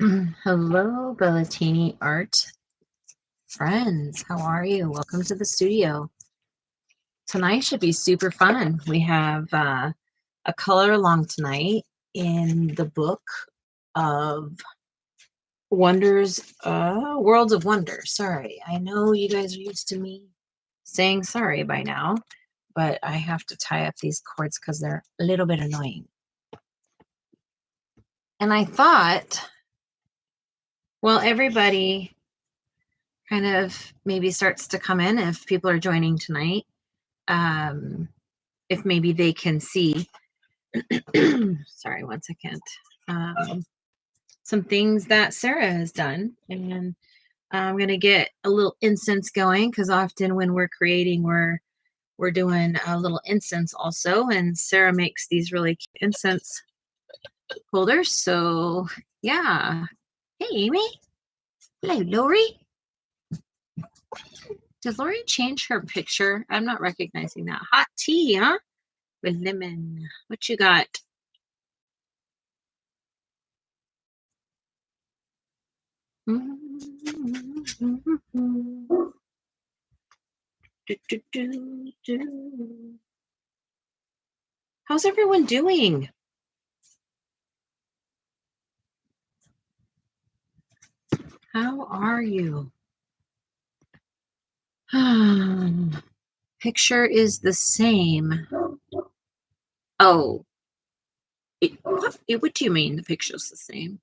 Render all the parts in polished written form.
Hello, Bellatini art friends. How are you? Welcome to the studio. Tonight should be super fun. We have a color along tonight in the book of Wonders, Worlds of Wonder. Sorry, I know you guys are used to me saying sorry by now, but I have to tie up these cords because they're a little bit annoying. And I thought, well, everybody kind of maybe starts to come in if people are joining tonight. If maybe they can see, sorry, 1 second, some things that Sarah has done. And I'm going to get a little incense going because often when we're creating, we're doing a little incense also. And Sarah makes these really cute incense holders. So yeah. Hey, Amy. Hello, Lori. Did Lori change her picture? I'm not recognizing that. Hot tea, huh? With lemon. What you got? How's everyone doing? How are you? Picture is the same. Oh, what do you mean the picture's the same?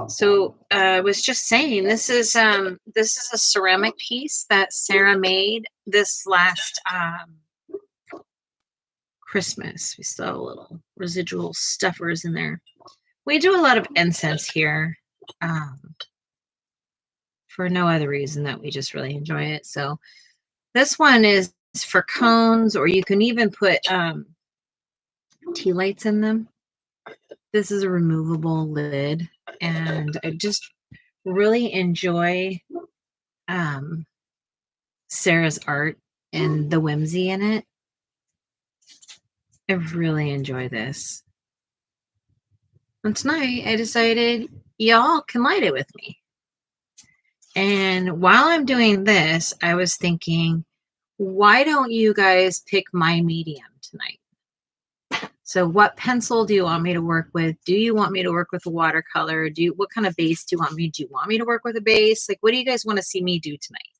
So I was just saying this is a ceramic piece that Sarah made this last Christmas. We still have a little residual stuffers in there. We do a lot of incense here for no other reason that we just really enjoy it. So this one is for cones, or you can even put tea lights in them. This is a removable lid, and I just really enjoy Sarah's art and the whimsy in it. I really enjoy this. And tonight I decided y'all can light it with me. And while I'm doing this, I was thinking, why don't you guys pick my medium tonight? So what pencil do you want me to work with? Do you want me to work with a watercolor? What kind of base do you want me? Do you want me to work with a base? Like, what do you guys want to see me do tonight?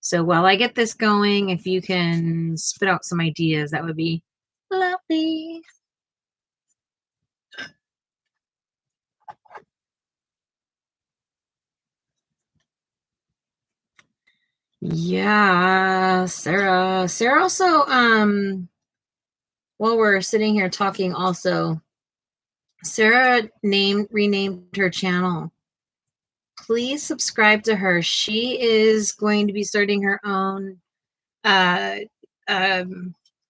So while I get this going, if you can spit out some ideas, that would be lovely. Yeah, Sarah. Sarah also, while we're sitting here talking also, Sarah renamed her channel. Please subscribe to her. She is going to be starting her own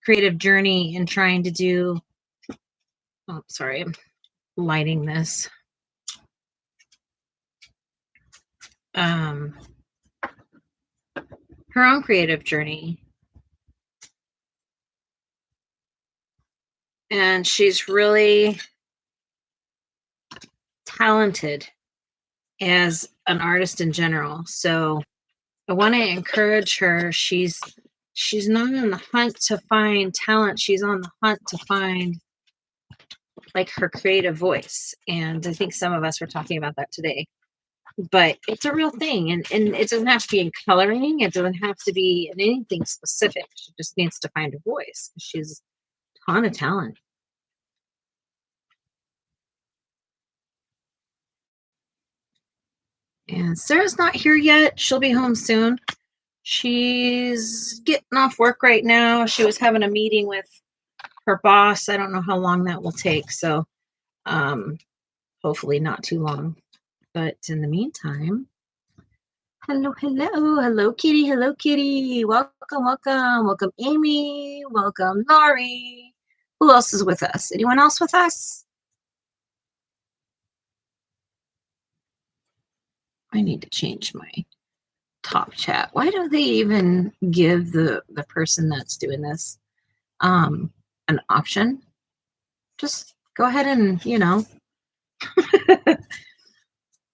creative journey and trying to do, oh, sorry, I'm lighting this. Her own creative journey. And she's really talented as an artist in general. So I want to encourage her. She's not on the hunt to find talent. She's on the hunt to find like her creative voice. And I think some of us were talking about that today. But it's a real thing. And it doesn't have to be in coloring. It doesn't have to be in anything specific. She just needs to find a voice. She's a ton of talent. And Sarah's not here yet. She'll be home soon. She's getting off work right now. She was having a meeting with her boss. I don't know how long that will take. So hopefully not too long. But in the meantime, hello, kitty. Hello, kitty. Welcome, Amy. Welcome, Laurie. Who else is with us? Anyone else with us? I need to change my top chat. Why do they even give the person that's doing this an option? Just go ahead and,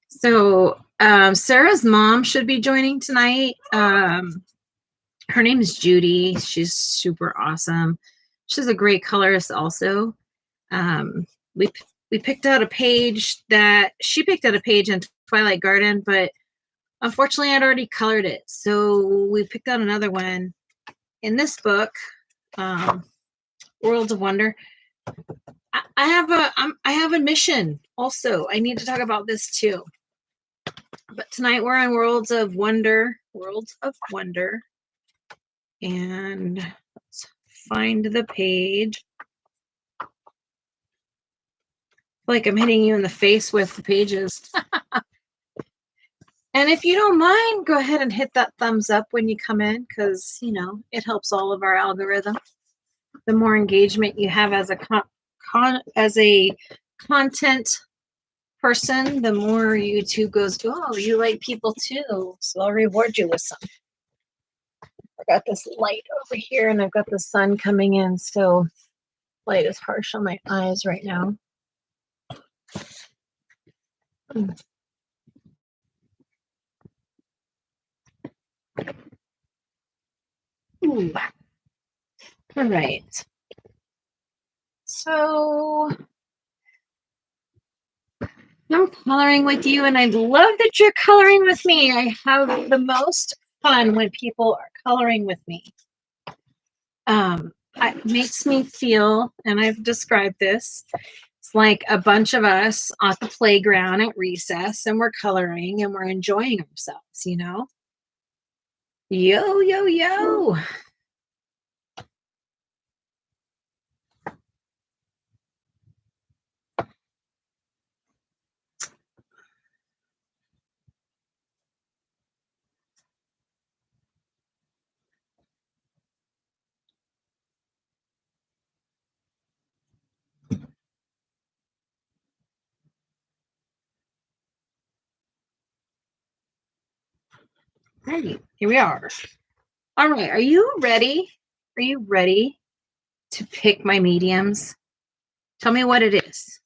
So Sarah's mom should be joining tonight. Her name is Judy. She's super awesome. She's a great colorist also. Um, we we picked out a page that she picked out a page in Twilight Garden, but unfortunately I'd already colored it. So we picked out another one in this book, Worlds of Wonder. I have a mission also. I need to talk about this too. But tonight we're on Worlds of Wonder. Worlds of Wonder. And let's find the page. Like I'm hitting you in the face with the pages. And if you don't mind, go ahead and hit that thumbs up when you come in, because you know it helps all of our algorithm. The more engagement you have as a content person, the more YouTube goes, oh, you like people too, so I'll reward you with some. I got this light over here, and I've got the sun coming in, so light is harsh on my eyes right now. Ooh. All right. So I'm coloring with you, and I love that you're coloring with me. I have the most fun when people are coloring with me. It makes me feel, and I've described this, it's like a bunch of us at the playground at recess, and we're coloring and we're enjoying ourselves, you know? Yo, yo, yo. Right, here we are. All right, are you ready? Are you ready to pick my mediums? Tell me what it is.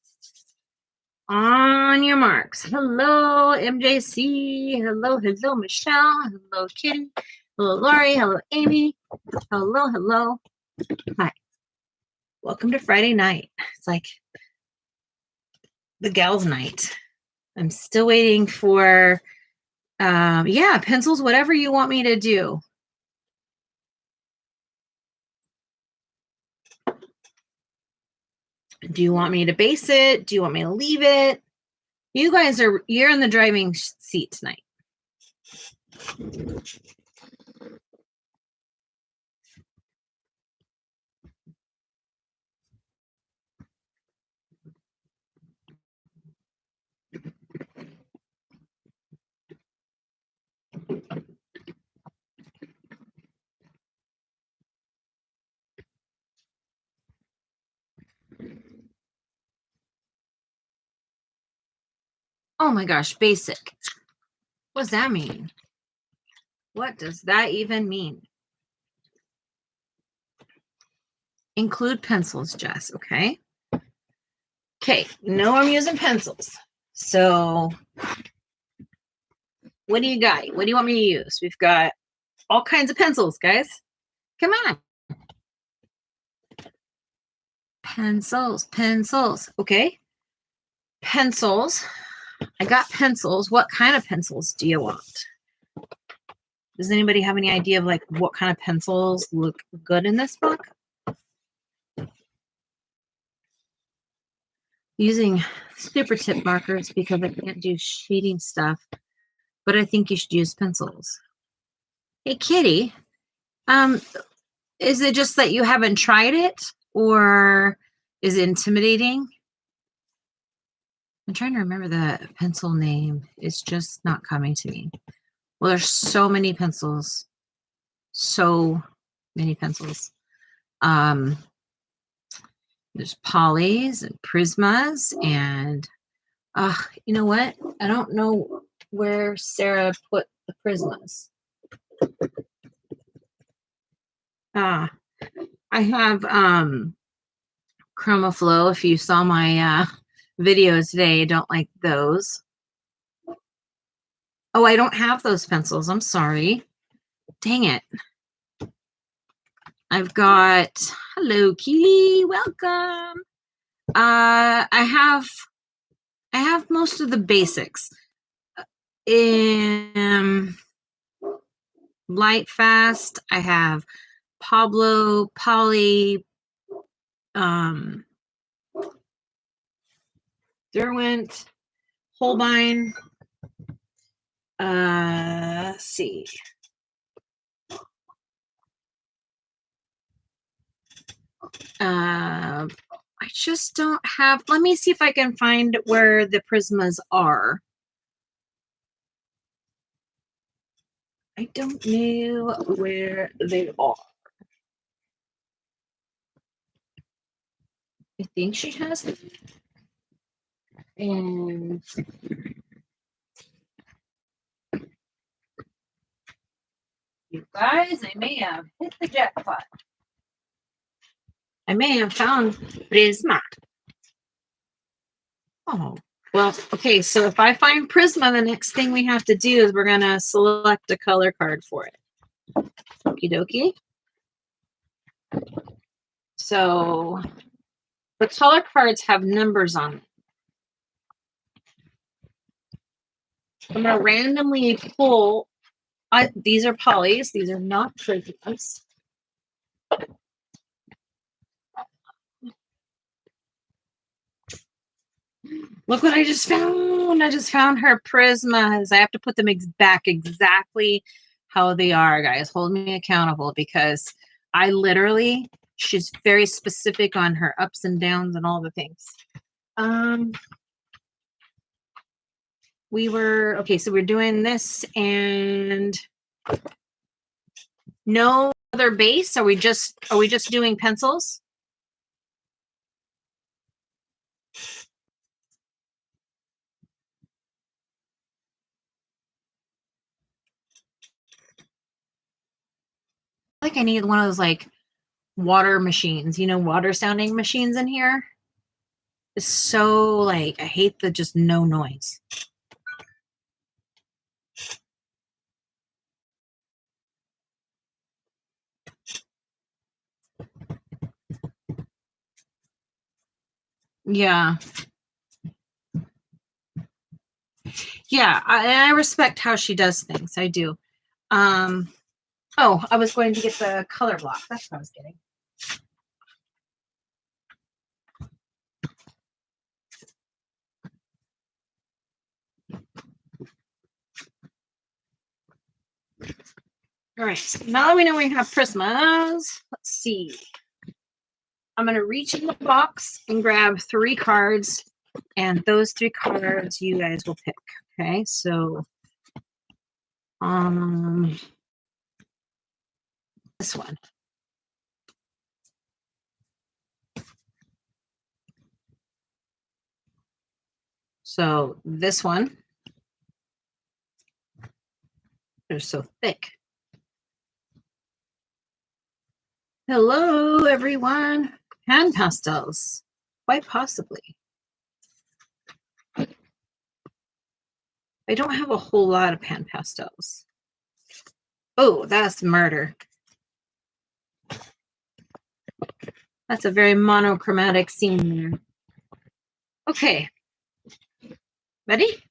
On your marks. Hello, MJC. Hello, hello, Michelle. Hello, Kitty. Hello, Lori. Hello, Amy. Hello, hello. Hi. Welcome to Friday night. It's like the gals' night. I'm still waiting for, pencils, whatever you want me to do. Do you want me to base it? Do you want me to leave it? You're in the driving seat tonight. Oh my gosh, basic. What does that mean? What does that even mean? Include pencils, Jess, okay? Okay, no, I'm using pencils. So what do you got? What do you want me to use? We've got all kinds of pencils, guys. Come on. Pencils. Okay. Pencils. I got pencils. What kind of pencils do you want? Does anybody have any idea of like what kind of pencils look good in this book? Using super tip markers because I can't do shading stuff, but I think you should use pencils. Hey, Kitty. Is it just that you haven't tried it, or is it intimidating? I'm trying to remember the pencil name. It's just not coming to me. Well, there's so many pencils. So many pencils. There's polys and prismas, and you know what? I don't know where Sarah put the prismas. I have Chroma Flow. If you saw my videos today. I don't like those. Oh, I don't have those pencils. I'm sorry. Dang it. I've got, hello, Keely, welcome. I have most of the basics. In Light Fast, I have Pablo, Polly, Derwent, Holbein. Let's see. I just don't have, let me see if I can find where the Prismas are. I don't know where they are. I think she has it. And you guys, I may have hit the jackpot. I may have found Prisma. Oh, well, okay, so if I find Prisma, the next thing we have to do is we're going to select a color card for it. Okie dokie. So the color cards have numbers on them. I'm going to randomly pull. These are polys. These are not Prismas. Look what I just found. I just found her Prismas. I have to put them back exactly how they are, guys. Hold me accountable because I literally, she's very specific on her ups and downs and all the things. Okay, so we're doing this and no other base. Are we just doing pencils? Like I need one of those like water machines, water sounding machines in here. It's so like, I hate the just no noise. Yeah. Yeah, I respect how she does things. I do. Oh, I was going to get the color block. That's what I was getting. All right, so now that we know we have Prismas, let's see. I'm going to reach in the box and grab 3 cards, and those 3 cards you guys will pick. Okay, so this one. So this one. They're so thick. Hello, everyone. Hand pastels, quite possibly. I don't have a whole lot of pan pastels. Oh, that's murder. That's a very monochromatic scene there. Okay. Ready?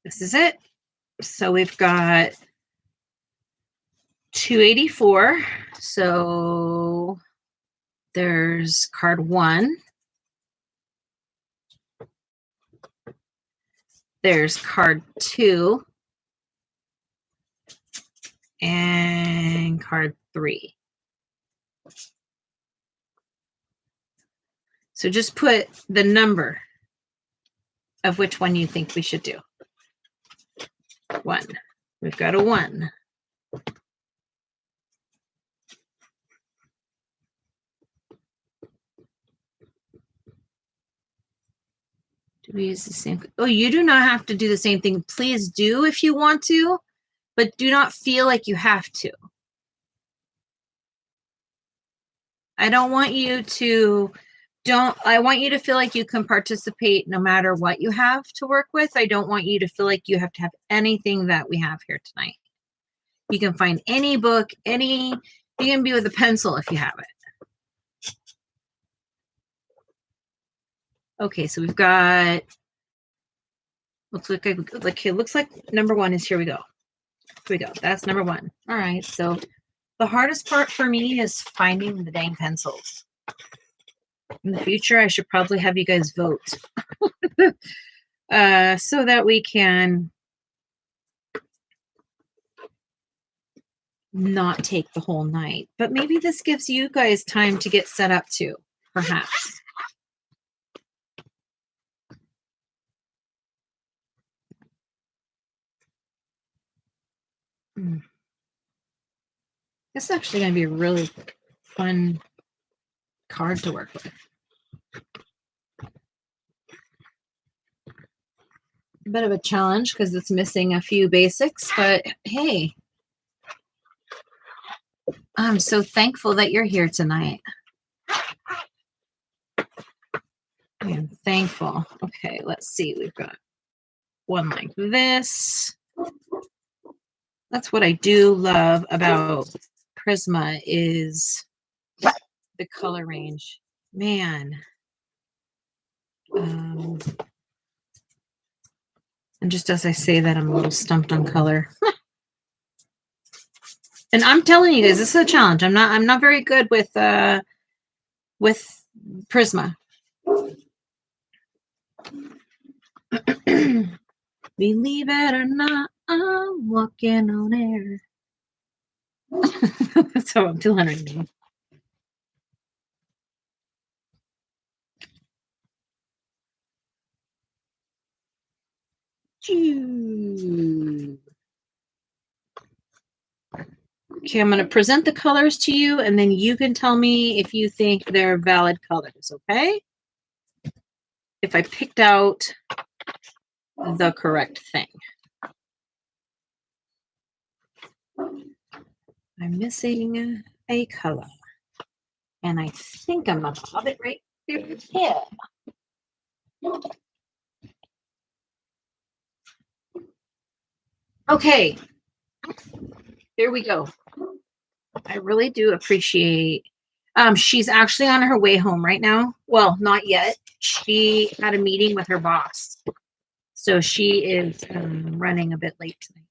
This is it. So we've got 284. So there's card 1. There's card 2. And card 3. So just put the number of which one you think we should do. 1. We've got a 1. Do we use the same? Oh, you do not have to do the same thing. Please do if you want to, but do not feel like you have to. I don't want you to I want you to feel like you can participate no matter what you have to work with. I don't want you to feel like you have to have anything that we have here tonight. You can find any book, you can be with a pencil if you have it. Okay, so we've got, looks like number 1 is, here we go. Here we go. That's number 1. All right, so the hardest part for me is finding the dang pencils. In the future, I should probably have you guys vote so that we can not take the whole night. But maybe this gives you guys time to get set up too, perhaps. This is actually going to be a really fun card to work with. A bit of a challenge because it's missing a few basics, but hey, I'm so thankful that you're here tonight. I am thankful. Okay, let's see. We've got one like this. That's what I do love about Prisma is the color range. Man. And just as I say that, I'm a little stumped on color. And I'm telling you guys, this is a challenge. I'm not very good with Prisma. Believe it or not, I'm walking on air. That's how I'm 200. Okay, I'm going to present the colors to you, and then you can tell me if you think they're valid colors, okay? If I picked out the correct thing. I'm missing a color, and I think I'm going to have it right here. Okay, here we go. I really do appreciate. She's actually on her way home right now. Well, not yet. She had a meeting with her boss, so she is running a bit late tonight.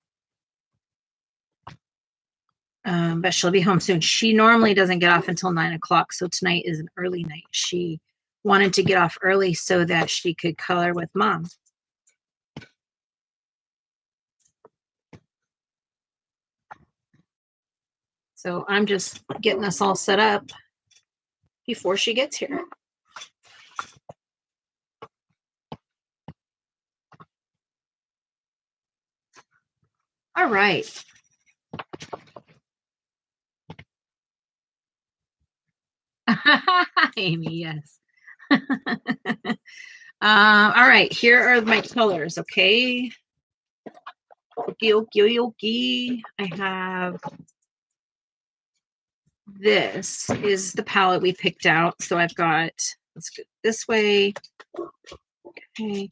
But she'll be home soon. She normally doesn't get off until 9 o'clock, so tonight is an early night. She wanted to get off early so that she could color with Mom. So I'm just getting us all set up before she gets here. All right. Amy, yes. All right, here are my colors, okay? Okie. I have, this is the palette we picked out. So I've got, let's go this way. Okay.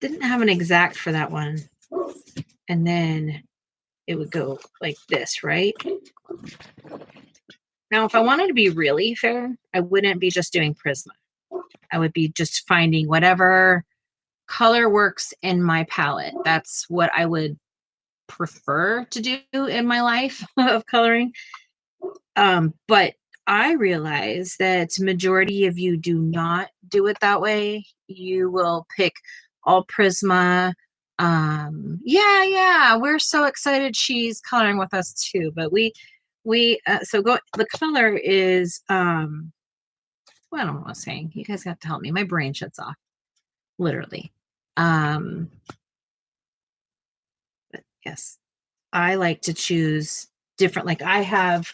Didn't have an exact for that one. And then it would go like this, right? Now, if I wanted to be really fair, I wouldn't be just doing Prisma. I would be just finding whatever color works in my palette. That's what I would prefer to do in my life of coloring. But I realize that majority of you do not do it that way. You will pick all Prisma. Yeah, we're so excited she's coloring with us too. But the color is well, I don't know what I was saying. You guys have to help me. My brain shuts off, literally. But yes, I like to choose different. Like I have,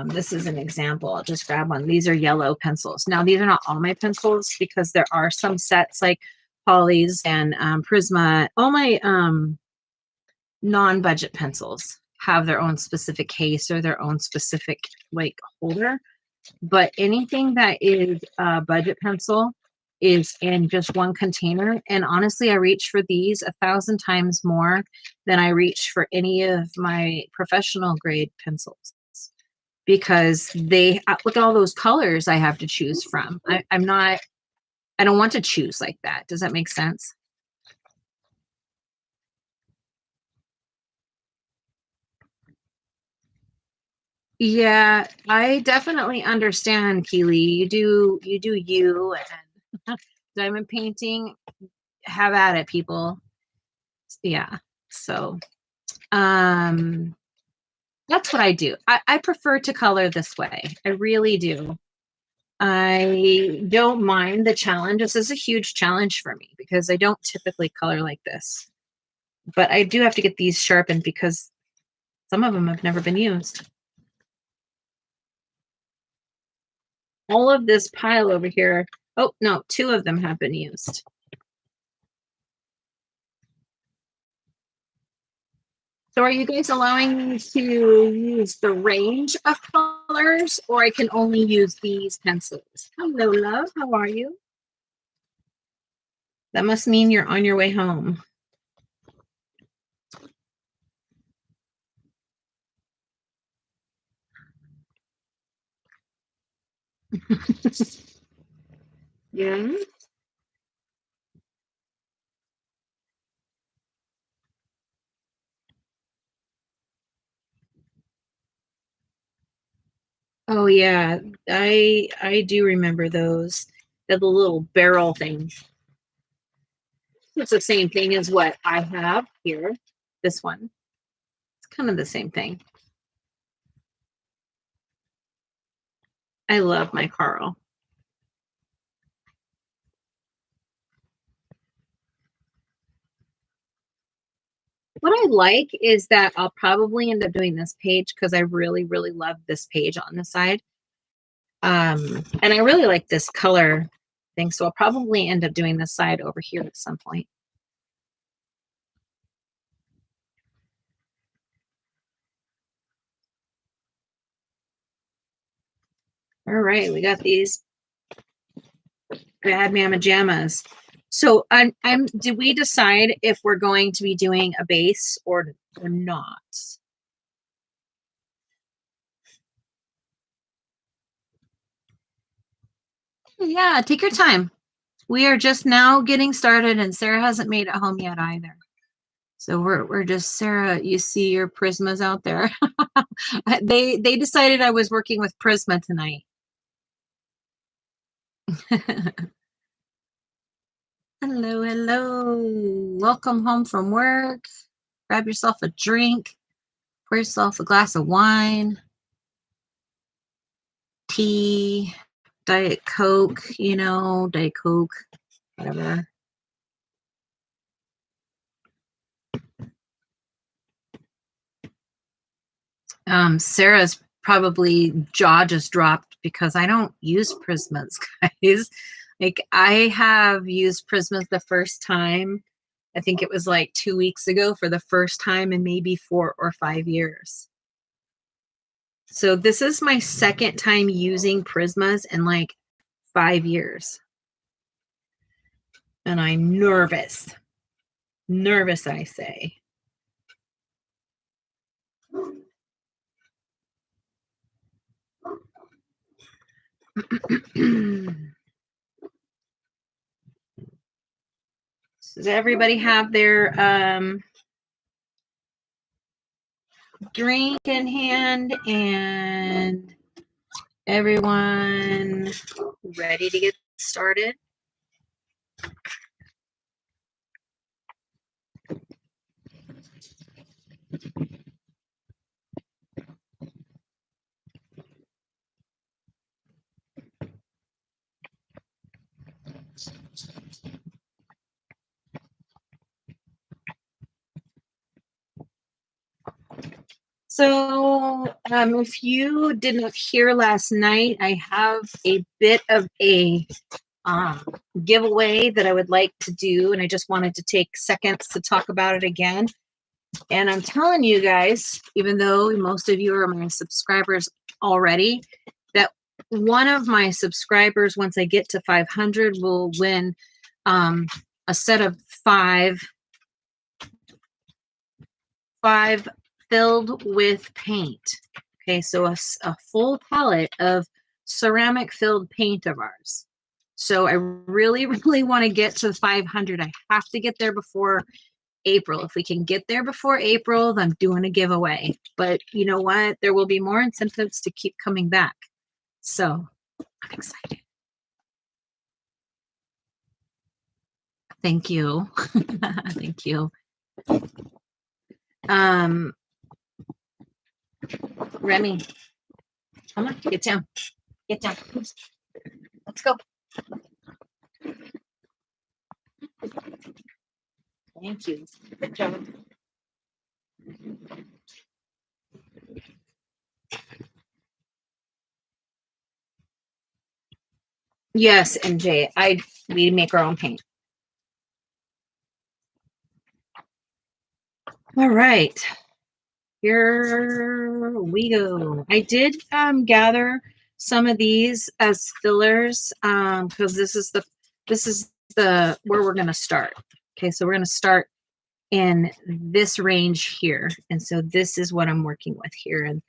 this is an example. I'll just grab one. These are yellow pencils. Now, these are not all my pencils because there are some sets like Polly's and Prisma, all my non-budget pencils. have their own specific case or their own specific like holder. But anything that is a budget pencil is in just one container. And honestly, I reach for these 1,000 times more than I reach for any of my professional grade pencils, because they look at all those colors I have to choose from. I don't want to choose like that. Does that make sense? Yeah, I definitely understand, Keely. You do you, and diamond painting, have at it, people. Yeah. So um that's what I do. I prefer to color this way. I really do. I don't mind the challenge. This is a huge challenge for me because I don't typically color like this. But I do have to get these sharpened because some of them have never been used. All of this pile over here, oh no, 2 of them have been used. So are you guys allowing me to use the range of colors, or I can only use these pencils? Hello, love. How are you? That must mean you're on your way home. Yeah. Oh yeah, I do remember those. They're the little barrel things. It's the same thing as what I have here. This one. It's kind of the same thing. I love my Carl. What I like is that I'll probably end up doing this page because I really, really love this page on the side. And I really like this color thing, so I'll probably end up doing this side over here at some point. All right, we got these bad mama jammas. So did we decide if we're going to be doing a base or not? Yeah, take your time. We are just now getting started, and Sarah hasn't made it home yet either. So we're just, Sarah, you see your Prismas out there. They decided I was working with Prisma tonight. Hello, hello. Welcome home from work. Grab yourself a drink. Pour yourself a glass of wine, tea, Diet Coke, Diet Coke, whatever. Sarah's probably jaw just dropped because I don't use Prismas, guys. Like, I have used Prismas the first time. I think it was like 2 weeks ago for the first time in maybe 4 or 5 years. So this is my second time using Prismas in like 5 years. And I'm nervous. Nervous, I say. Does everybody have their drink in hand and everyone ready to get started? So, if you didn't hear last night, I have a bit of a um, giveaway that I would like to do, and I just wanted to take seconds to talk about it again. And I'm telling you guys, even though most of you are my subscribers already, that one of my subscribers, once I get to 500, will win a set of five filled with paint. Okay, so a full palette of ceramic filled paint of ours. So I really, really want to get to 500. I have to get there before April. If we can get there before April, then I'm doing a giveaway. But you know what? There will be more incentives to keep coming back. So I'm excited. Thank you. Thank you. Remy, come on, get down. Get down. Let's go. Thank you. Good job. Yes, MJ. We make our own paint. All right. Here we go. I did gather some of these as fillers because this is the where we're going to start. Okay, so we're going to start in this range here, and so this is what I'm working with here. And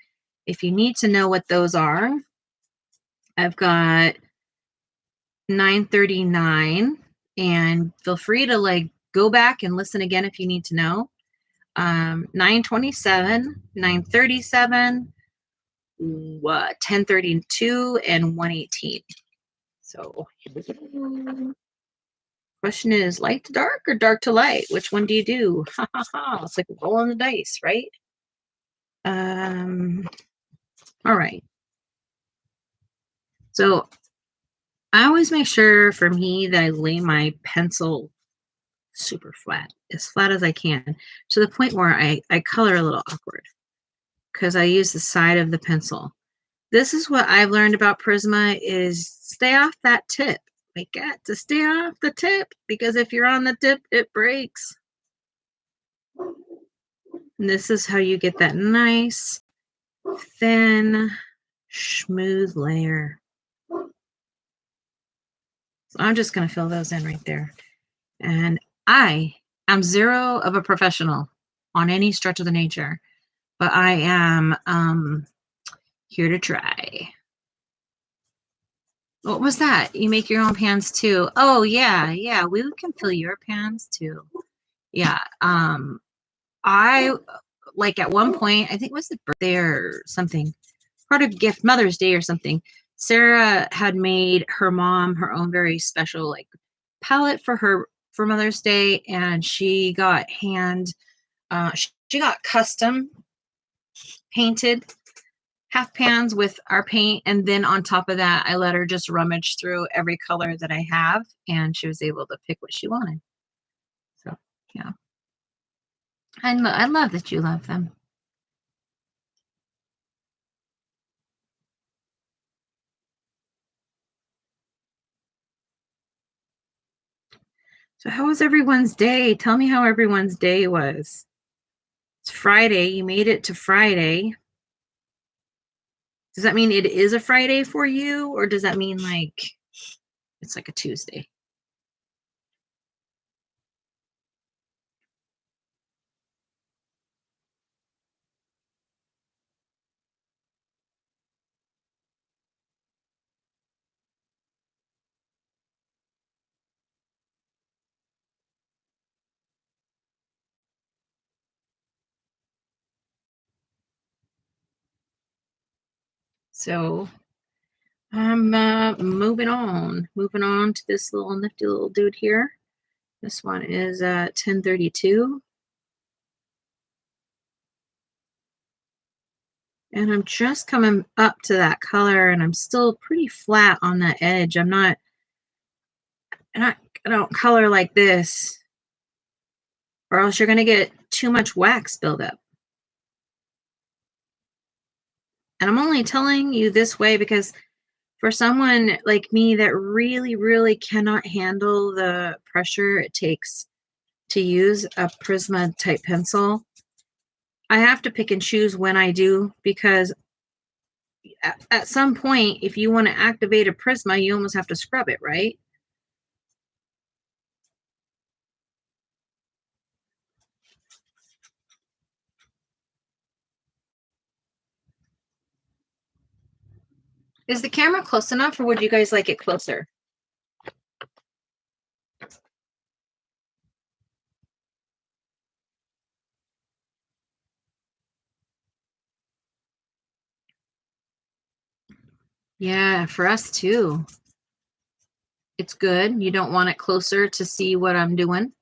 if you need to know what those are, I've got 939, and feel free to like go back and listen again if you need to know. 927, 937, 1032, and 118. So question is light to dark or dark to light? Which one do you do? Ha ha ha. It's like rolling the dice, right? All right. So I always make sure for me that I lay my pencil super flat, as flat as I can, to the point where I color a little awkward because I use the side of the pencil. This is what I've learned about Prisma is stay off that tip. We got to stay off the tip because if you're on the tip, it breaks. And this is how you get that nice, thin, smooth layer. So I'm just going to fill those in right there. And I am zero of a professional on any stretch of the nature, but I am here to try. What was that? You make your own pans too? Oh yeah, we can fill your pans too. Yeah. I like at one point, I think it was the birthday or something, part of gift Mother's Day or something. Sarah had made her mom her own very special like palette for Mother's Day, and she got she got custom painted half pans with our paint, and then on top of that I let her just rummage through every color that I have, and she was able to pick what she wanted. So yeah, I love that you love them. So how was everyone's day? Tell me how everyone's day was. It's Friday. You made it to Friday. Does that mean it is a Friday for you, or does that mean like it's like a Tuesday? So I'm moving on to this little nifty little dude here. This one is 1032. And I'm just coming up to that color, and I'm still pretty flat on that edge. I don't color like this, or else you're going to get too much wax buildup. And I'm only telling you this way because for someone like me that really, really cannot handle the pressure it takes to use a Prisma type pencil, I have to pick and choose when I do, because at some point, if you want to activate a Prisma, you almost have to scrub it, right? Is the camera close enough, or would you guys like it closer? Yeah, for us too. It's good. You don't want it closer to see what I'm doing.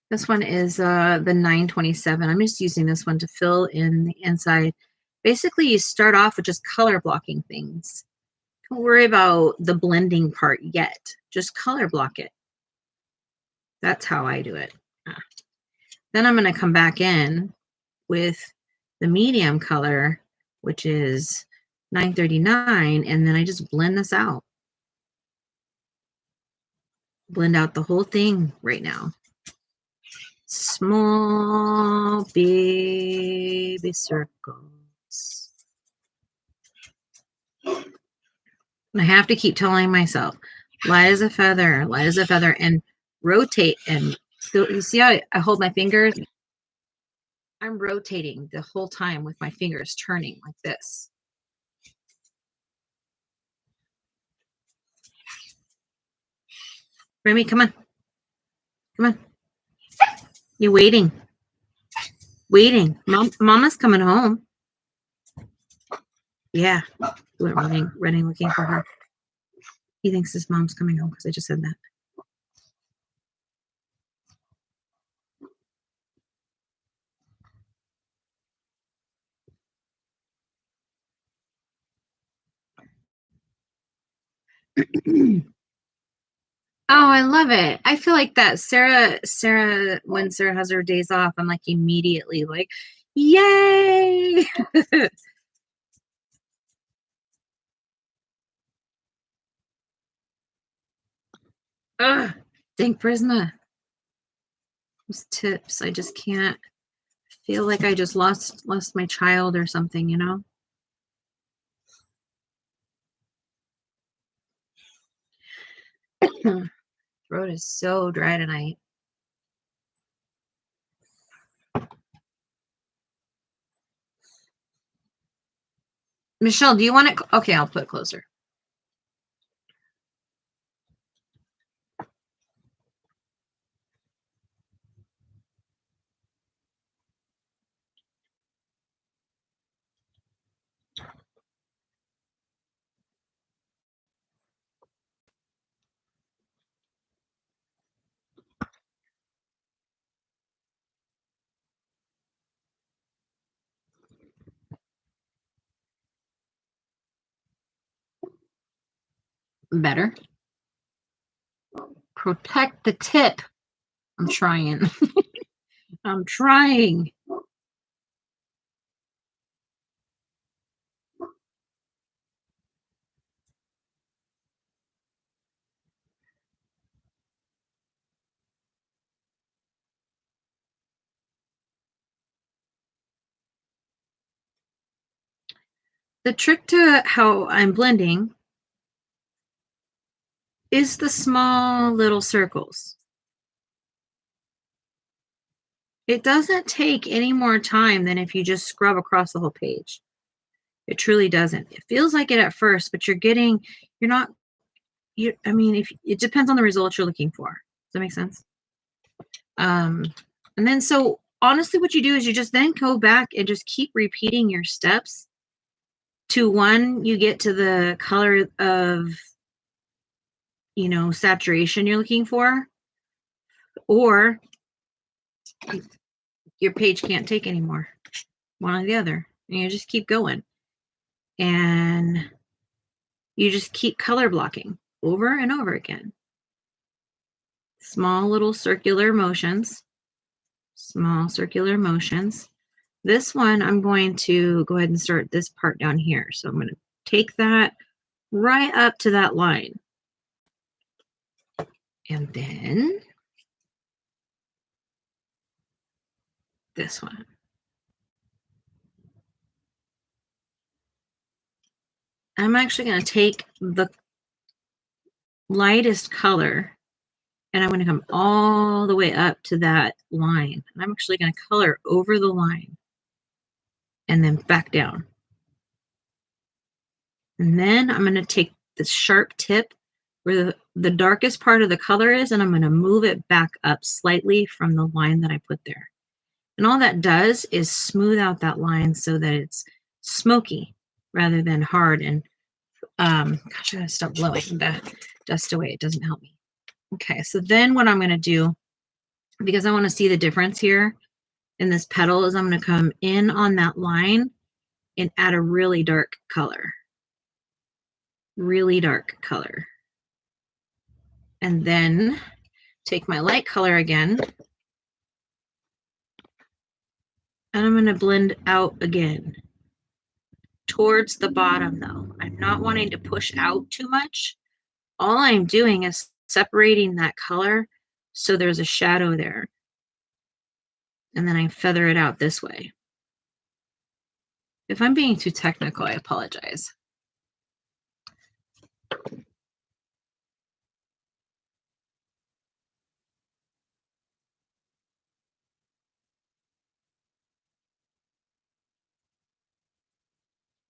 This one is the 927. I'm just using this one to fill in the inside. Basically, you start off with just color blocking things. Don't worry about the blending part yet. Just color block it. That's how I do it. Then I'm going to come back in with the medium color, which is 939, and then I just blend this out. Blend out the whole thing right now. Small baby circles. And I have to keep telling myself, light as a feather, light as a feather, and rotate. And so you see how I hold my fingers? I'm rotating the whole time with my fingers turning like this. Remy, come on. Come on. You're waiting. Waiting. Mama's coming home. Yeah. He went running looking for her. He thinks his mom's coming home because I just said that. Oh, I love it. I feel like that Sarah, when Sarah has her days off, I'm like immediately like, yay! Ugh, dang Prisma. Those tips, I just can't feel like I just lost my child or something, you know? Throat is so dry tonight. Michelle, do you want it? Okay, I'll put it closer. Better. Protect the tip. I'm trying. I'm trying. The trick to how I'm blending is the small little circles. It doesn't take any more time than if you just scrub across the whole page. It truly doesn't. It feels like it at first, but I mean, if it depends on the results you're looking for. Does that make sense? And then so honestly, what you do is you just then go back and just keep repeating your steps to one, you get to the color of, saturation you're looking for, or your page can't take anymore. One or the other. And you just keep going. And you just keep color blocking over and over again. Small little circular motions. Small circular motions. This one, I'm going to go ahead and start this part down here. So I'm going to take that right up to that line. And then this one. I'm actually going to take the lightest color and I'm going to come all the way up to that line. And I'm actually going to color over the line and then back down. And then I'm going to take the sharp tip where the darkest part of the color is, and I'm going to move it back up slightly from the line that I put there. And all that does is smooth out that line so that it's smoky rather than hard. And gosh, I gotta stop blowing that dust away. It doesn't help me. Okay, so then what I'm going to do, because I want to see the difference here in this petal, is I'm going to come in on that line and add a really dark color. Really dark color. And then take my light color again, and I'm going to blend out again towards the bottom though. I'm not wanting to push out too much. All I'm doing is separating that color so there's a shadow there. And then I feather it out this way. If I'm being too technical, I apologize.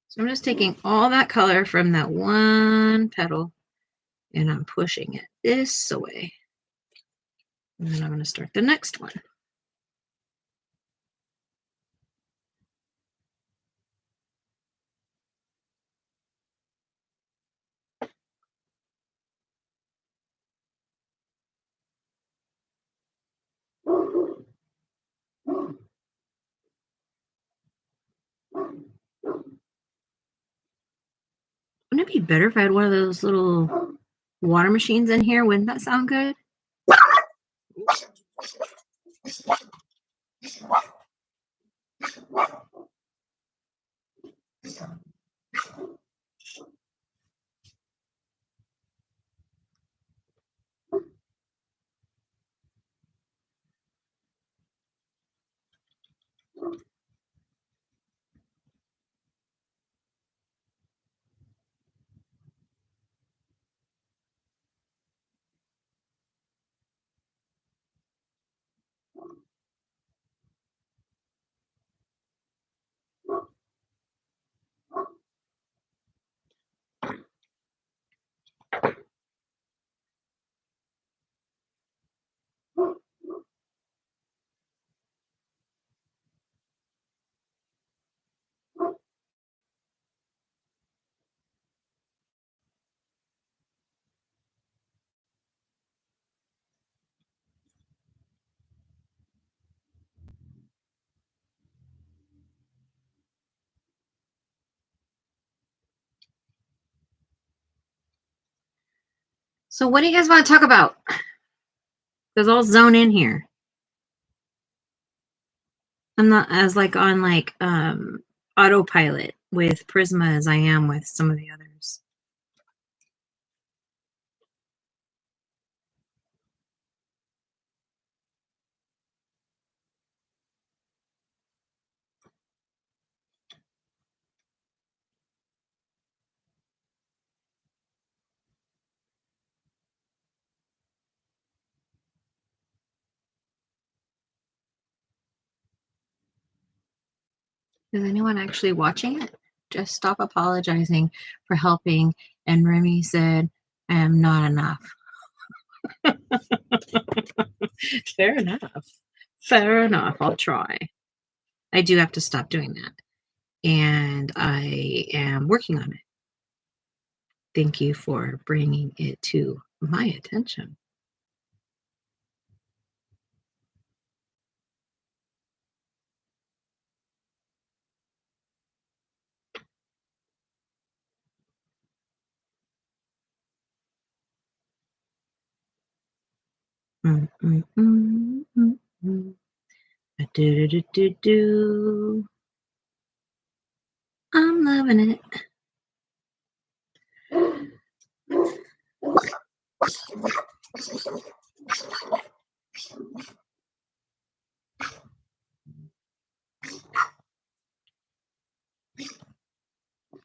So I'm just taking all that color from that one petal and I'm pushing it this away. And then I'm going to start the next one. Wouldn't it be better if I had one of those little water machines in here? Wouldn't that sound good? So what do you guys want to talk about? Because I'll zone in here. I'm not as like on like autopilot with Prisma as I am with some of the others. Is anyone actually watching it? Just stop apologizing for helping. And Remy said, I am not enough. Fair enough. Fair enough. I'll try. I do have to stop doing that. And I am working on it. Thank you for bringing it to my attention. Mm, mm, mm, mm, mm. Do, do, do, do, do. I'm loving it.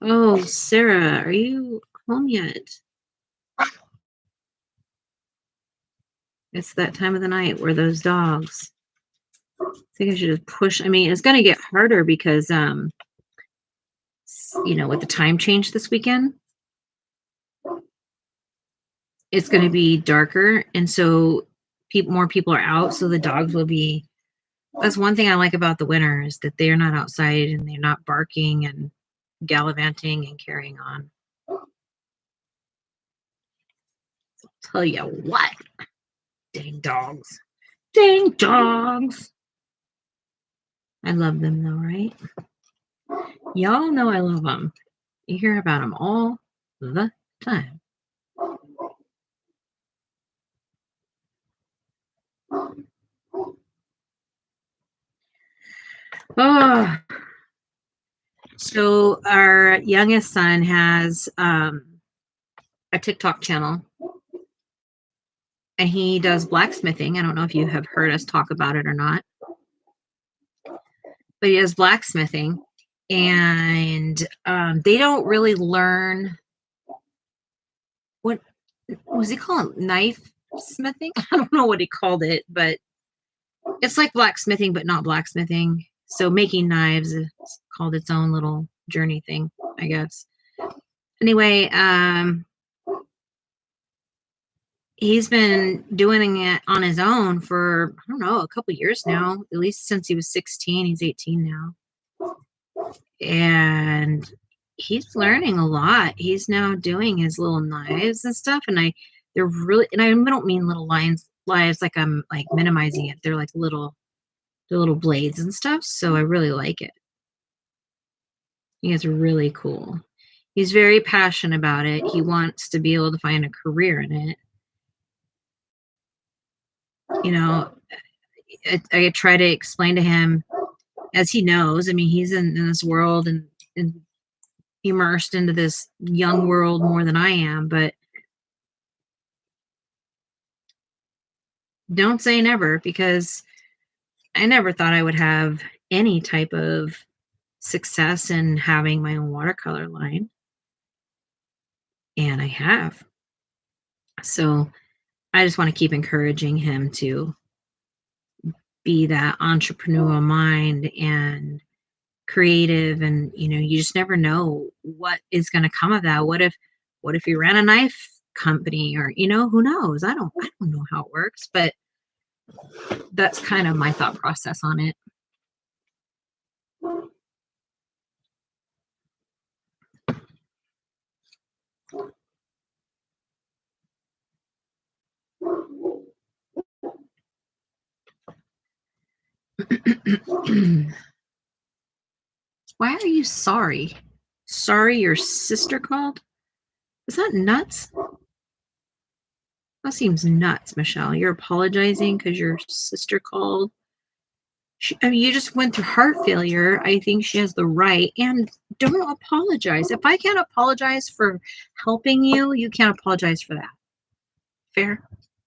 Oh, Sarah, are you home yet? It's that time of the night where those dogs. I think I should just push. I mean, it's going to get harder because, with the time change this weekend, it's going to be darker. And so more people are out. So the dogs will be. That's one thing I like about the winter is that they're not outside and they're not barking and gallivanting and carrying on. Tell you what. Dang dogs. Dang dogs. I love them though, right? Y'all know I love them. You hear about them all the time. Oh, so our youngest son has a TikTok channel, and he does blacksmithing. I don't know if you have heard us talk about it or not, but he does blacksmithing, and they don't really learn what was he called knife smithing? I don't know what he called it, but it's like blacksmithing, but not blacksmithing. So making knives is called its own little journey thing, I guess. Anyway, he's been doing it on his own for, I don't know, a couple years now, at least since he was 16. He's 18 now. And he's learning a lot. He's now doing his little knives and stuff. And they're really, and I don't mean little lives like I'm like minimizing it. They're like little blades and stuff. So I really like it. He is really cool. He's very passionate about it. He wants to be able to find a career in it. I try to explain to him, as he knows, I mean, he's in this world and immersed into this young world more than I am, but don't say never, because I never thought I would have any type of success in having my own watercolor line. And I have. So I just want to keep encouraging him to be that entrepreneurial mind and creative, and you just never know what is going to come of that. What if he ran a knife company, or who knows? I don't know how it works, but that's kind of my thought process on it. Why are you sorry? Sorry your sister called? Is that nuts? That seems nuts, Michelle. You're apologizing because your sister called. I mean, you just went through heart failure. I think she has the right. And don't apologize. If I can't apologize for helping you, you can't apologize for that. Fair?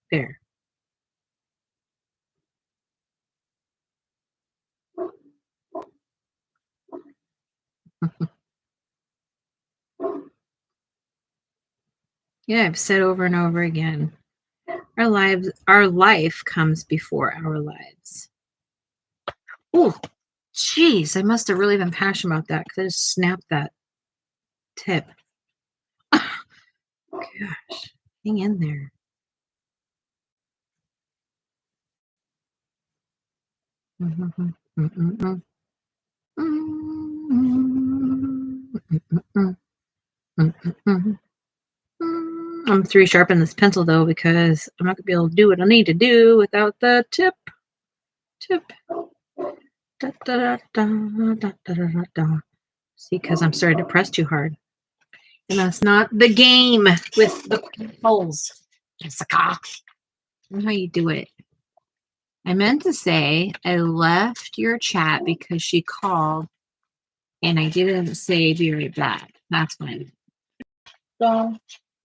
Fair. Yeah, I've said over and over again. Our life comes before our lives. Oh, jeez, I must have really been passionate about that because I just snapped that tip. Gosh, hang in there. I'm 3 sharpen this pencil though, because I'm not gonna be able to do what I need to do without the tip. Da, da, da, da, da, da, da. See, because I'm starting to press too hard. And that's not the game with the holes. Jessica. I know how you do it. I meant to say I left your chat because she called and I didn't say be right back. That's when. So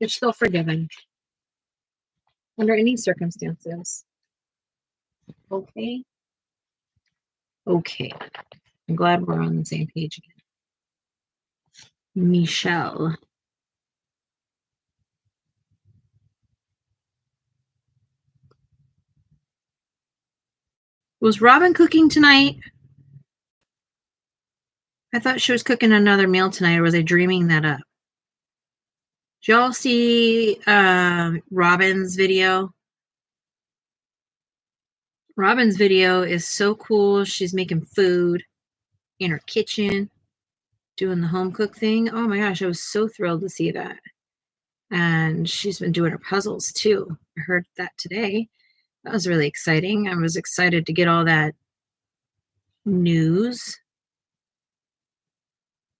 you're still forgiven under any circumstances. Okay. Okay. I'm glad we're on the same page again. Michelle. Was Robin cooking tonight? I thought she was cooking another meal tonight, or was I dreaming that up? Did y'all see Robin's video? Robin's video is so cool. She's making food in her kitchen, doing the home cook thing. Oh my gosh, I was so thrilled to see that. And she's been doing her puzzles too. I heard that today. That was really exciting. I was excited to get all that news.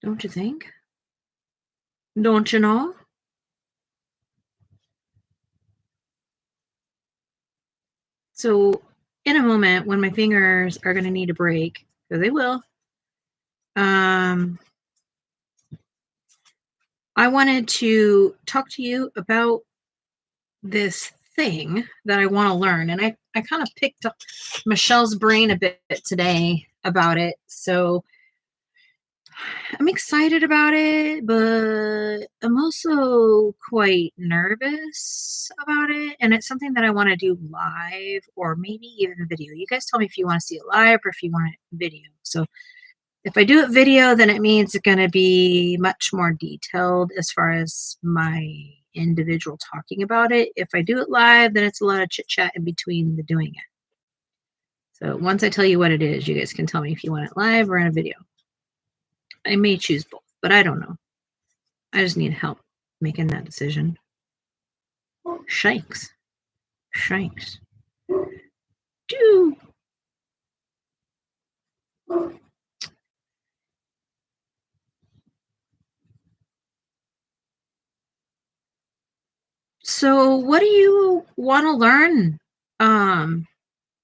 Don't you think? Don't you know? So, in a moment, when my fingers are going to need a break, because they will, I wanted to talk to you about this thing that I want to learn. And I kind of picked up Michelle's brain a bit today about it. So I'm excited about it, but I'm also quite nervous about it. And it's something that I want to do live or maybe even video. You guys tell me if you want to see it live or if you want it video. So if I do it video, then it means it's going to be much more detailed as far as my individual talking about it. If I do it live, then it's a lot of chit chat in between the doing it. So once I tell you what it is, you guys can tell me if you want it live or in a video. I may choose both, but I don't know. I just need help making that decision. Shanks. Shanks. Do. So what do you want to learn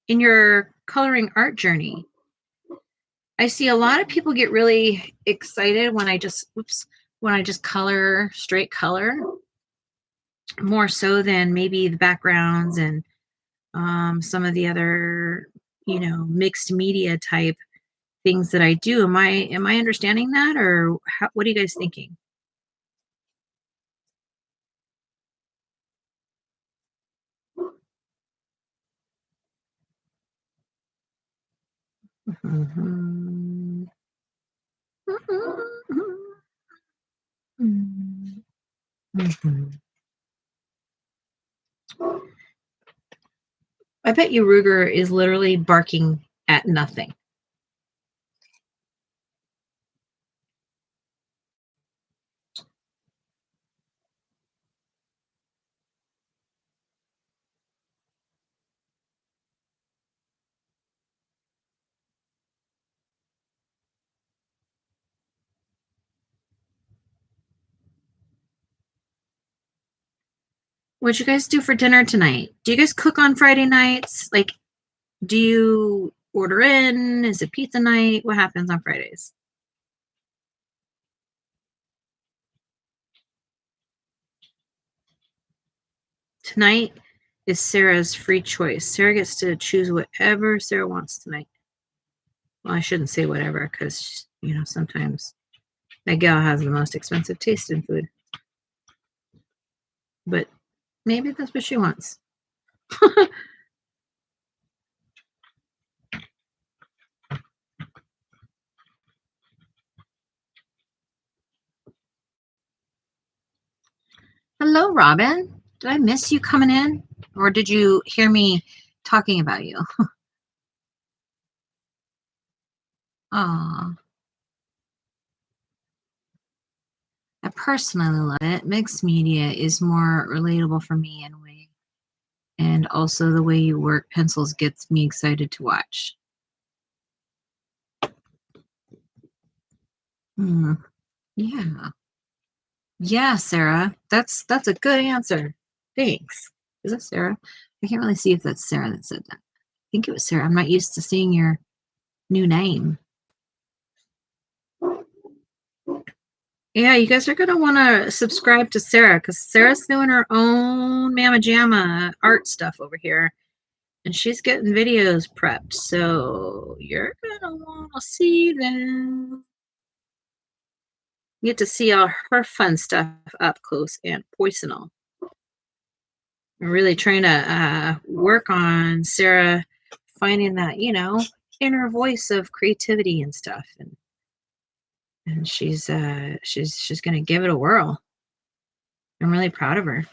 in your coloring art journey? I see a lot of people get really excited when I just color straight color, more so than maybe the backgrounds and some of the other, mixed media type things that I do. Am I understanding that, or what are you guys thinking? Mm-hmm. Mm-hmm. I bet you Ruger is literally barking at nothing. What you guys do for dinner tonight? Do you guys cook on Friday nights? Like, do you order in? Is it pizza night? What happens on Fridays? Tonight is Sarah's free choice. Sarah gets to choose whatever Sarah wants tonight. Well, I shouldn't say whatever because, sometimes that gal has the most expensive taste in food. But maybe that's what she wants. Hello, Robin. Did I miss you coming in? Or did you hear me talking about you? Aw. I personally love it. Mixed media is more relatable for me in a way. And also the way you work pencils gets me excited to watch. Yeah. Yeah, Sarah. That's a good answer. Thanks. Is that Sarah? I can't really see if that's Sarah that said that. think it was Sarah. I'm not used to seeing your new name. Yeah, you guys are going to want to subscribe to Sarah because Sarah's doing her own Mama Jamma art stuff over here. And she's getting videos prepped. So you're going to want to see them. You get to see all her fun stuff up close and personal. I'm really trying to work on Sarah finding that, inner voice of creativity and stuff. And she's going to give it a whirl. I'm really proud of her.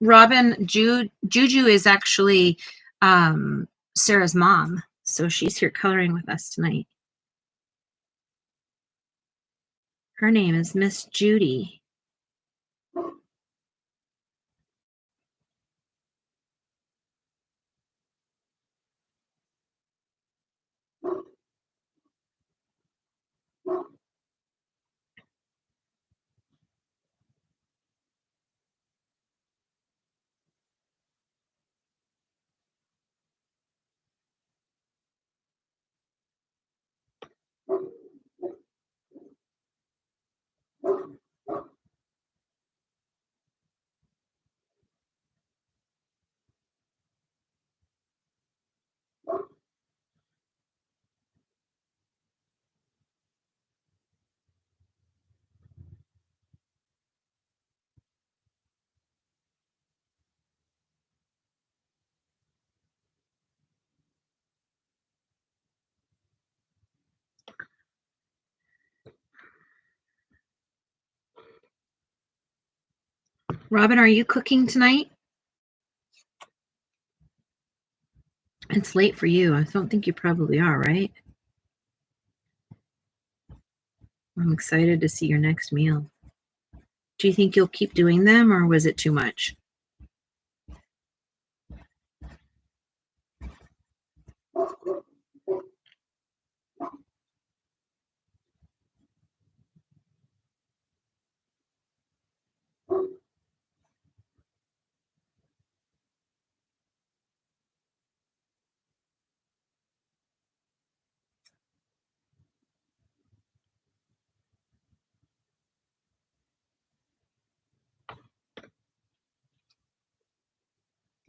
Robin, Juju is actually Sarah's mom, so she's here coloring with us tonight. Her name is Miss Judy. Robin, are you cooking tonight? It's late for you. I don't think you probably are, right? I'm excited to see your next meal. Do you think you'll keep doing them, or was it too much?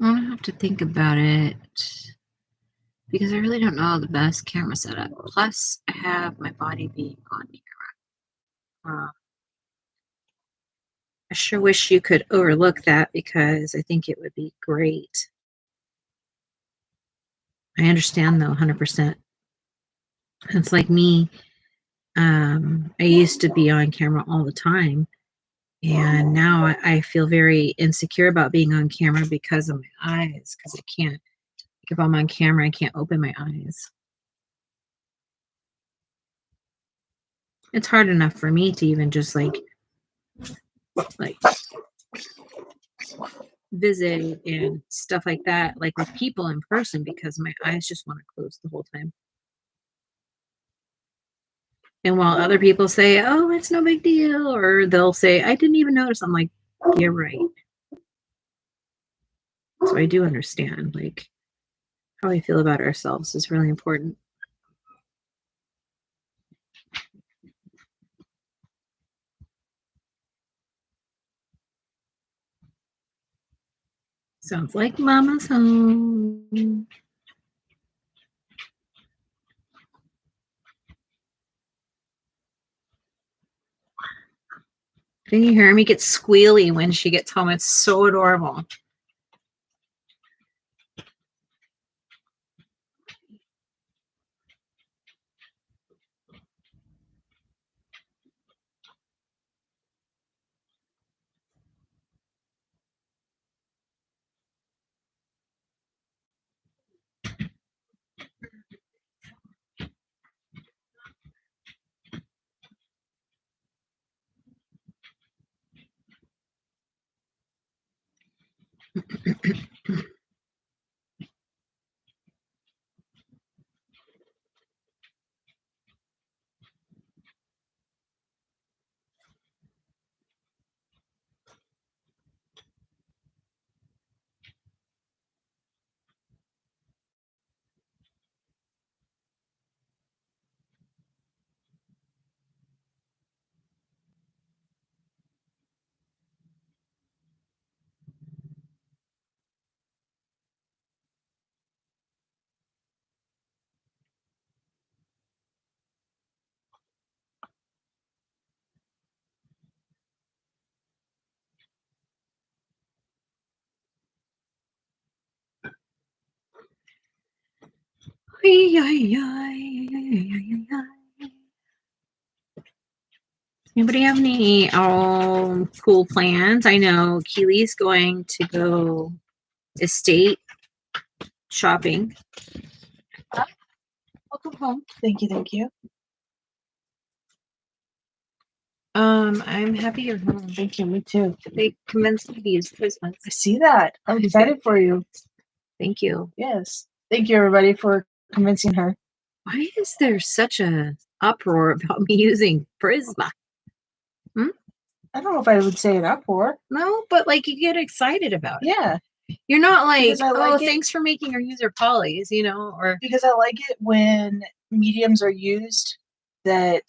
I'll have to think about it because I really don't know the best camera setup. Plus, I have my body being on camera. I sure wish you could overlook that because I think it would be great. I understand though, 100%. It's like me. I used to be on camera all the time, and now I feel very insecure about being on camera because of my eyes. Because I can't, if I'm on camera, I can't open my eyes. It's hard enough for me to even just like visit and stuff like that, like with people in person, because my eyes just want to close the whole time. And while other people say, oh, it's no big deal, or they'll say, I didn't even notice, I'm like, you're right. So I do understand, like, how we feel about ourselves is really important. Sounds like Mama's home. Can you hear me get squealy when she gets home? It's so adorable. Anybody have any cool plans? I know Keely's going to go estate shopping. Welcome home. Thank you, thank you. I'm happy you're home. Thank you, me too. They convinced me to use Christmas. I see that. I'm excited for you. Thank you. Yes. Thank you, everybody, for convincing her. Why is there such a uproar about me using Prisma? I don't know if I would say an uproar. No, but like you get excited about it. Yeah. You're not like, Because I like it. Thanks for making her use her polys, or Because I like it when mediums are used that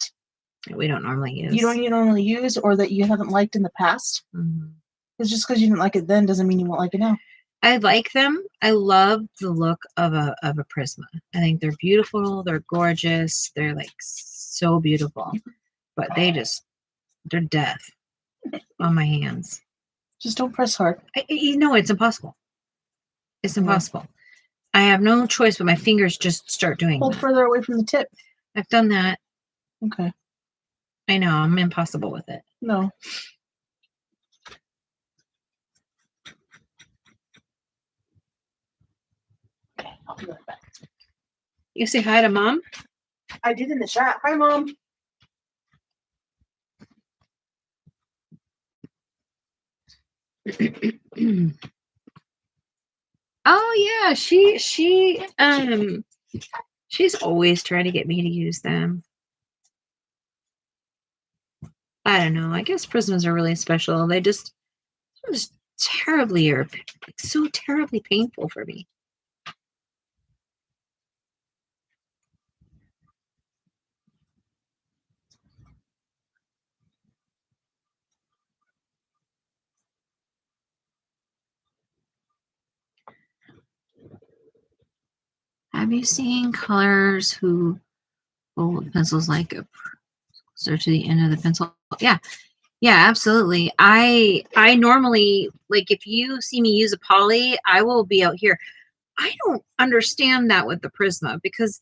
we don't normally use. you don't normally use or that you haven't liked in the past. Mhm. Because just because you didn't like it then doesn't mean you won't like it now. I like them. I love the look of a Prisma. I think they're beautiful. They're gorgeous. They're like so beautiful, but they're death on my hands. Just don't press hard. It's impossible. It's impossible. I have no choice, but my fingers just start doing Hold that. further away from the tip. I've done that. Okay. I know. I'm impossible with it. No. Okay, I'll be right back. You say hi to Mom? I did in the chat. Hi, Mom. Oh yeah, she's always trying to get me to use them. I don't know. I guess prisms are really special. They're just terribly so terribly painful for me. Have you seen colors who hold pencils like closer to the end of the pencil? Yeah, absolutely. I normally, like, if you see me use a poly, I will be out here. I don't understand that with the Prisma because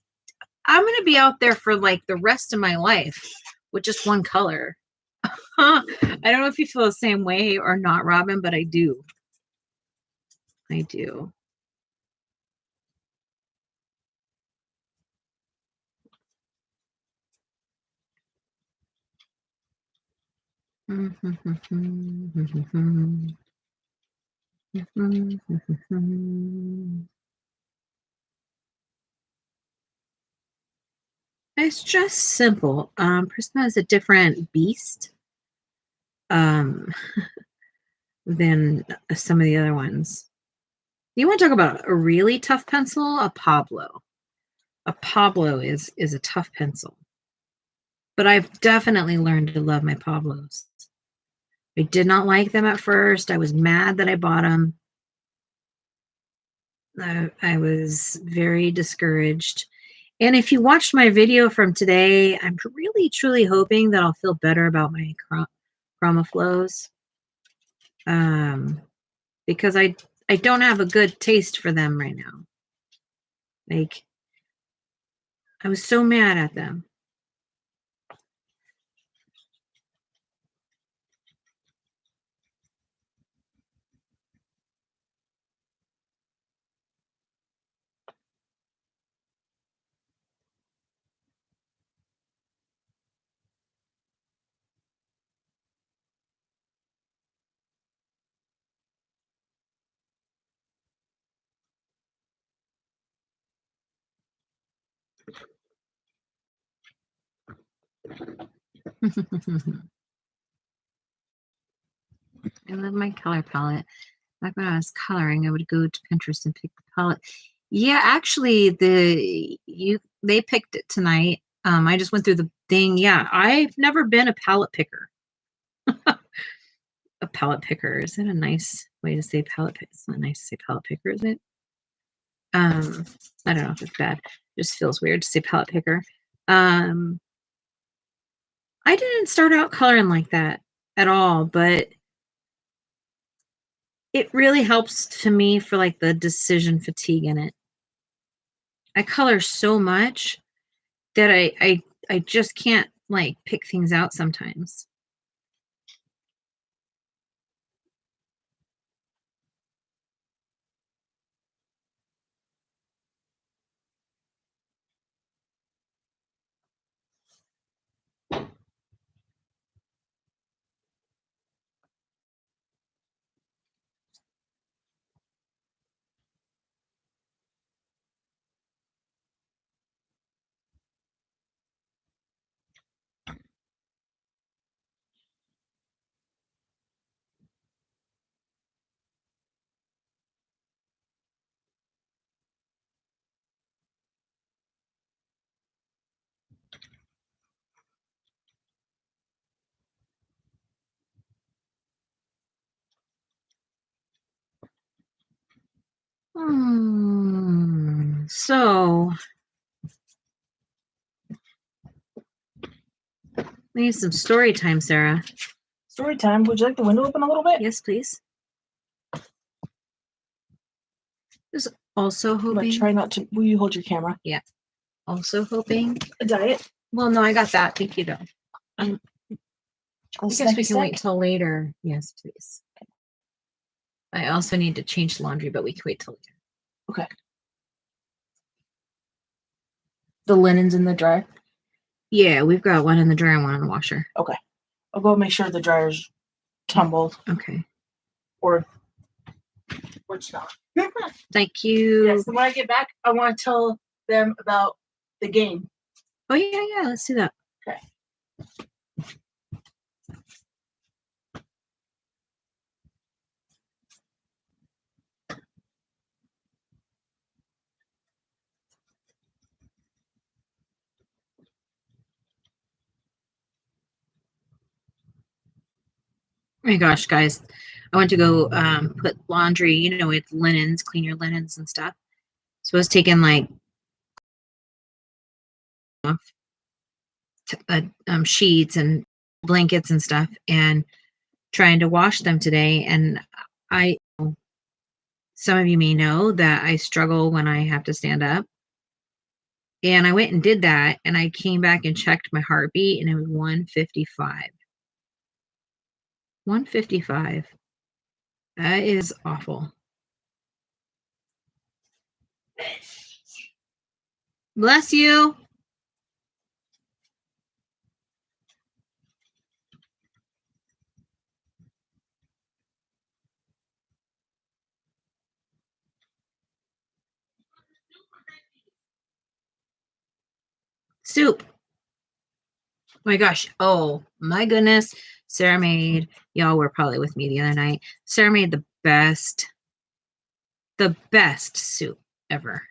I'm going to be out there for like the rest of my life with just one color. I don't know if you feel the same way or not, Robin, but I do. I do. It's just simple. Prisma is a different beast than some of the other ones. You want to talk about a really tough pencil? A Pablo. A Pablo is a tough pencil. But I've definitely learned to love my Pablos. I did not like them at first. I was mad that I bought them. I was very discouraged. And if you watched my video from today, I'm really, truly hoping that I'll feel better about my chroma flows. Because I don't have a good taste for them right now. Like, I was so mad at them. I love my color palette. Back when I was coloring, I would go to Pinterest and pick the palette. Yeah, actually, they picked it tonight. I just went through the thing. Yeah, I've never been a palette picker. A palette picker, is that a nice way to say palette picker? It's not nice to say palette picker, is it? I don't know if it's bad. It just feels weird to say palette picker. I didn't start out coloring like that at all, but it really helps to me for like the decision fatigue in it. I color so much that I just can't like pick things out sometimes. So we need some story time, Sarah. Story time. Would you like the window open a little bit? Yes, please. Just also But hoping. try not to. Will you hold your camera? Yeah. Also hoping. A diet. Well, no, I got that. Thank you, though. I guess we can wait till later. Yes, please. I also need to change laundry, but we can wait till later. Okay. The linen's in the dryer? Yeah, we've got one in the dryer and one in the washer. Okay. I'll go make sure the dryer's tumbled. Okay. Or it's not. Thank you. Yes, and when I get back, I want to tell them about the game. Oh, yeah, let's do that. Okay. Oh my gosh, guys. I went to go put laundry, with linens, clean your linens and stuff. So I was taking like sheets and blankets and stuff and trying to wash them today. And some of you may know that I struggle when I have to stand up. And I went and did that, and I came back and checked my heartbeat, and it was 155. 155. That is awful. Bless you. Soup. Oh my gosh. Oh my goodness. Sarah made, y'all were probably with me the other night. Sarah made the best soup ever.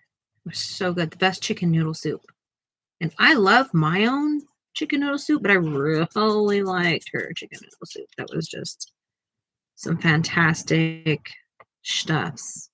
It was so good. The best chicken noodle soup. And I love my own chicken noodle soup, but I really liked her chicken noodle soup. That was just some fantastic stuffs.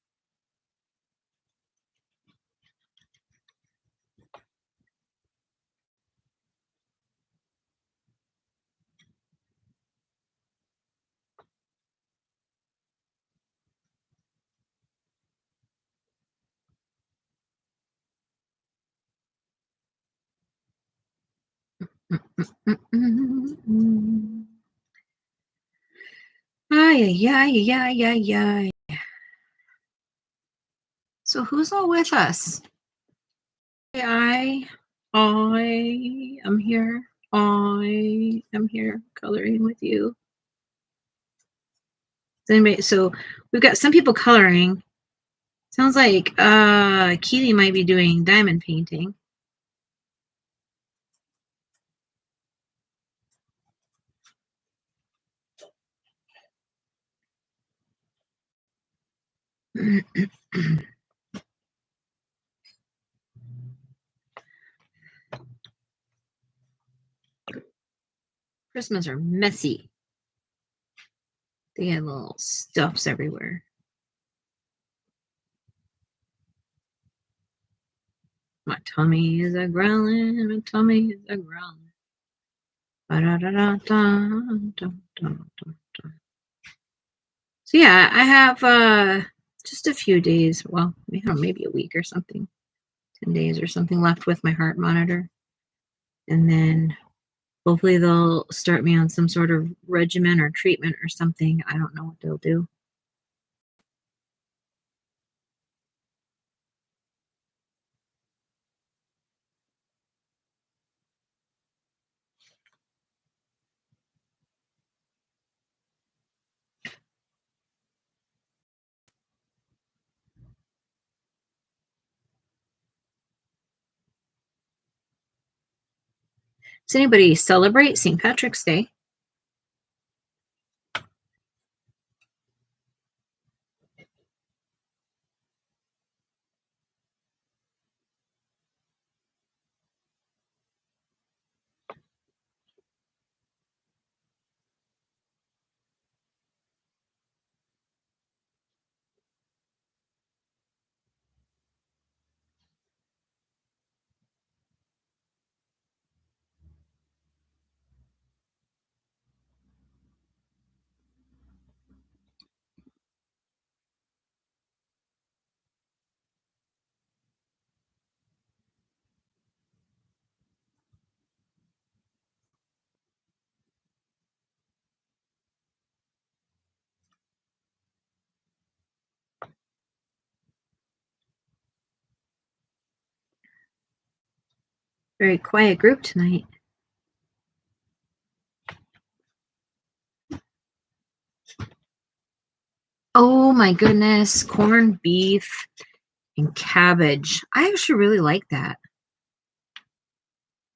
Ay. So who's all with us? I am here. I am here coloring with you. So we've got some people coloring. Sounds like Keely might be doing diamond painting. Christmas are messy. They had little stuffs everywhere. My tummy is a growling, my tummy is a growling. So yeah, I have just a few days, well, maybe a week or something, 10 days or something left with my heart monitor. And then hopefully they'll start me on some sort of regimen or treatment or something. I don't know what they'll do. Does anybody celebrate St. Patrick's Day? Very quiet group tonight. Oh my goodness, corned beef and cabbage. I actually really like that.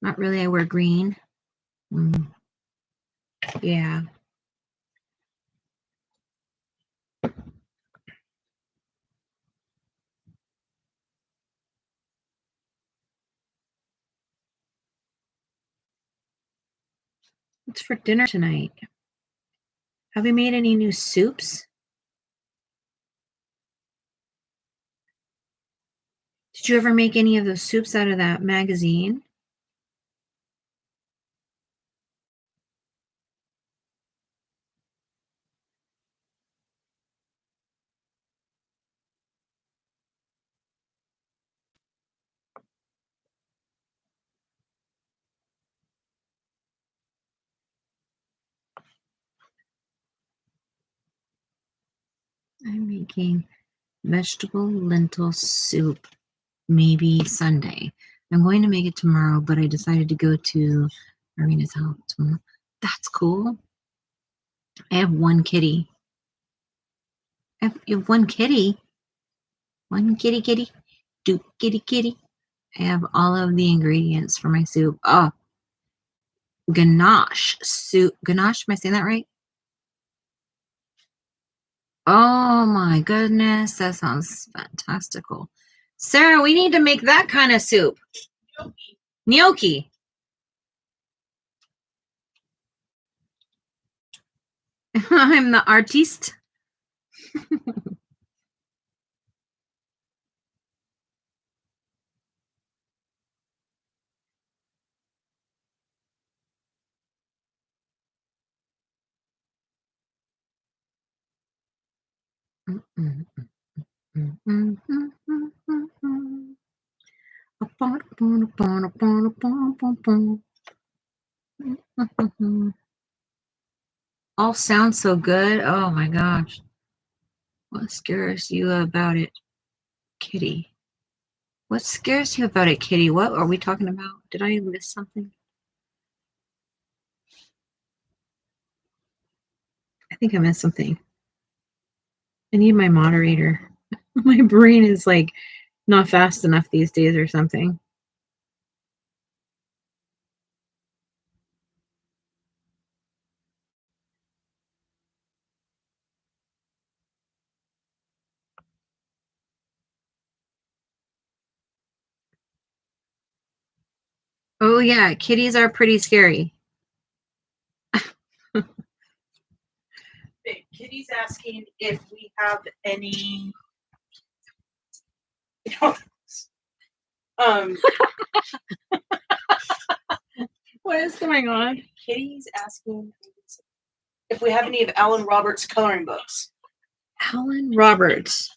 Not really, I wear green. Yeah. What's for dinner tonight? Have you made any new soups? Did you ever make any of those soups out of that magazine? I'm making vegetable lentil soup, maybe Sunday. I'm going to make it tomorrow, but I decided to go to Marina's house tomorrow. That's cool. I have one kitty. You have one kitty. One kitty kitty. Do kitty kitty. I have all of the ingredients for my soup. Oh, ganache soup. Ganache, am I saying that right? Oh my goodness, that sounds fantastical. Sarah, we need to make that kind of soup. Gnocchi. I'm the artiste. All sounds so good. Oh my gosh. What scares you about it, Kitty? What scares you about it, Kitty? What are we talking about? Did I miss something? I think I missed something. I need my moderator. My brain is like not fast enough these days or something. Oh yeah, kitties are pretty scary. Kitty's asking if we have any. What is going on? Kitty's asking if we have any of Alan Roberts' coloring books. Alan Roberts.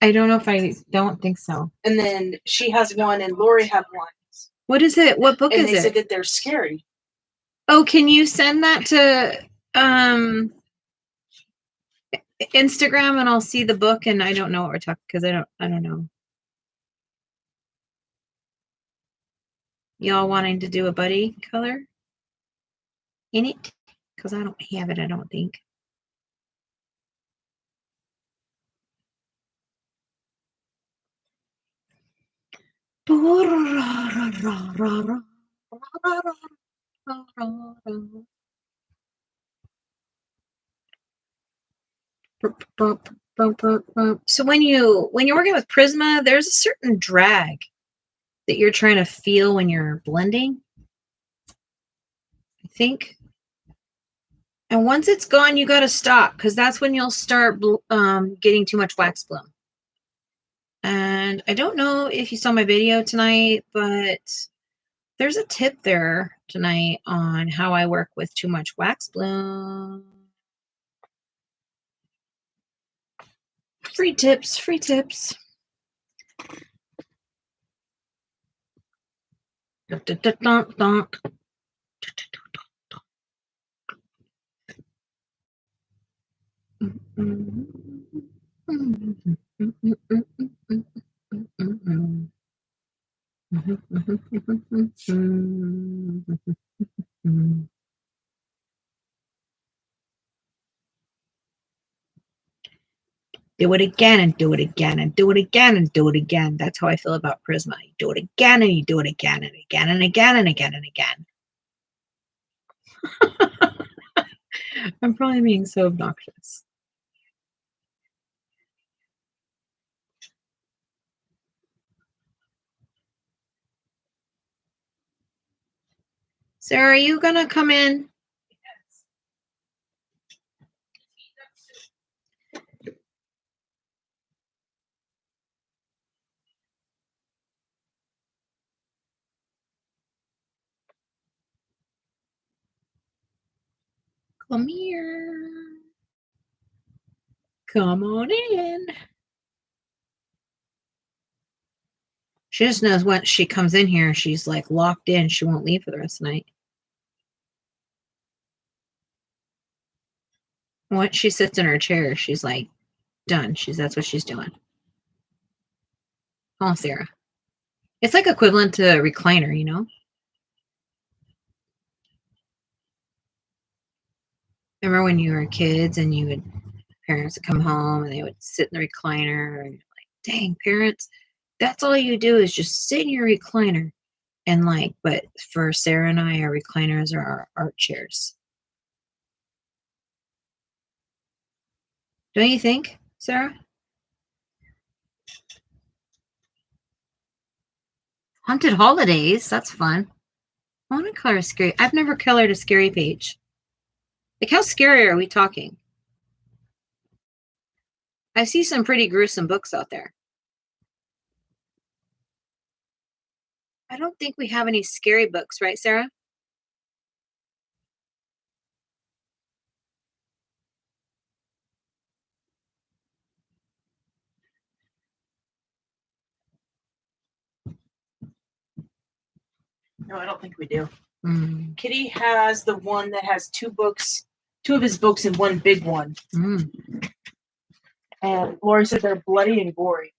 I don't know if I don't think so. And then she has one, and Lori have one. What is it? What book And is they it? said that they're scary. Oh, can you send that to Instagram and I'll see the book and I don't know what we're talking because I don't know. Y'all wanting to do a buddy color in it? Because I don't have it, I don't think. So when you're working with Prisma, there's a certain drag that you're trying to feel when you're blending, I think. And once it's gone, you got to stop because that's when you'll start getting too much wax bloom. And I don't know if you saw my video tonight, but there's a tip there tonight on how I work with too much wax bloom. Free tips, free tips. Dun, dun, dun, dun, dun. Do it again and do it again and do it again and do it again. That's how I feel about Prisma. You do it again and you do it again and again and again and again and again. I'm probably being so obnoxious. Sarah, are you gonna come in? Come here. Come on in. She just knows once she comes in here, she's like locked in. She won't leave for the rest of the night. Once she sits in her chair, she's like done. That's what she's doing. Oh, Sarah. It's like equivalent to a recliner, you know? Remember when you were kids and parents would come home and they would sit in the recliner and you're like, dang, parents, that's all you do is just sit in your recliner. And like, but for Sarah and I, our recliners are our art chairs. Don't you think, Sarah? Haunted Holidays, that's fun. I want to color a scary. I've never colored a scary page. Like, how scary are we talking? I see some pretty gruesome books out there. I don't think we have any scary books, right, Sarah? No, I don't think we do. Mm. Kitty has the one that has two of his books in one big one. Mm. And Lori said they're bloody and gory.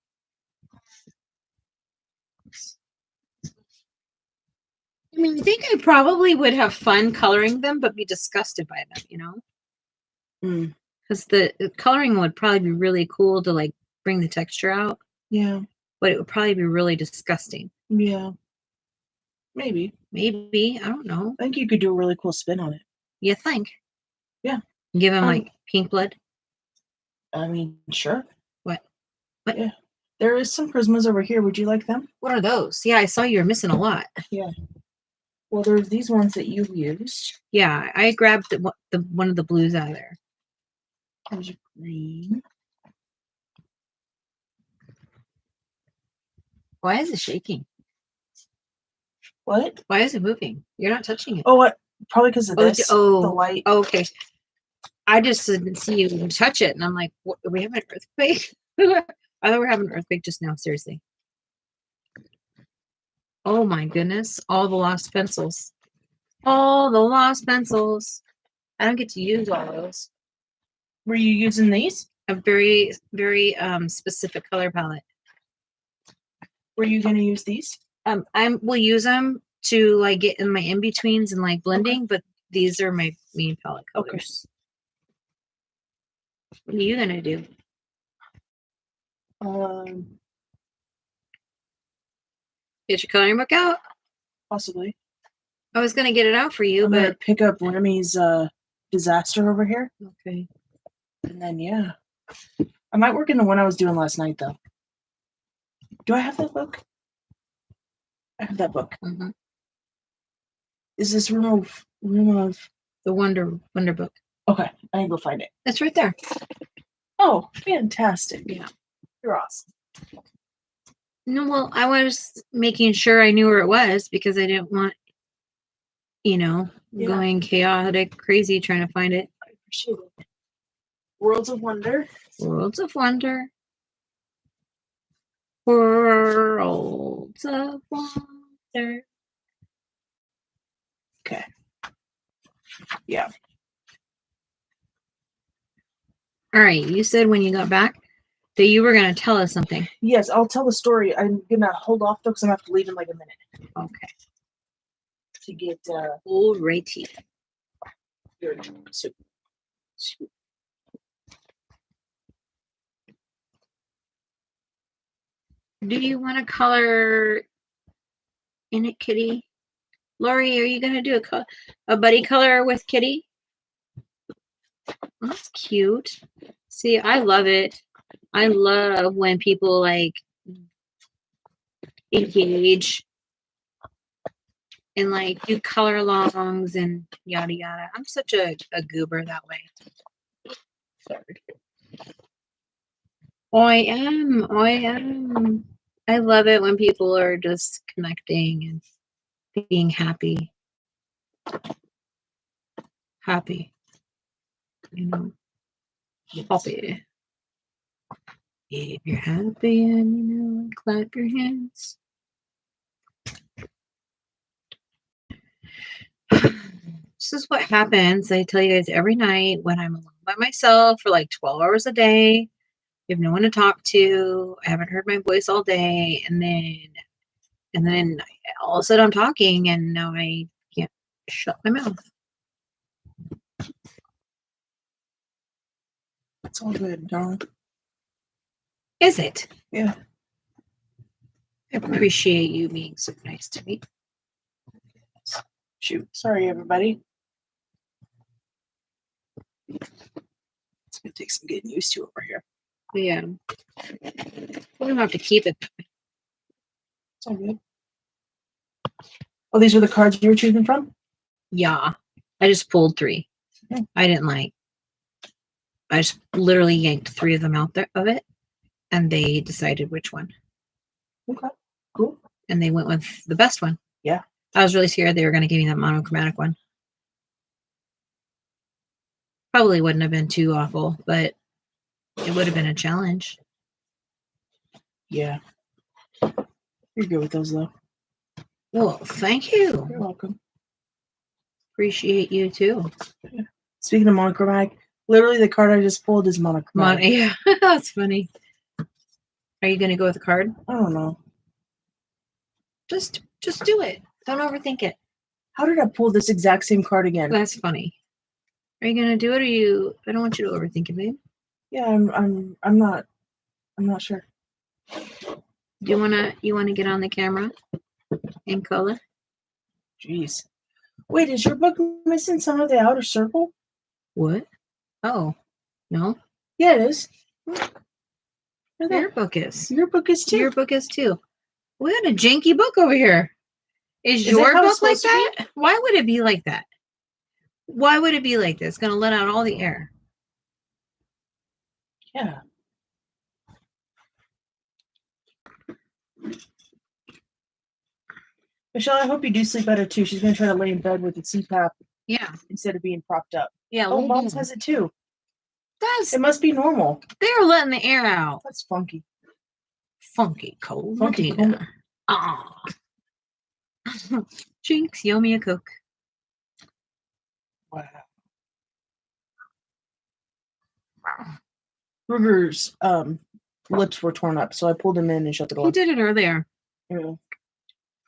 I mean, I think I probably would have fun coloring them, but be disgusted by them, you know? Because the coloring would probably be really cool to like bring the texture out. Yeah. But it would probably be really disgusting. Yeah. Maybe. Maybe. I don't know. I think you could do a really cool spin on it. You think? Yeah. Give him like pink blood? I mean, sure. What? Yeah. There is some Prismas over here. Would you like them? What are those? Yeah, I saw you were missing a lot. Yeah. Well, there's these ones that you've used. Yeah, I grabbed the one of the blues out of there. There's green. Why is it shaking? What? Why is it moving? You're not touching it. Oh, what? Probably because of this. Oh, the light. Oh, okay. I just didn't see you touch it, and I'm like, what, are we having an earthquake? I thought we were having an earthquake just now. Seriously. Oh my goodness! All the lost pencils. All the lost pencils. I don't get to use all those. Were you using these? A very, very specific color palette. Were you going to use these? Will use them to like get in my in betweens and like blending, but these are my main palette colors. Okay. What are you gonna do? Get your coloring book out? Possibly. I was gonna get it out for you, I'm but gonna pick up Remy's disaster over here. Okay. And then yeah. I might work in the one I was doing last night though. Do I have that book? I have that book. Mm-hmm. Is this room of the Wonder book? Okay, I can go find it. It's right there. Oh, fantastic. Yeah. You're awesome. No, well, I was making sure I knew where it was because I didn't want, going chaotic, crazy trying to find it. I appreciate it. Worlds of Wonder. Worlds of Wonder. Worlds of Wonder. Okay. Yeah. All right. You said when you got back that you were going to tell us something. Yes, I'll tell the story. I'm going to hold off though because I'm going to have to leave in like a minute. Okay. To get alrighty. Soup. Do you want to color in it, Kitty? Lori, are you going to do a buddy color with Kitty? Oh, that's cute. See, I love it. I love when people like engage and like do color alongs and yada yada. I'm such a goober that way. Sorry. I am. I love it when people are just connecting and being happy. Happy. Happy. If you're happy and clap your hands. This is what happens. I tell you guys every night when I'm alone by myself for like 12 hours a day. You have no one to talk to. I haven't heard my voice all day. And then all of a sudden I'm talking and now I can't shut my mouth. It's all good, darling. Is it? Yeah. I appreciate you being so nice to me. Shoot. Sorry, everybody. It's going to take some getting used to over here. Yeah. We don't have to keep it. It's all good. Oh, these are the cards you were choosing from? Yeah. I just pulled 3. Okay. I just literally yanked 3 of them out there of it, and they decided which one. Okay. Cool. And they went with the best one. Yeah. I was really scared they were going to give me that monochromatic one. Probably wouldn't have been too awful, but it would have been a challenge. Yeah. You're good with those, though. Well, thank you. You're welcome. Appreciate you, too. Yeah. Speaking of monochromatic, literally the card I just pulled is monochromatic. Yeah, that's funny. Are you going to go with the card? I don't know. Just do it. Don't overthink it. How did I pull this exact same card again? That's funny. Are you going to do it, or I don't want you to overthink it, babe. Yeah, I'm not sure. Do you want to get on the camera and color? Jeez. Wait, is your book missing some of the outer circle? What? Oh, no. Yeah, it is. Your book is. Your book is too. Your book is too. We got a janky book over here. Is Is your that how it's book like supposed to that? Why would it be like that? Why would it be like this? It's going to let out all the air. Yeah. Michelle, I hope you do sleep better too. She's going to try to lay in bed with the CPAP. Yeah. Instead of being propped up. Yeah. Oh, Mom's has it too. It must be normal. They're letting the air out. That's funky. Funky cold. Funky Medina. Ah. Jinx, you owe me a Coke. Wow. Ruger's lips were torn up, so I pulled him in and shut the door. He did it earlier. Yeah.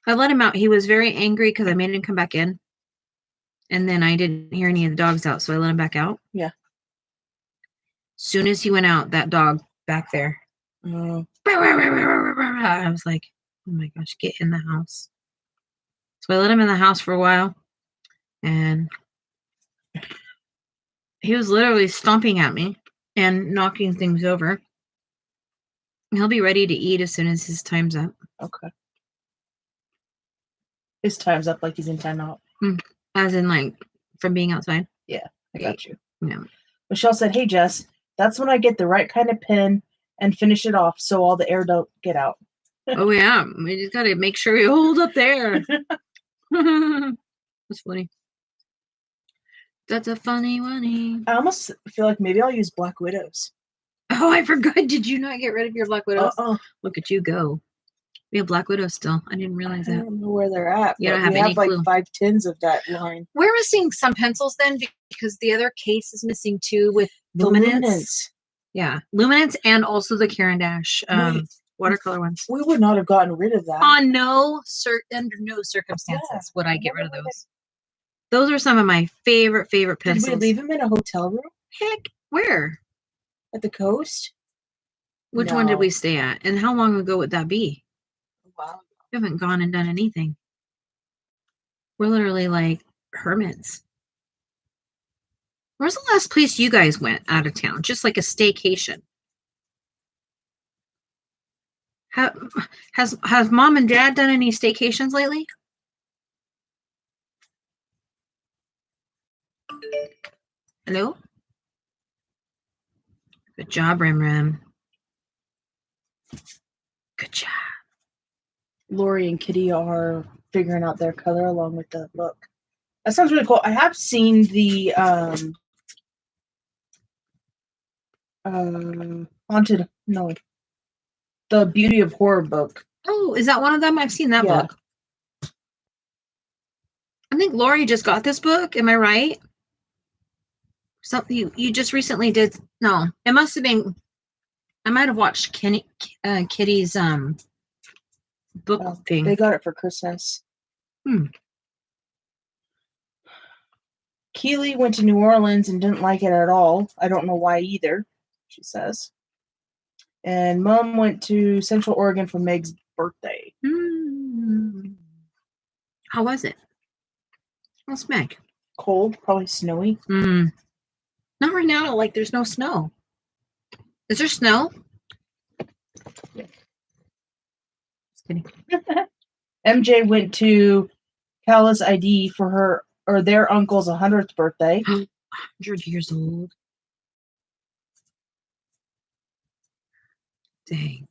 I let him out. He was very angry because I made him come back in. And then I didn't hear any of the dogs out, so I let him back out. Yeah. Soon as he went out, that dog back there. I was like, oh my gosh, get in the house. So I let him in the house for a while. And he was literally stomping at me and knocking things over. He'll be ready to eat as soon as his time's up. Okay. His time's up, like he's in timeout. As in, like, from being outside? Yeah, I got you. Yeah. Michelle said, hey, Jess, that's when I get the right kind of pen and finish it off so all the air don't get out. Oh, yeah. We just got to make sure we hold up there. That's funny. That's a funny one. I almost feel like maybe I'll use Black Widows. Oh, I forgot. Did you not get rid of your Black Widows? Look at you go. We have Black Widows still. I didn't realize that. I don't know where they're at. You don't have we any have like clue. 5 tins of that line. We're missing some pencils then because the other case is missing too with Luminance. Yeah, Luminance and also the Caran d'Ache watercolor ones. We would not have gotten rid of that. Under no circumstances would I get rid of those. Those are some of my favorite pencils. Did we leave them in a hotel room? Heck, where? At the coast? Which one did we stay at? And how long ago would that be? Wow. We haven't gone and done anything. We're literally like hermits. Where's the last place you guys went out of town? Just like a staycation. Has Mom and Dad done any staycations lately? Hello? Good job, Rim. Good job. Lori and Kitty are figuring out their color along with the book. That sounds really cool. I have seen the the Beauty of Horror book. Oh, is that one of them? I've seen that book. I think Lori just got this book. Am I right? Something you just recently did. No, it must have been. I might have watched Kitty's book thing. They got it for Christmas. Keely went to New Orleans and didn't like it at all. I don't know why either, she says. And Mom went to Central Oregon for Meg's birthday. How was it? How's Meg? Cold, probably snowy. Not right now. Like there's no snow. Is there snow? Just kidding. MJ went to Callus ID for their uncle's 100th birthday. 100 years old. Dang.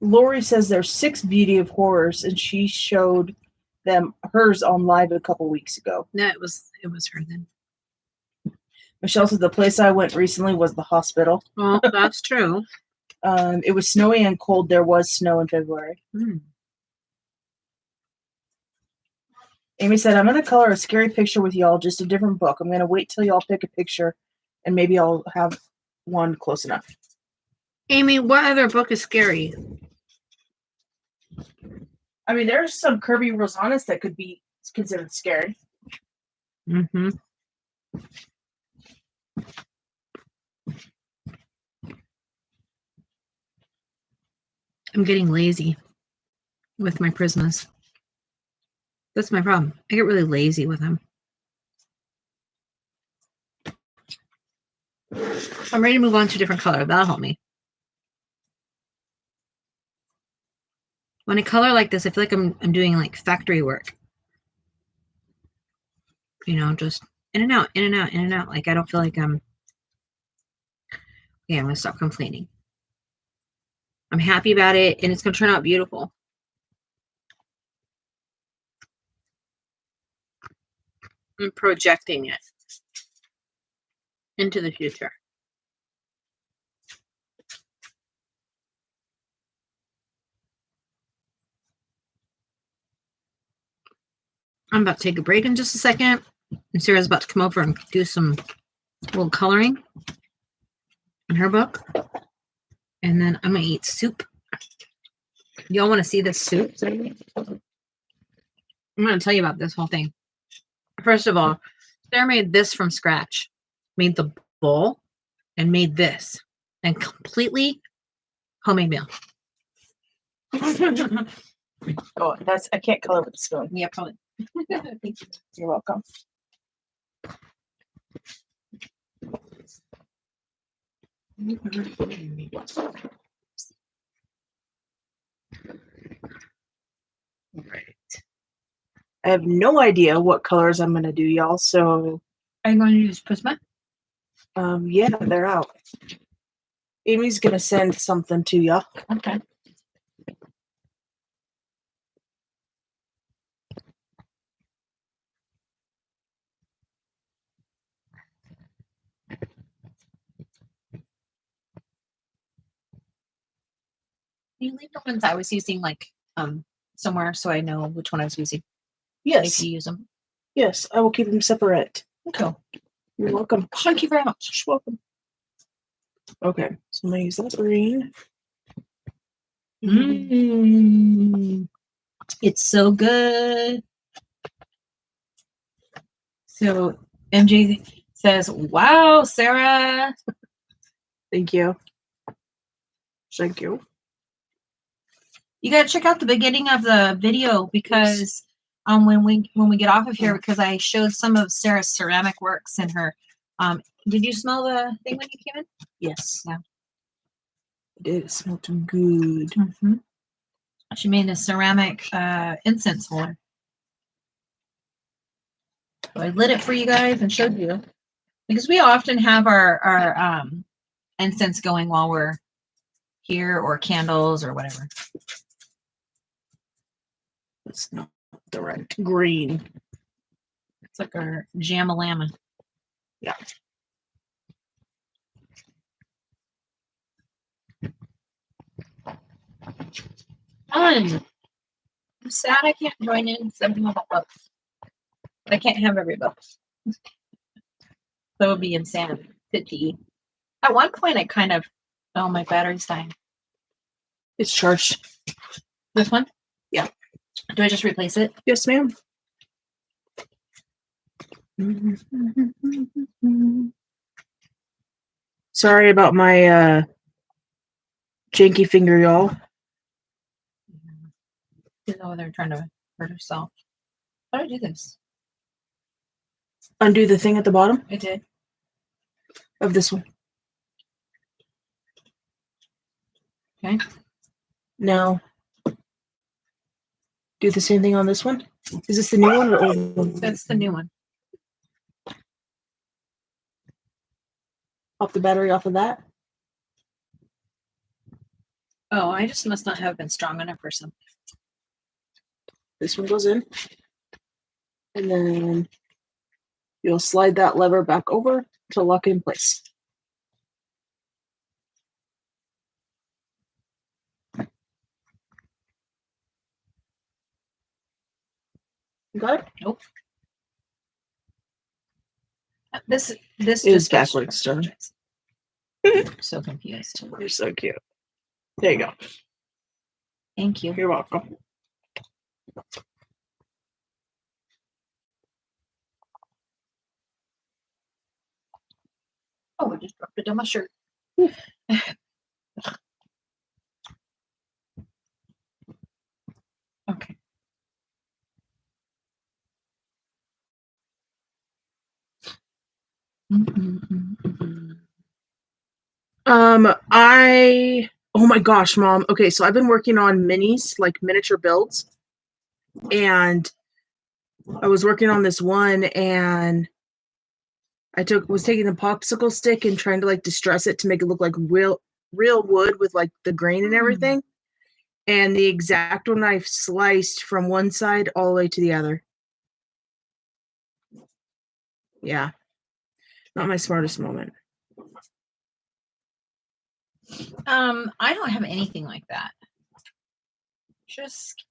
Lori says there's 6 Beauty of Horrors, and she showed them hers on live a couple weeks ago. No, it was her then. Michelle said the place I went recently was the hospital. Well, that's true. It was snowy and cold. There was snow in February. Amy said, I'm going to color a scary picture with y'all, just a different book. I'm going to wait till y'all pick a picture, and maybe I'll have one close enough. Amy, what other book is scary? I mean, there's some Kirby Rosanas that could be considered scary. I'm getting lazy with my Prismas. That's my problem. I get really lazy with them. I'm ready to move on to a different color. That'll help me. When I color like this, I feel like I'm doing like factory work. You know, just in and out, in and out, in and out. Like I don't feel like I'm. Yeah, I'm gonna stop complaining. I'm happy about it, and it's gonna turn out beautiful. I'm projecting it into the future. I'm about to take a break in just a second. And Sarah's about to come over and do some little coloring in her book. And then I'm going to eat soup. Y'all want to see this soup? I'm going to tell you about this whole thing. First of all, Sarah made this from scratch. Made the bowl and made this. And completely homemade meal. Oh, I can't color with the spoon. Yeah, probably. Thank you. You're welcome. Right. I have no idea what colors I'm gonna do, y'all. So, Are you going to use Prisma? yeah, they're out. Amy's gonna send something to y'all. Okay. Can you leave the ones I was using like somewhere so I know which one I was using? Yes, If you use them. yes, I will keep them separate. Okay. You're welcome. Thank you very much. You're welcome. Okay, so I'm gonna use that green. It's so good. So MJ says, "Wow, Sarah." Thank you. Thank you. You gotta check out the beginning of the video because when we get off of here, because I showed some of Sarah's ceramic works and her did you smell the thing when you came in? Yes. Yeah. It did. It smelled good. Mm-hmm. She made a ceramic incense holder. So I lit it for you guys and showed you because we often have our incense going while we're here or candles or whatever. It's not the right green. It's like our jamalama. Yeah. Fun. I'm sad I can't join in something about books. But I can't have every book. That would be insanity. At one point, I kind of, oh, my battery's dying. It's charged. This one? Yeah. Do I just replace it? Yes, ma'am. Sorry about my janky finger, y'all. You know, they're trying to hurt herself. How do I do this? Undo the thing at the bottom I did. of this one. Okay. Now, do the same thing on this one. Is this the new one or old one? That's the new one. Pop the battery off of that. Oh, I just must not have been strong enough or something. This one goes in. And then you'll slide that lever back over to lock it in place. Got it? Nope. This It just is backwards, John. I'm so confused. You're so cute. There you go. Thank you. You're welcome. Oh, I just dropped it on my shirt. Okay. Oh my gosh, Mom. Okay, so I've been working on minis, like miniature builds. And I was working on this one and was taking the popsicle stick and trying to like distress it to make it look like real wood with like the grain and everything. And the X-Acto knife sliced from one side all the way to the other. Yeah. Not my smartest moment. I don't have anything like that.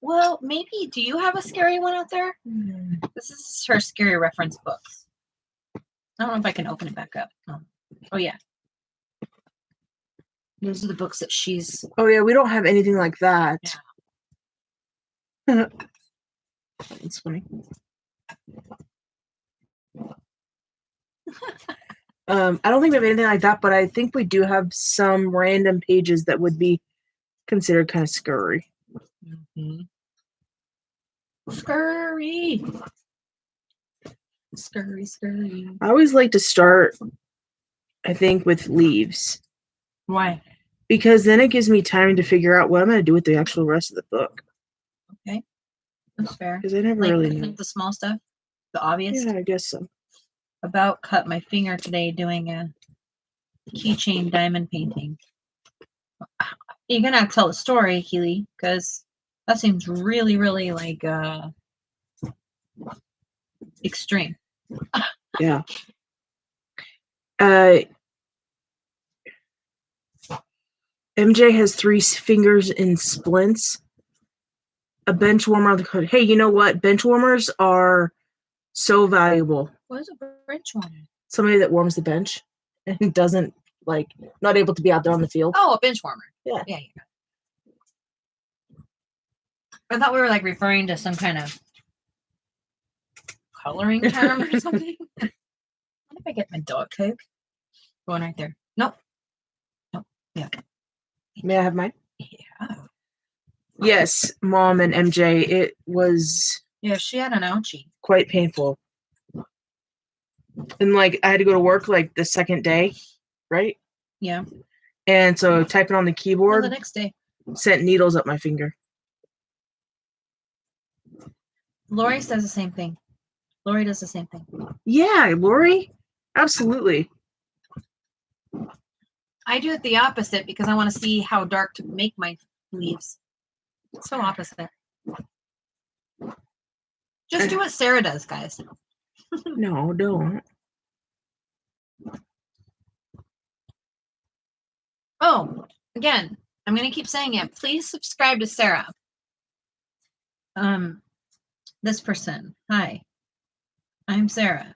Well, maybe. Do you have a scary one out there? This is her scary reference books. I don't know if I can open it back up. Oh yeah. Those are the books that she's. Oh yeah, we don't have anything like that. Yeah. It's funny. I don't think we have anything like that, but I think we do have some random pages that would be considered kind of scary. Mm-hmm. Scurry. I always like to start, I think, with leaves. Why? Because then it gives me time to figure out what I'm going to do with the actual rest of the book. Okay. That's fair. Because I never really know. The small stuff? The obvious? Yeah, I guess so. About cut my finger today doing a keychain diamond painting. You're going to have to tell the story, Keely, because that seems really, really like extreme. Yeah. MJ has 3 fingers in splints. A bench warmer on the code. Hey, you know what? Bench warmers are so valuable. What is a bench warmer? Somebody that warms the bench and doesn't, like, not able to be out there on the field. Oh, a bench warmer. Yeah. Yeah. I thought we were, like, referring to some kind of coloring term or something. What if I get my dog Coke? Going right there. Nope. Yeah. May I have mine? Yeah. Yes, Mom and MJ. It was. Yeah, she had an ouchie. Quite painful. And like I had to go to work like the second day, right? Yeah. And so typing on the keyboard. The next day. Sent needles up my finger. Lori says the same thing. Lori does the same thing. Yeah, Lori? Absolutely. I do it the opposite because I want to see how dark to make my leaves. It's so opposite. Just do what Sarah does, guys. No, don't. Oh, again, I'm going to keep saying it. Please subscribe to Sarah. This person. Hi, I'm Sarah.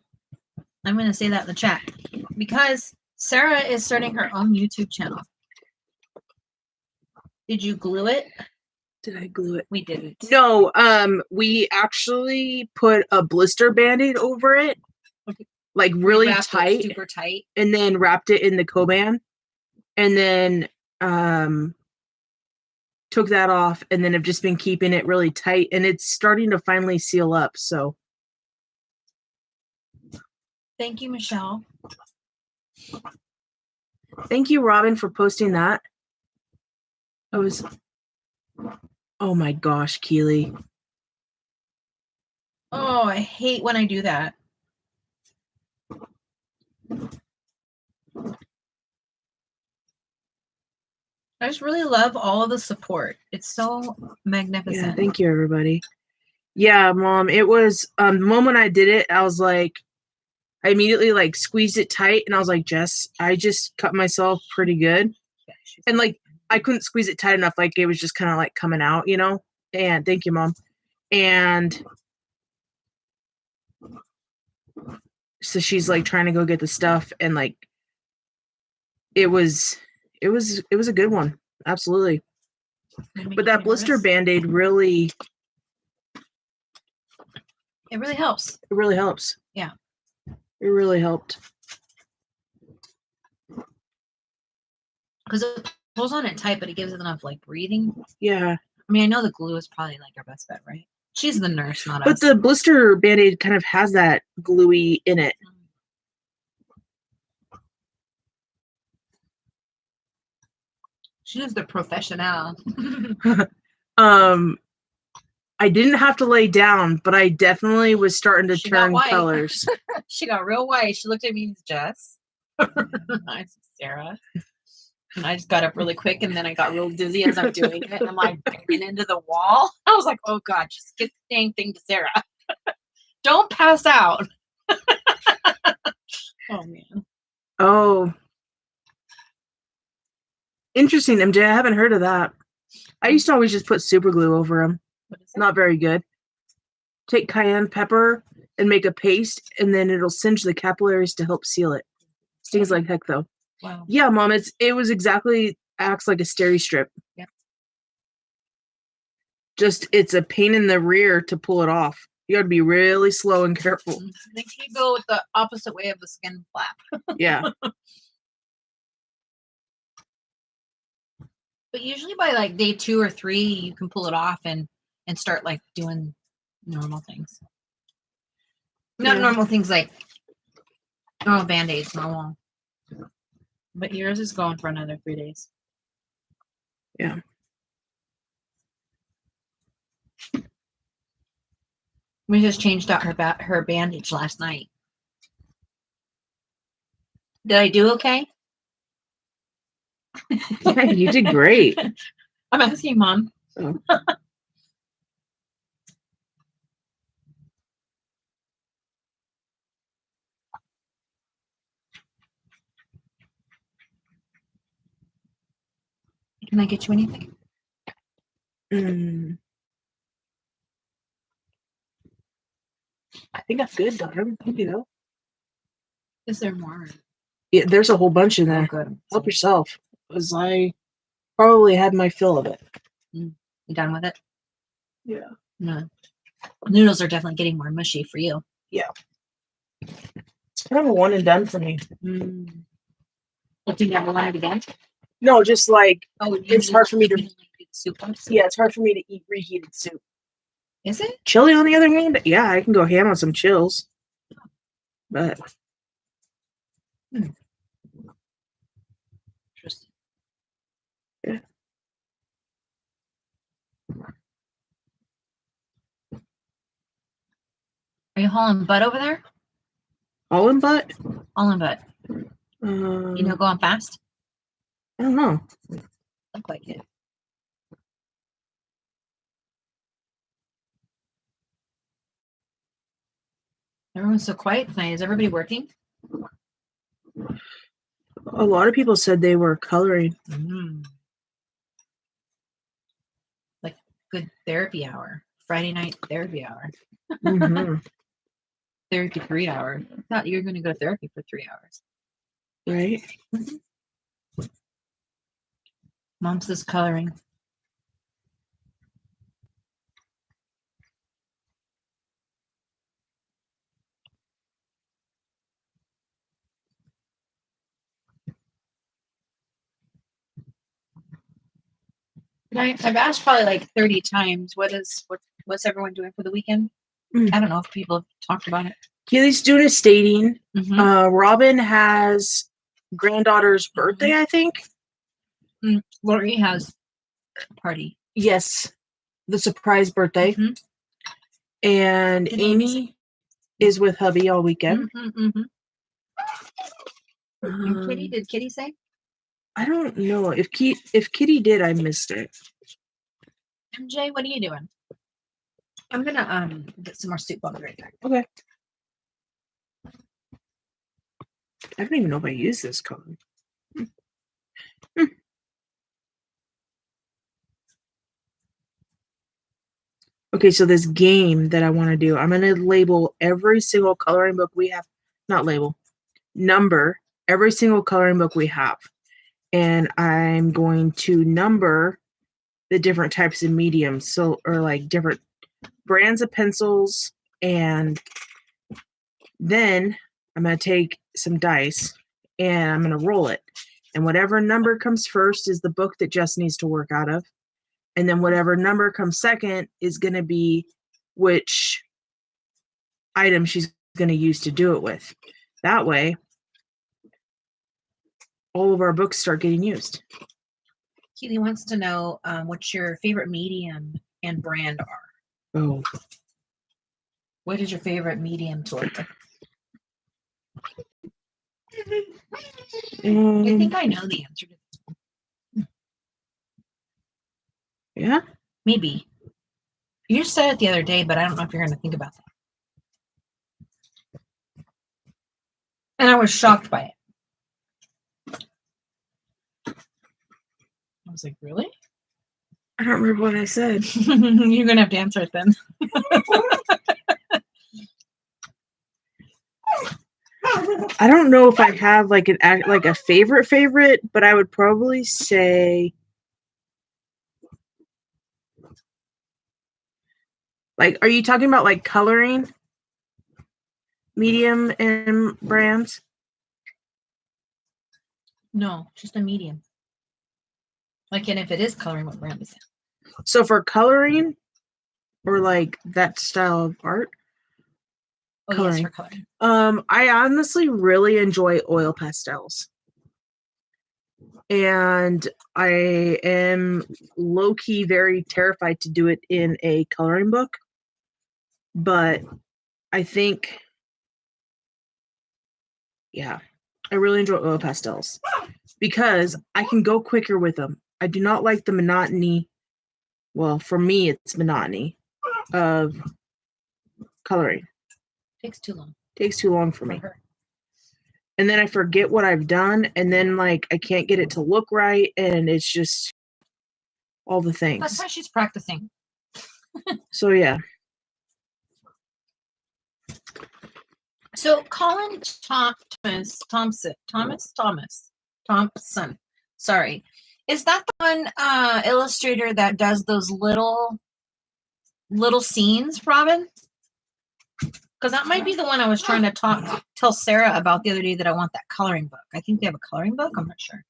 I'm going to say that in the chat because Sarah is starting her own YouTube channel. Did you glue it? Did I glue it? We didn't. No, we actually put a blister band-aid over it. Okay. Like really tight. Super tight. And then wrapped it in the Coban. And then took that off and then have just been keeping it really tight and it's starting to finally seal up, so. Thank you, Michelle. Thank you, Robin, for posting that. Oh my gosh, Keely. Oh, I hate when I do that. I just really love all of the support. It's so magnificent. Yeah, thank you, everybody. Yeah, Mom, it was the moment I did it, I was like, I immediately like squeezed it tight and I was like, Jess, I just cut myself pretty good. Yeah, and like I couldn't squeeze it tight enough, like it was just kind of like coming out, you know? And thank you, Mom. And so she's like trying to go get the stuff and like it was a good one. Absolutely. But that blister band-aid really it really helps. It really helps. Yeah. It really helped. Because it pulls on it tight, but it gives it enough like breathing. Yeah. I mean, I know the glue is probably like our best bet, right? She's the nurse, not us. But the blister band-aid kind of has that gluey in it. She's the professional. I didn't have to lay down, but I definitely was starting to She got turn white. colors. She got real white. She looked at me and Jess. I said, Sarah. And I just got up really quick, and then I got real dizzy as I'm doing it. And I'm like banging into the wall. I was like, oh God, just get the dang thing to Sarah. Don't pass out. Oh, man. Oh. Interesting, MJ. I haven't heard of that. I used to always just put super glue over them. What is it? Not very good. Take cayenne pepper and make a paste, and then it'll singe the capillaries to help seal it. Stings like heck, though. Wow. Yeah, Mom, it was exactly acts like a steri strip. Yep. Just it's a pain in the rear to pull it off. You got to be really slow and careful. I think you go with the opposite way of the skin flap. Yeah. But usually by like day 2 or 3, you can pull it off and start like doing normal things. Not normal things like normal band-aids, normal. But yours is going for another 3 days. Yeah. We just changed out her bandage last night. Did I do okay? Yeah, you did great. I'm asking Mom. Oh. Can I get you anything? I think I'm good, Dr. Thank you, though. Is there more? Yeah, there's a whole bunch in there. Oh, good. Help yourself, because I probably had my fill of it. You done with it? Yeah. No. Noodles are definitely getting more mushy for you. Yeah. It's kind of a one and done for me. But you never want it again? No, just like it's hard for me to soup. Yeah, it's hard for me to eat reheated soup. Is it? Chili, on the other hand, yeah, I can go ham on some chills. But Interesting. Yeah. Are you hauling butt over there? Hauling butt? Hauling butt. You know, going fast? I don't know. Look like it. Everyone's so quiet tonight. Is everybody working? A lot of people said they were coloring. Like good therapy hour. Friday night therapy hour. Therapy 3 hours. I thought you were going to go to therapy for 3 hours. Right. Mom says coloring. I've asked probably like 30 times. What's everyone doing for the weekend? I don't know if people have talked about it. Keely's doing a stating. Robin has granddaughter's birthday, I think. Lori has a party. Yes, the surprise birthday. And Amy is with hubby all weekend. And Kitty, did Kitty say? I don't know. If Kitty did, I missed it. MJ, what are you doing? I'm gonna get some more soup. I'll be right back. Okay. I don't even know if I use this color. Okay, so this game that I want to do, I'm going to label every single coloring book we have. Not label. Number every single coloring book we have. And I'm going to number the different types of mediums. So, or like different brands of pencils. And then I'm going to take some dice and I'm going to roll it. And whatever number comes first is the book that Jess needs to work out of. And then whatever number comes second is going to be which item she's going to use to do it with. That way, all of our books start getting used. Keely wants to know what your favorite medium and brand are. Oh. What is your favorite medium to work with? I think I know the answer to this. Yeah? Maybe. You said it the other day, but I don't know if you're going to think about that. And I was shocked by it. I was like, really? I don't remember what I said. You're going to have to answer it then. I don't know if I have like a favorite, but I would probably say like, are you talking about like coloring medium and brands? No, just a medium. Like, and if it is coloring, what brand is it? So for coloring or like that style of art? Oh, Coloring. yes, for coloring. I honestly really enjoy oil pastels. And I am low-key very terrified to do it in a coloring book. But I think, yeah, I really enjoy oil pastels because I can go quicker with them. I do not like the monotony. Well, for me, it's monotony of coloring. Takes too long. Takes too long for me. her. And then I forget what I've done, and then like I can't get it to look right, and it's just all the things. That's why she's practicing. So yeah. So Colin Thompson. Sorry. Is that the one illustrator that does those little scenes, Robin? Because that might be the one I was trying to tell Sarah about the other day that I want that coloring book. I think they have a coloring book. I'm not sure.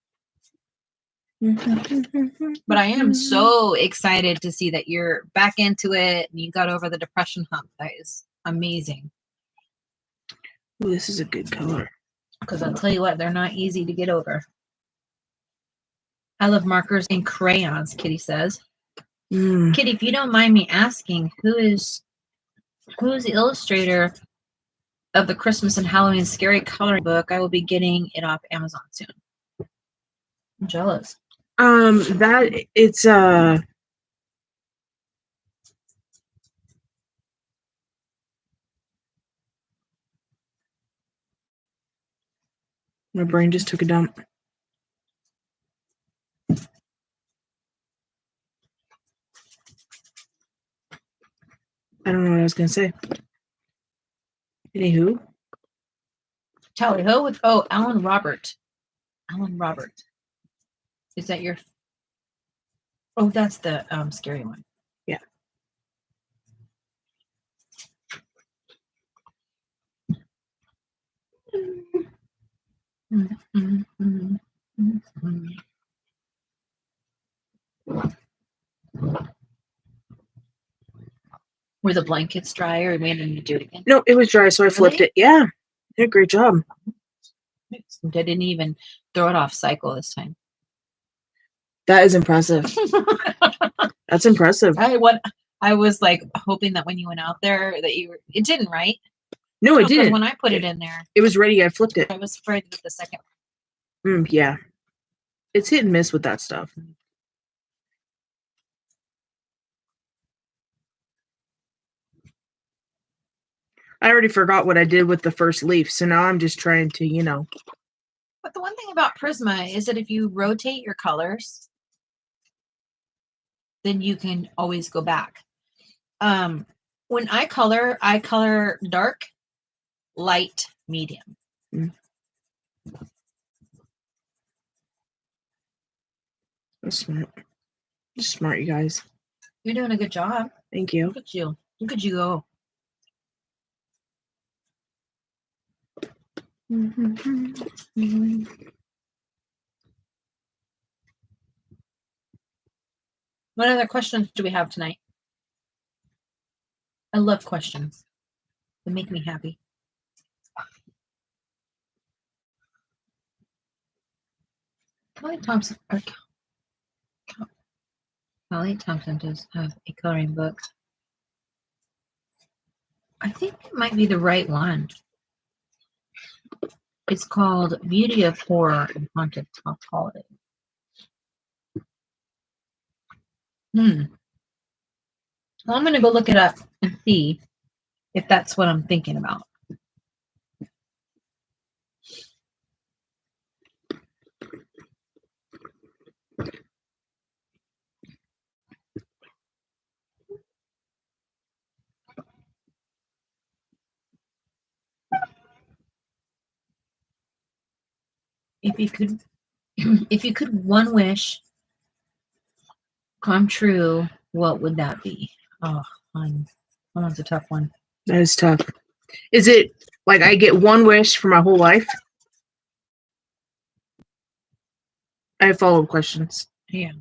But I am so excited to see that you're back into it and you got over the depression hump. That is amazing. Ooh, this is a good color. Because I'll tell you what, they're not easy to get over. I love markers and crayons, Kitty says. Kitty, if you don't mind me asking, who is the illustrator of the Christmas and Halloween scary coloring book? I will be getting it off Amazon soon. I'm jealous. That it's my brain just took a dump. I don't know what I was gonna say. Anywho. Tally ho with Alan Robert. Alan Robert. Is that your? Oh, that's the scary one. Yeah. Were the blankets dry or we had to do it again? No, it was dry, so I flipped it. Yeah. You did a great job. I didn't even throw it off cycle this time. That is impressive. That's impressive. I was like hoping that when you went out there that it didn't, right? No, it didn't. When I put it in there, it was ready. I flipped it. I was afraid with the second. Yeah, it's hit and miss with that stuff. I already forgot what I did with the first leaf, so now I'm just trying to, But the one thing about Prisma is that if you rotate your colors, then you can always go back. When I color dark, light, medium. That's smart. Just smart, you guys. You're doing a good job. Thank you. Look at you. Look at you go. What other questions do we have tonight? I love questions. They make me happy. Kelly Thompson. Holly Thompson does have a coloring book. I think it might be the right one. It's called Beauty of Horror and Haunted Top Holiday. Well, I'm going to go look it up and see if that's what I'm thinking about. If you could one wish come true, what would that be? Oh, that's a tough one. That is tough. Is it like I get one wish for my whole life? I have follow-up questions. Yeah.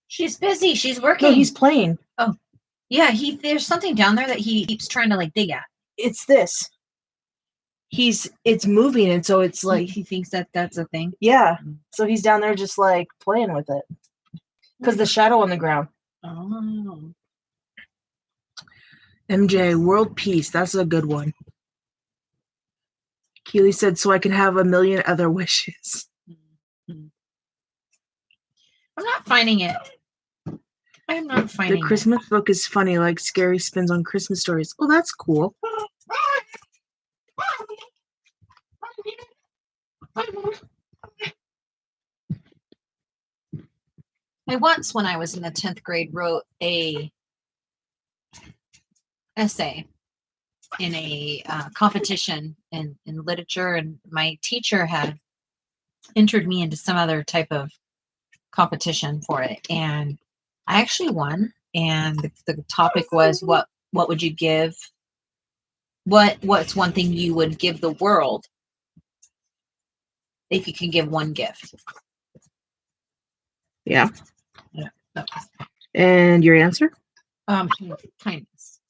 She's busy. She's working. No, he's playing. Oh, yeah. There's something down there that he keeps trying to like dig at. It's this. It's moving, and so it's like he thinks that that's a thing. Yeah. So he's down there just like playing with it because the shadow on the ground. Oh. MJ, world peace. That's a good one. Keely said, so I can have a million other wishes. I'm not finding it. I'm not finding The Christmas book is funny, like scary spins on Christmas stories. Oh, that's cool. I once, when I was in the 10th grade, wrote a essay in a competition in literature, and my teacher had entered me into some other type of competition for it, and I actually won. And the topic was what would you give? What's one thing you would give the world if you could give one gift? Yeah. Yeah. And your answer? Kindness.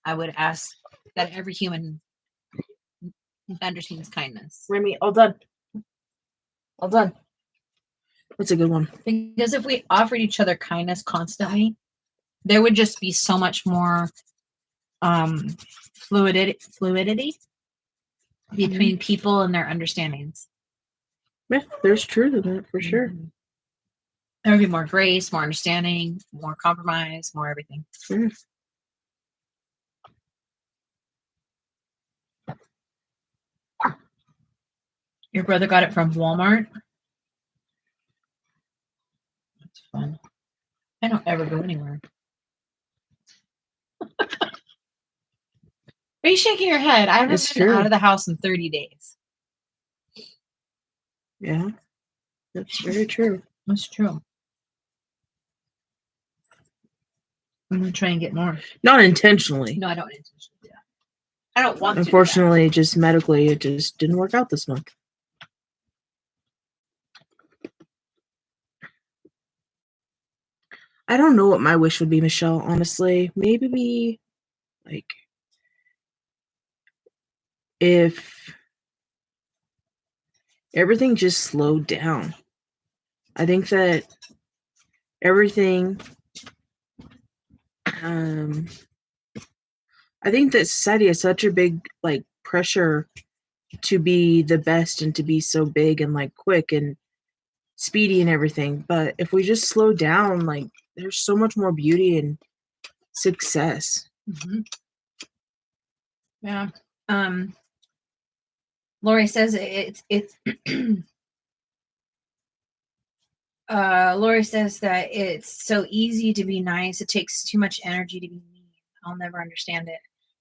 I would ask that every human understands kindness. Remy, all done. All done. That's a good one. Because if we offered each other kindness constantly, there would just be so much more fluidity between people and their understandings. Yeah, there's truth in that for sure. There would be more grace, more understanding, more compromise, more everything. Sure. Your brother got it from Walmart? That's fun. I don't ever go anywhere. Are you shaking your head? I haven't been out of the house in 30 days. Yeah, that's very true. That's true. I'm going to try and get more. Not intentionally. No, I don't intentionally do that. I don't want to. Unfortunately, just medically, it just didn't work out this month. I don't know what my wish would be, Michelle, honestly. Maybe like if everything just slowed down. I think that everything I think that society has such a big like pressure to be the best and to be so big and like quick and speedy and everything. But if we just slow down, like there's so much more beauty and success. Mm-hmm. Yeah. Lori says it's Lori says that it's so easy to be nice. It takes too much energy to be mean. I'll never understand it.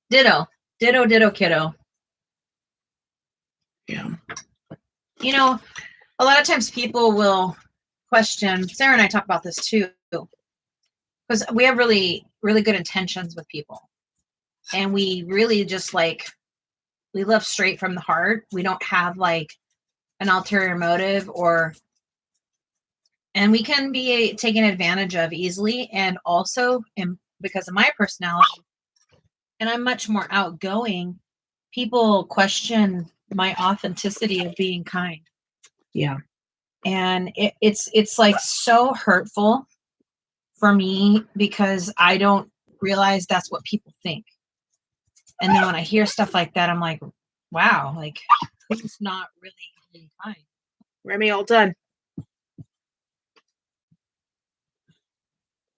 Ditto, kiddo. Yeah. You know, a lot of times people will question, Sarah and I talk about this too, because we have really, really good intentions with people. And we really just like, we love straight from the heart. We don't have like an ulterior motive, and we can be taken advantage of easily. And also, because of my personality, and I'm much more outgoing, people question my authenticity of being kind. Yeah. And it's like so hurtful for me because I don't realize that's what people think. And then when I hear stuff like that, I'm like, wow, like it's not really being kind. Remy, all done.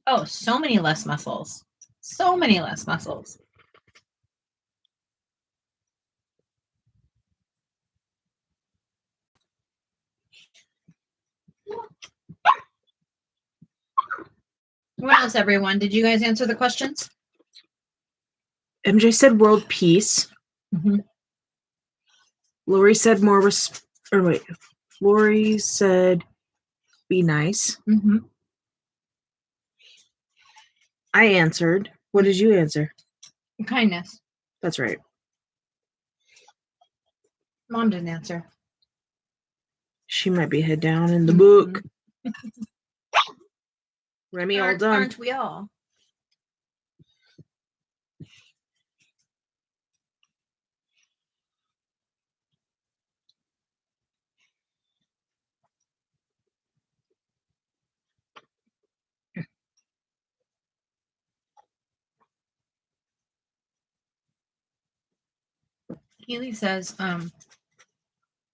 Oh, so many less muscles. So many less muscles. What else, everyone? Did you guys answer the questions? MJ said world peace. Mm-hmm. Lori said Lori said be nice. Mm-hmm. I answered. What did you answer? Kindness. That's right. Mom didn't answer. She might be head down in the book. Remy, all done. Aren't we all? Keely says,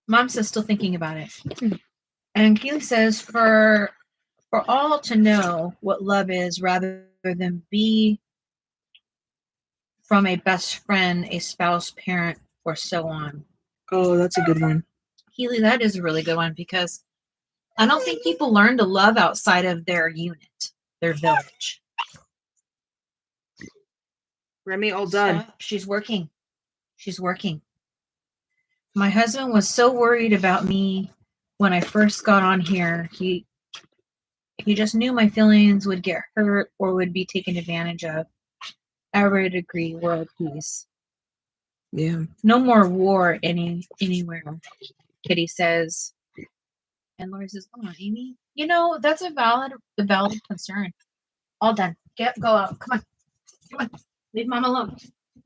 Mom says still thinking about it. And Keely says for all to know what love is rather than be from a best friend, a spouse, parent, or so on. Oh, that's a good one. Keely, that is a really good one because I don't think people learn to love outside of their unit, their village. Remy, all done. Stop. She's working. She's working. My husband was so worried about me when I first got on here. He just knew my feelings would get hurt or would be taken advantage of. I would agree. World peace. Yeah. No more war anywhere. Kitty says. And Lori says, "Come on, Amy. You know that's a valid concern. All done. Go out. Come on. Leave Mom alone.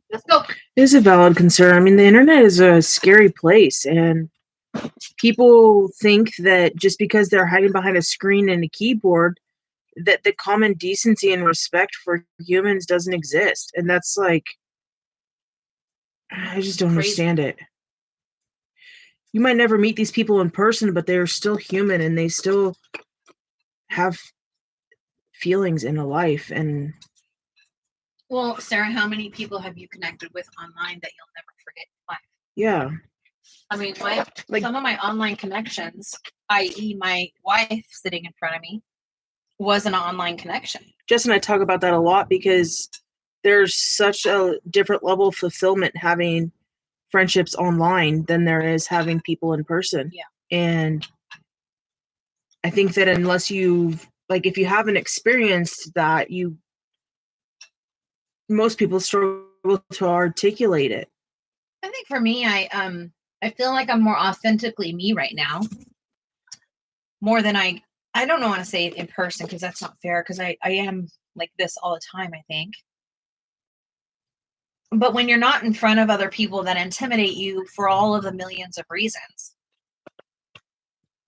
Let's go." It is a valid concern. I mean, the internet is a scary place, and people think that just because they're hiding behind a screen and a keyboard, that the common decency and respect for humans doesn't exist. And that's like, I just don't understand it. You might never meet these people in person, but they're still human and they still have feelings in a life. And well, Sarah, how many people have you connected with online that you'll never forget in life? Yeah. I mean, some of my online connections, i.e. my wife sitting in front of me, was an online connection. Jess and I talk about that a lot because there's such a different level of fulfillment having friendships online than there is having people in person. Yeah. And I think that unless if you haven't experienced that, most people struggle to articulate it. I think for me, I feel like I'm more authentically me right now. More than I don't know how to say it in person because that's not fair because I am like this all the time, I think. But when you're not in front of other people that intimidate you for all of the millions of reasons,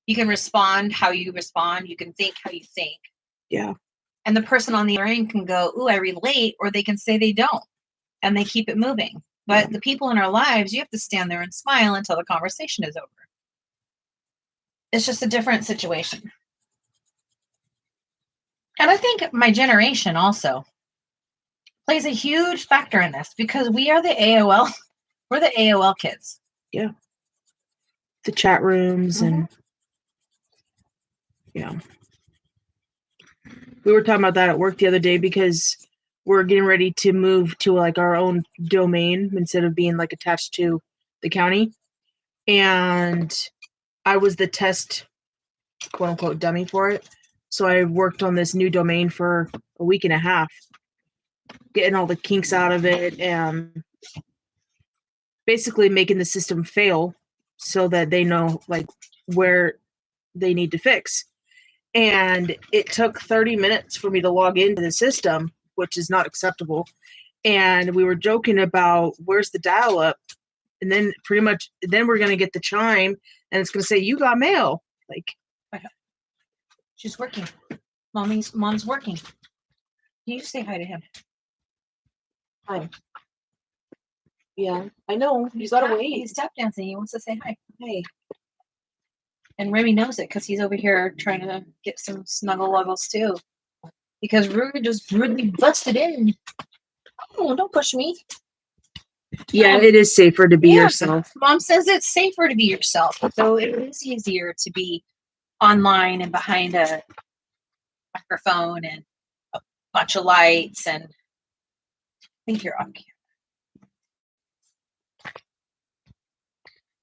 you can respond how you respond. You can think how you think. Yeah. And the person on the other end can go, "Ooh, I relate," or they can say they don't, and they keep it moving. But the people in our lives, you have to stand there and smile until the conversation is over. It's just a different situation. And I think my generation also plays a huge factor in this because we are the AOL. We're the AOL kids. Yeah. The chat rooms and yeah. We were talking about that at work the other day because we're getting ready to move to like our own domain instead of being like attached to the county. And I was the test, quote unquote, dummy for it. So I worked on this new domain for a week and a half, getting all the kinks out of it and basically making the system fail so that they know like where they need to fix. And it took 30 minutes for me to log into the system, which is not acceptable. And we were joking about where's the dial up, and then pretty much then we're gonna get the chime and it's gonna say you got mail. Like, she's working. Mom's working. You just say hi to him. Hi. Yeah, I know. He's gotta wait. He's tap dancing. He wants to say hi. Hey. And Remy knows it because he's over here trying to get some snuggle wuggles too. Because Ruby just rudely busted in. Oh, don't push me. Yeah, it is safer to be yourself. Mom says it's safer to be yourself. So it is easier to be online and behind a microphone and a bunch of lights. And I think you're on camera.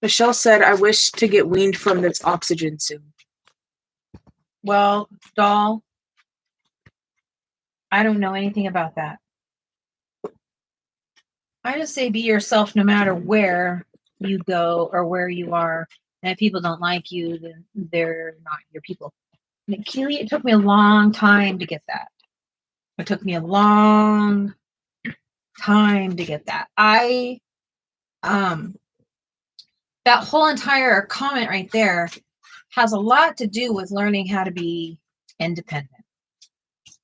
Michelle said, I wish to get weaned from this oxygen soon. Well, doll, I don't know anything about that. I just say be yourself no matter where you go or where you are. And if people don't like you, then they're not your people. And Keely, it took me a long time to get that. It took me a long time to get that. That whole entire comment right there has a lot to do with learning how to be independent.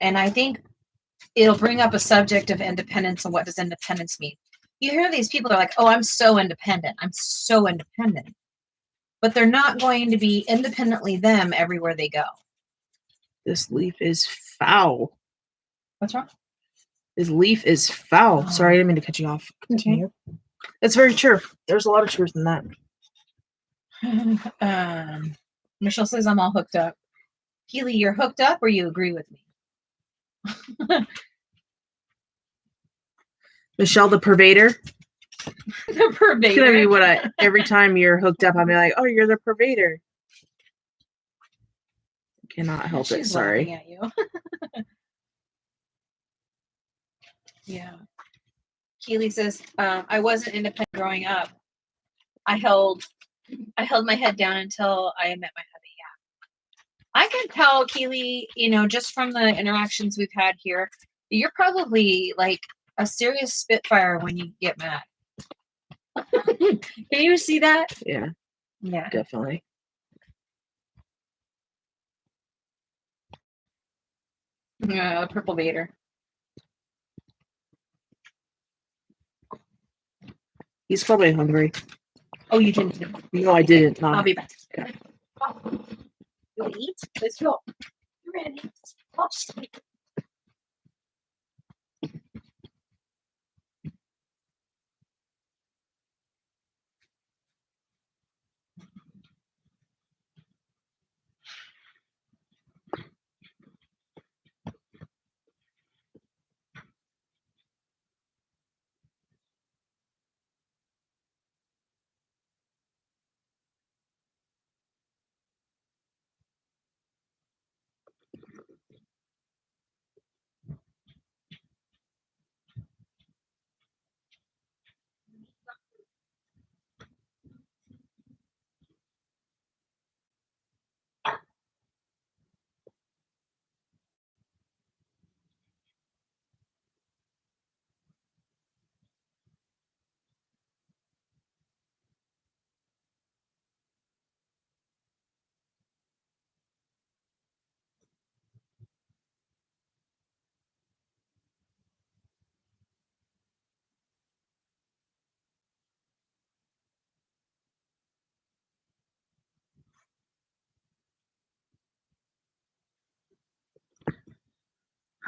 And I think it'll bring up a subject of independence and what does independence mean. You hear these people are like, oh, I'm so independent. I'm so independent. But they're not going to be independently them everywhere they go. This leaf is foul. What's wrong? This leaf is foul. Oh. Sorry, I didn't mean to cut you off. Continue. Okay. That's very true. There's a lot of truth in that. Michelle says I'm all hooked up. Keely, you're hooked up or you agree with me? Michelle, the purveyor. The purveyor. It's gonna be what every time you're hooked up, I'll be like, oh, you're the purveyor. Cannot help it. Sorry. At you. Yeah. Keely says, I wasn't independent growing up. I held my head down until I met my hubby. Yeah. I can tell, Keely, just from the interactions we've had here, you're probably like a serious spitfire when you get mad. Can you see that? Yeah. Yeah. Definitely. Purple Vader. He's probably hungry. Oh, you didn't? No, I didn't. I'll be back. You want to eat? Let's go. You're ready.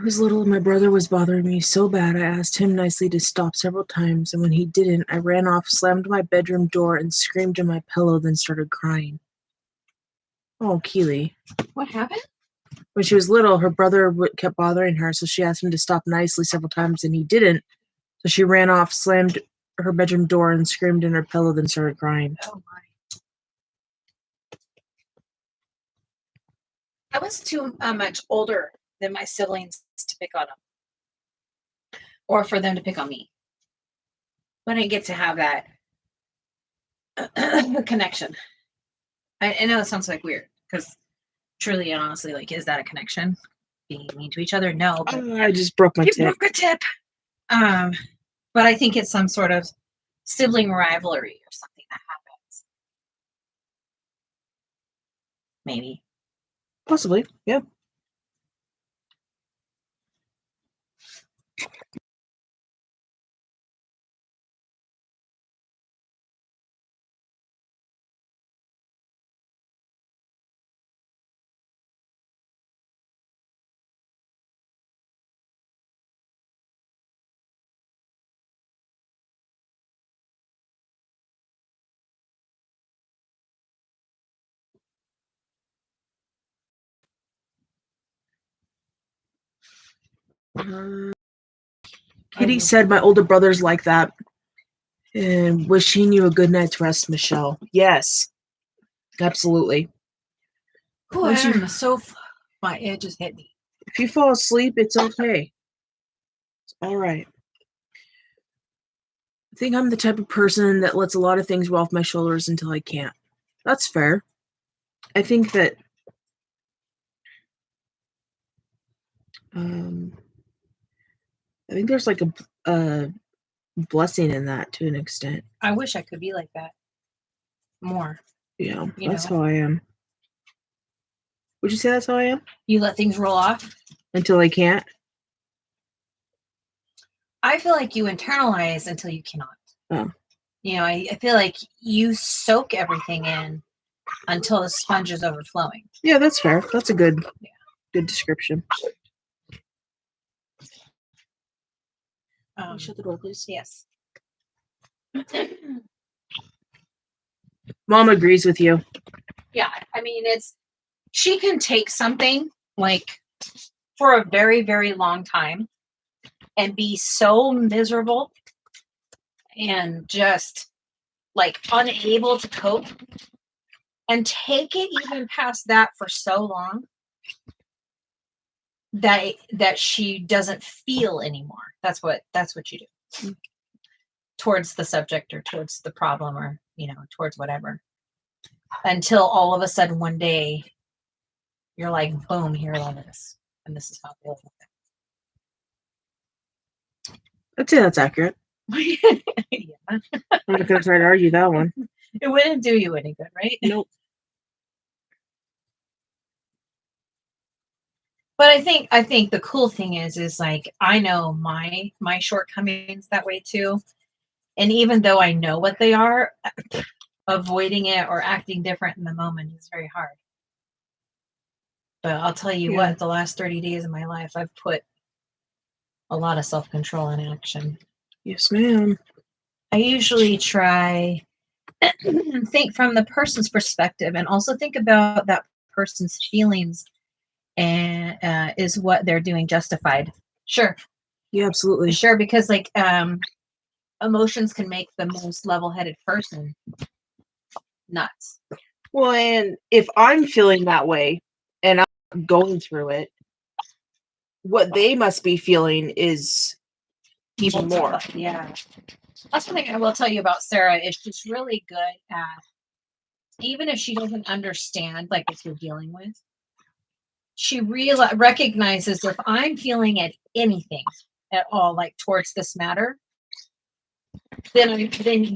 I was little and my brother was bothering me so bad I asked him nicely to stop several times, and when he didn't, I ran off, slammed my bedroom door, and screamed in my pillow, then started crying. Oh, Keely. What happened? When she was little, her brother kept bothering her, so she asked him to stop nicely several times, and he didn't. So she ran off, slammed her bedroom door, and screamed in her pillow, then started crying. Oh, my. I was too much older than my siblings to pick on them. Or for them to pick on me. I didn't get to have that connection. I know it sounds like weird because truly and honestly, like, is that a connection? Being mean to each other? No. But I just broke my you tip. broke a tip. But I think it's some sort of sibling rivalry or something that happens. Maybe. Possibly, yeah. Kitty said my older brother's like that. And wishing you a good night's rest, Michelle. Yes. Absolutely. Oh, I'm so my it just hit me. If you fall asleep, it's okay. It's all right. I think I'm the type of person that lets a lot of things roll off my shoulders until I can't. That's fair. I think that I think there's like a blessing in that to an extent. I wish I could be like that more. Yeah, that's how I am. Would you say that's how I am? You let things roll off? Until I can't? I feel like you internalize until you cannot. Oh. You know, I feel like you soak everything in until the sponge is overflowing. Yeah, that's fair. That's a good description. Can you shut the door, please? Yes. Mom agrees with you. Yeah, I mean, she can take something like for a very, very long time and be so miserable and just like unable to cope and take it even past that for so long that she doesn't feel anymore. That's what you do towards the subject or towards the problem or, towards whatever. Until all of a sudden one day you're like, boom, here it is. And this is how I feel with it. I'd say that's accurate. Yeah. I'm not going to try to argue that one. It wouldn't do you any good, right? Nope. But I think the cool thing is like, I know my shortcomings that way too. And even though I know what they are, avoiding it or acting different in the moment is very hard. But I'll tell you what, the last 30 days of my life, I've put a lot of self-control in action. Yes, ma'am. I usually try and think from the person's perspective and also think about that person's feelings and is what they're doing justified? Sure. Yeah, absolutely. Sure, because like emotions can make the most level-headed person nuts. Well, and if I'm feeling that way and I'm going through it, what they must be feeling is even more. Yeah. That's one thing I will tell you about Sarah is she's really good at, even if she doesn't understand like what you're dealing with, she recognizes if I'm feeling at anything at all, like towards this matter, then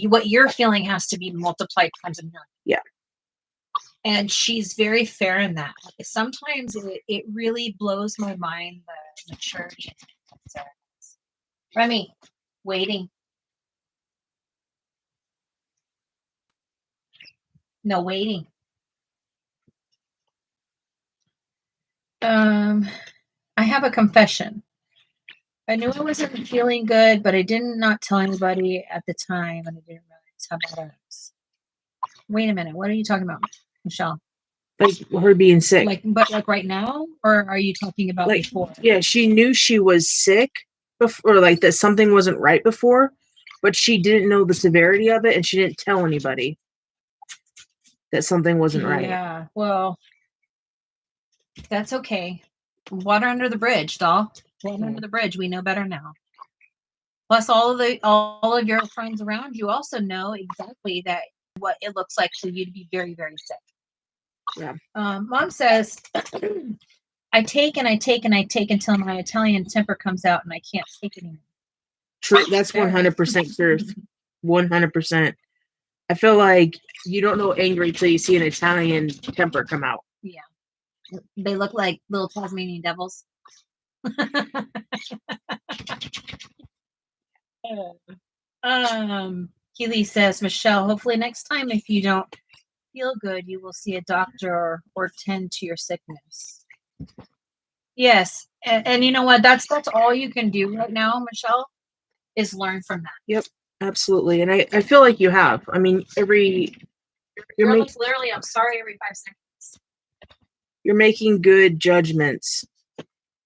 what you're feeling has to be multiplied times a million. Yeah. And she's very fair in that. Sometimes it really blows my mind, the maturity. Remy, waiting. No, waiting. I have a confession. I knew I wasn't feeling good, but I did not tell anybody at the time, and I didn't realize how bad I was. Wait a minute. What are you talking about, Michelle? Like her being sick. Like right now, or are you talking about like before? Yeah, she knew she was sick before, like that something wasn't right before, but she didn't know the severity of it, and she didn't tell anybody that something wasn't right. Yeah, well, that's okay. Water under the bridge, doll. Water under the bridge. We know better now. Plus, all of your friends around you also know exactly that what it looks like for you to be very, very sick. Yeah. Mom says, I take and I take and I take until my Italian temper comes out and I can't take it anymore. True. That's 100% truth. 100%. I feel like you don't know angry till you see an Italian temper come out. Yeah. They look like little Tasmanian devils. Keely says, Michelle, hopefully next time if you don't feel good, you will see a doctor or tend to your sickness. Yes. And you know what? That's all you can do right now, Michelle, is learn from that. Yep, absolutely. And I feel like you have. I mean, you're like literally, I'm sorry, every 5 seconds. You're making good judgments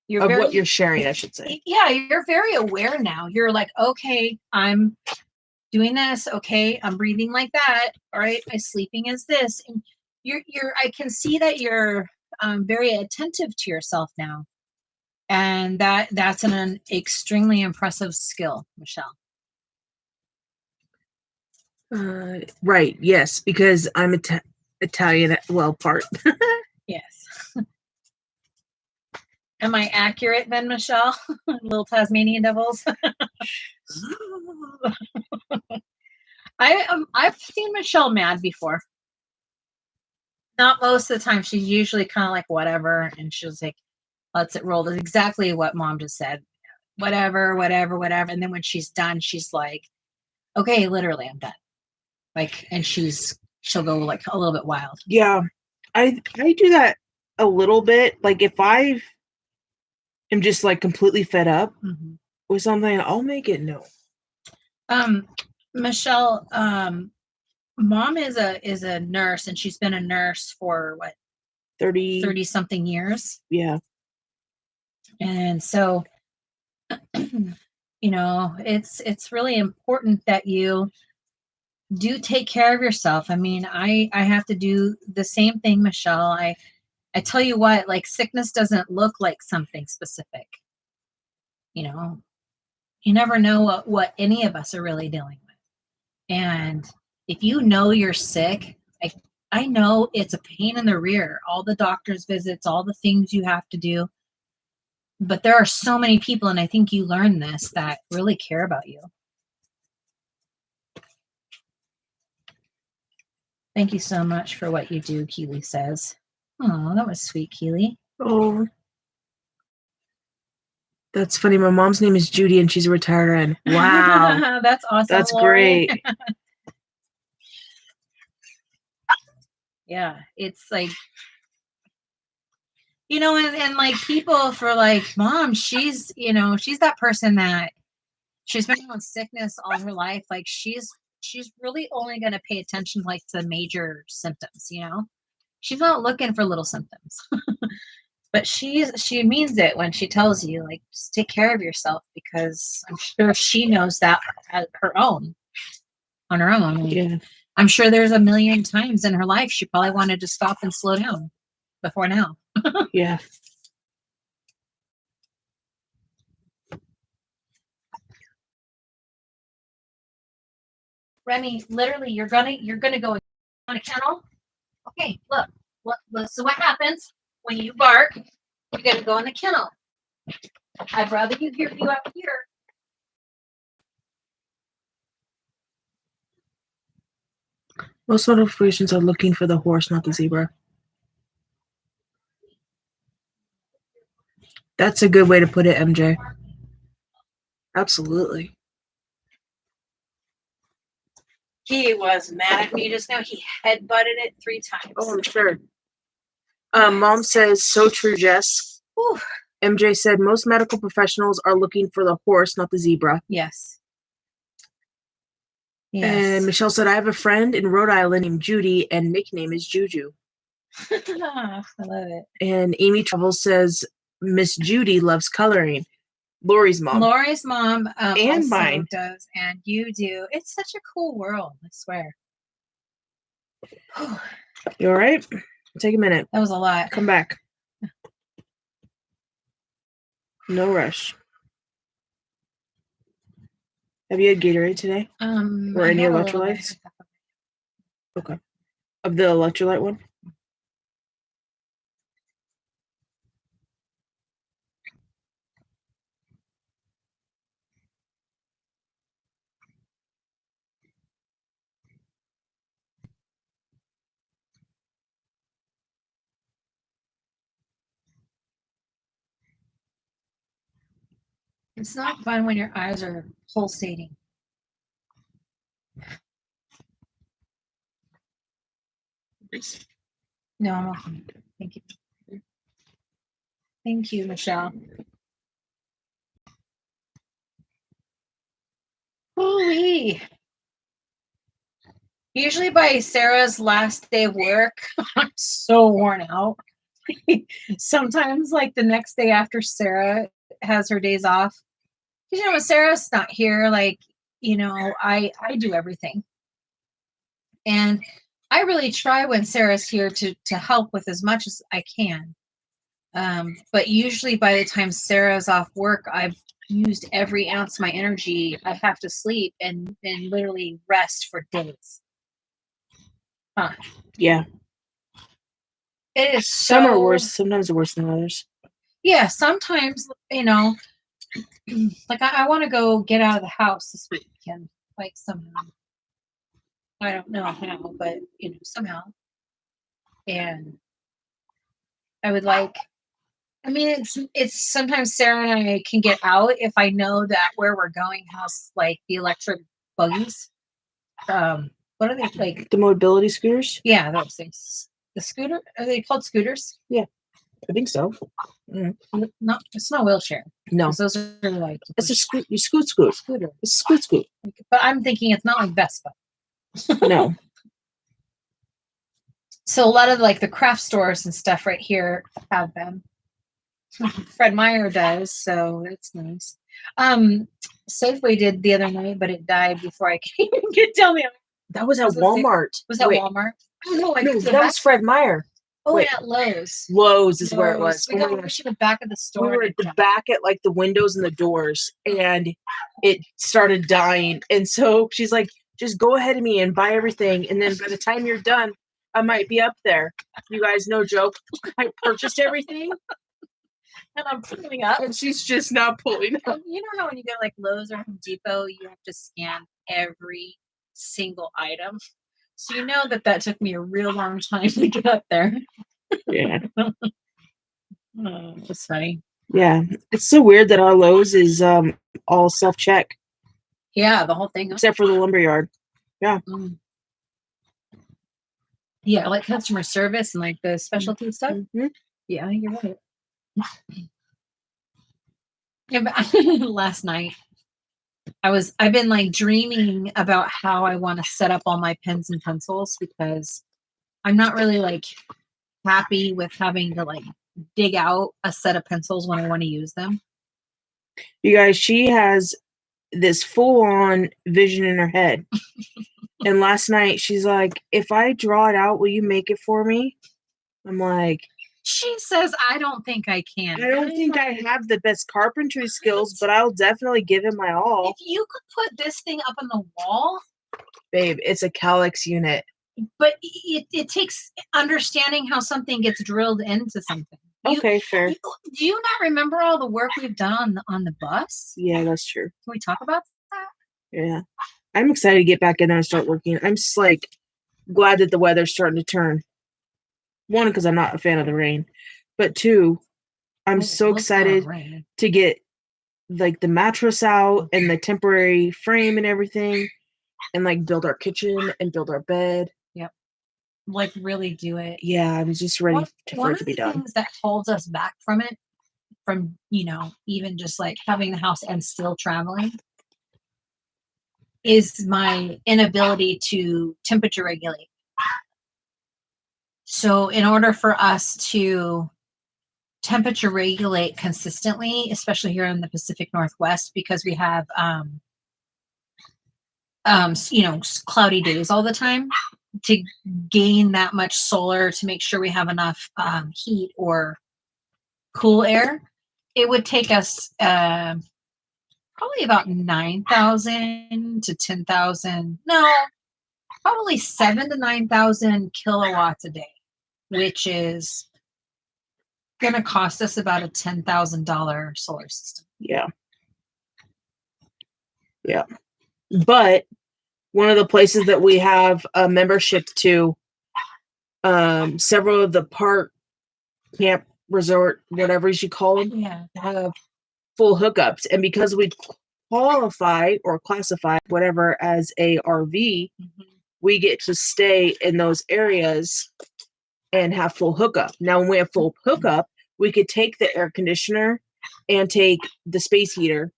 what you're sharing, I should say. Yeah, you're very aware now. You're like, okay, I'm doing this. Okay, I'm breathing like that. All right, my sleeping is this. And I can see that you're very attentive to yourself now. And that's an extremely impressive skill, Michelle. Right, yes, because I'm Italian, well, part. Yes. Am I accurate then, Michelle? Little Tasmanian devils. I've seen Michelle mad before. Not most of the time. She's usually kind of like whatever, and she's like, lets it roll. That's exactly what Mom just said. Whatever. And then when she's done, she's like, okay, literally, I'm done. Like, and she'll go like a little bit wild. Yeah, I do that a little bit. Like if I am just like completely fed up with something, I'll make it known. Michelle, Mom is a nurse, and she's been a nurse for what, 30 something years. Yeah. And so, you know, it's really important that you do take care of yourself. I mean, I have to do the same thing, Michelle. I tell you what, like, sickness doesn't look like something specific. You know, you never know what any of us are really dealing with. And if you know you're sick, I know it's a pain in the rear, all the doctor's visits, all the things you have to do. But there are so many people, and I think you learn this, that really care about you. Thank you so much for what you do, Keely says. Oh, that was sweet, Keely. Oh, that's funny. My mom's name is Judy, and she's a retired RN. Wow. That's awesome. That's Lori. great. Yeah, it's like, you know, and like people for like, Mom, she's that person that she's been on sickness all her life. Like she's really only going to pay attention like to major symptoms, you know? She's not looking for little symptoms. But she means it when she tells you, like, just take care of yourself, because I'm sure she knows that on her own. Yeah. I'm sure there's a million times in her life she probably wanted to stop and slow down before now. Yeah. Remy, literally, you're gonna go on a kennel. Okay, look. So what happens when you bark? You're gonna go in the kennel. I'd rather you hear you up here. Most notifications are looking for the horse, not the zebra. That's a good way to put it, MJ. Absolutely. He was mad at me just now. He headbutted it 3 times. Oh, I'm sure. Mom says, so true, Jess. Whew. MJ said, most medical professionals are looking for the horse, not the zebra. Yes. And Michelle said, I have a friend in Rhode Island named Judy, and nickname is Juju. I love it. And Amy Travels says, Miss Judy loves coloring. Lori's mom. And mine does, and you do. It's such a cool world, I swear. You all right? Take a minute. That was a lot. Come back. No rush. Have you had Gatorade today? Or any electrolytes? Okay. Of the electrolyte one? It's not fun when your eyes are pulsating. No, I'm okay. Thank you. Thank you, Michelle. Holy. Usually by Sarah's last day of work, I'm so worn out. Sometimes, like the next day after Sarah has her days off, you know, when Sarah's not here, like, you know, I do everything. And I really try when Sarah's here to help with as much as I can. But usually by the time Sarah's off work, I've used every ounce of my energy. I have to sleep and literally rest for days. Huh. Yeah. It is Some are so worse. Sometimes worse than others. Yeah, sometimes, you know, like I want to go get out of the house this weekend, like somehow. I don't know how, but you know, somehow. And I would like I mean it's sometimes Sarah and I can get out if I know that where we're going has like the electric buggies. What are they like? The mobility scooters? Yeah, those things. The scooter? Are they called scooters? Yeah, I think so. No, it's not a wheelchair. No. Those are like It's a scoot. You scoot. Scooter. It's a scoot. But I'm thinking it's not like Vespa. No. So a lot of like the craft stores and stuff right here have them. Fred Meyer does, so it's nice. Safeway did the other night, but it died before I could even get down there. That was at Walmart. Was that Walmart? Oh no, that was Fred Meyer. Oh, at Lowe's. Lowe's is where it was. We got to the back of the store. We were at the back at like the windows and the doors, and it started dying. And so she's like, just go ahead of me and buy everything. And then by the time you're done, I might be up there. You guys, no joke. I purchased everything. And I'm pulling up. And she's just not pulling up. You know how when you go like Lowe's or Home Depot, you have to scan every single item. So you know that took me a real long time to get up there. Yeah. Oh, that's funny. Yeah. It's so weird that our Lowe's is all self-check. Yeah, the whole thing. Except for the lumberyard. Yeah. Yeah, like customer service and like the specialty stuff. Mm-hmm. Yeah, you're right. Yeah, but last night I've been like dreaming about how I want to set up all my pens and pencils because I'm not really like happy with having to like dig out a set of pencils when I want to use them. You guys, she has this full-on vision in her head. And last night she's like, if I draw it out, will you make it for me? I'm like, she says, I don't think I can. I don't think I have the best carpentry skills, but I'll definitely give it my all. If you could put this thing up on the wall. Babe, it's a Calyx unit. But it takes understanding how something gets drilled into something. Okay, fair. Do you not remember all the work we've done on the bus? Yeah, that's true. Can we talk about that? Yeah. I'm excited to get back in there and start working. I'm just like glad that the weather's starting to turn. One, because I'm not a fan of the rain. But two, I'm so excited to get like the mattress out and the temporary frame and everything and like build our kitchen and build our bed. Yep. Like really do it. Yeah, I'm just ready for it to be done. One of the things that holds us back from it, from, you know, even just like having the house and still traveling, is my inability to temperature regulate. So in order for us to temperature regulate consistently, especially here in the Pacific Northwest, because we have you know, cloudy days all the time, to gain that much solar to make sure we have enough heat or cool air, it would take us probably about 9,000 to 10,000. No, probably 7,000 to 9,000 kilowatts a day, which is going to cost us about a $10,000 solar system. Yeah. Yeah. But one of the places that we have a membership to, several of the park, camp, resort, whatever you call them, have full hookups. And because we qualify or classify whatever as a RV, we get to stay in those areas and have full hookup. Now, when we have full hookup, we could take the air conditioner and take the space heater,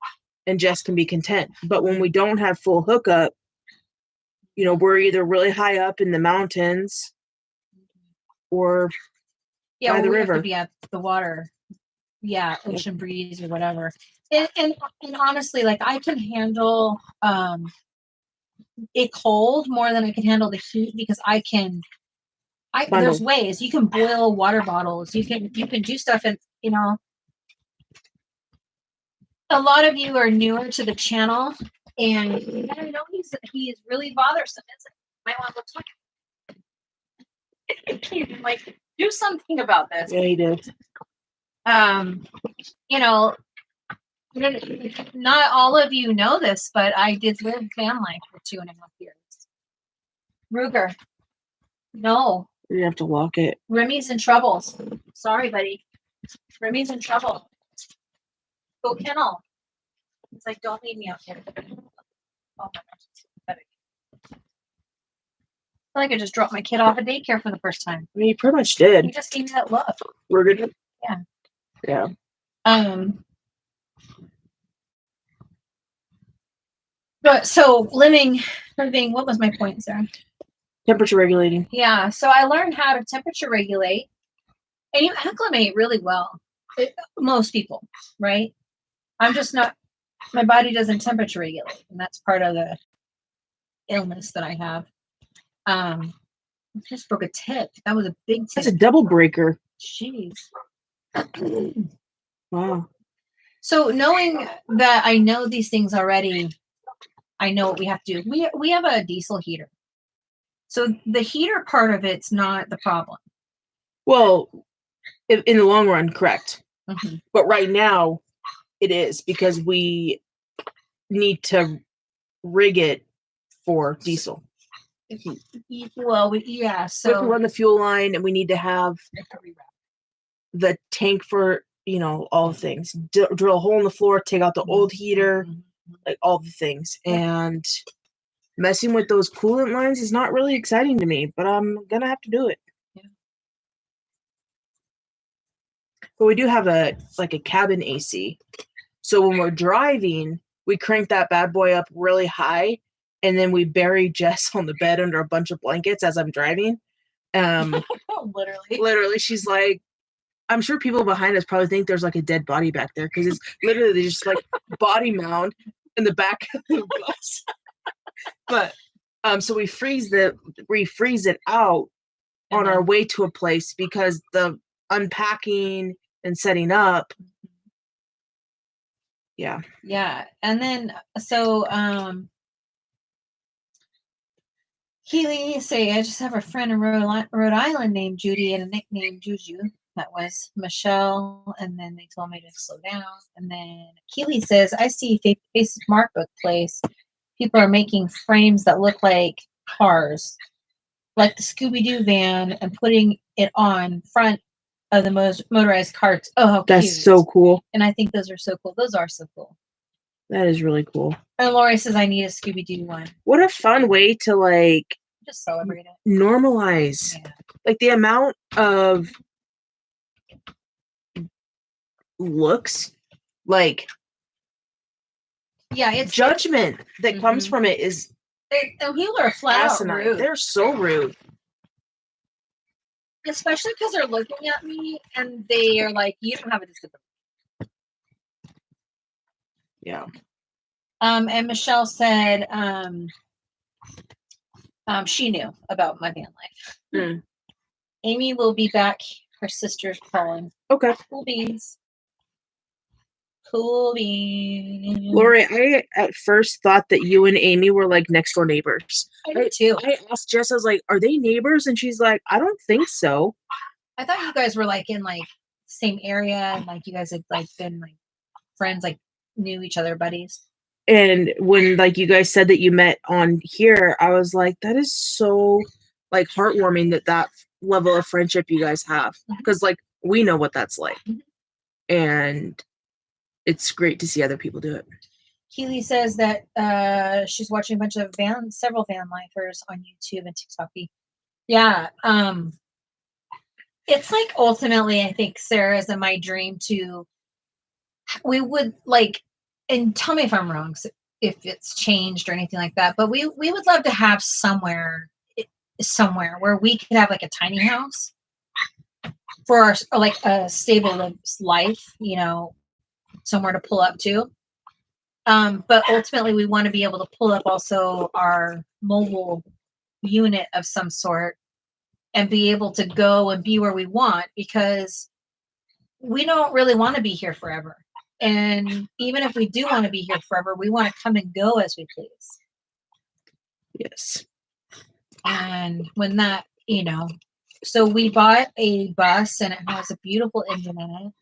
and Jess can be content. But when we don't have full hookup, you know, we're either really high up in the mountains or by the river. Have to be at the water. Yeah, ocean breeze or whatever. And honestly, like I can handle it cold more than I can handle the heat because there's ways you can boil water bottles. You can do stuff, and you know, a lot of you are newer to the channel, and you gotta know he is really bothersome, isn't he? Might want to look at like do something about this. Yeah, he did. You know, not all of you know this, but I did live van life for 2.5 years. Ruger. No. You have to lock it. Remy's in trouble. Sorry, buddy. Remy's in trouble. Go kennel. It's like, don't leave me out here. Oh my gosh. I feel like I just dropped my kid off at daycare for the first time. I mean, you pretty much did. You just gave me that look. We're good. Yeah. Yeah. But so living, what was my point, Sarah? Temperature regulating. Yeah. So I learned how to temperature regulate, and you acclimate really well. Most people, right? I'm just not. My body doesn't temperature regulate, and that's part of the illness that I have. I just broke a tip. That was a big tip. That's a double breaker. Jeez. Wow. So knowing that I know these things already, I know what we have to do. We have a diesel heater. So the heater part of it's not the problem. Well, in the long run, correct. Mm-hmm. But right now, it is because we need to rig it for diesel. Well, yeah. So we have to run the fuel line, and we need to have the tank for, you know, all the things. Drill a hole in the floor, take out the old heater, like all the things. And messing with those coolant lines is not really exciting to me, but I'm gonna have to do it. Yeah. But we do have a cabin AC. So when we're driving, we crank that bad boy up really high, and then we bury Jess on the bed under a bunch of blankets as I'm driving. Literally, she's like, I'm sure people behind us probably think there's like a dead body back there because it's literally just like body mound in the back of the bus. But so we freeze it out on our way to a place because the unpacking and setting up. Yeah. Yeah. And then so Keely say, I just have a friend in Rhode Island named Judy and a nickname Juju. That was Michelle. And then they told me to slow down. And then Keely says, I see Facebook Marketplace. People are making frames that look like cars, like the Scooby-Doo van, and putting it on front of the motorized carts. Oh, how that's cute. So cool. And I think those are so cool. Those are so cool. That is really cool. And Lori says, I need a Scooby-Doo one. What a fun way to like just celebrate it. Normalize. Yeah. Like the amount of looks, like it's judgment that comes from it is people are flat out rude. They're so rude. Especially because they're looking at me and they are like, you don't have a disability. Yeah. And Michelle said she knew about my van life. Mm. Amy will be back. Her sister's calling. Okay. Cool beans. Cool beans. Lori, I at first thought that you and Amy were like next door neighbors. I did too. I asked Jess, I was like, are they neighbors? And she's like, I don't think so. I thought you guys were like in like same area and like you guys had like been like friends, like knew each other, buddies. And when like you guys said that you met on here, I was like, that is so like heartwarming that level of friendship you guys have, because like we know what that's like, and it's great to see other people do it. Keely says that she's watching a bunch of several van lifers on YouTube and TikTok. Yeah, it's like ultimately, I think Sarah's and my dream to. We would like, and tell me if I'm wrong, if it's changed or anything like that. But we would love to have somewhere where we could have like a tiny house for our like a stable life, you know, somewhere to pull up to. But ultimately, we want to be able to pull up also our mobile unit of some sort and be able to go and be where we want, because we don't really want to be here forever. And even if we do want to be here forever, we want to come and go as we please. Yes. And when that, you know, so we bought a bus and it has a beautiful engine in it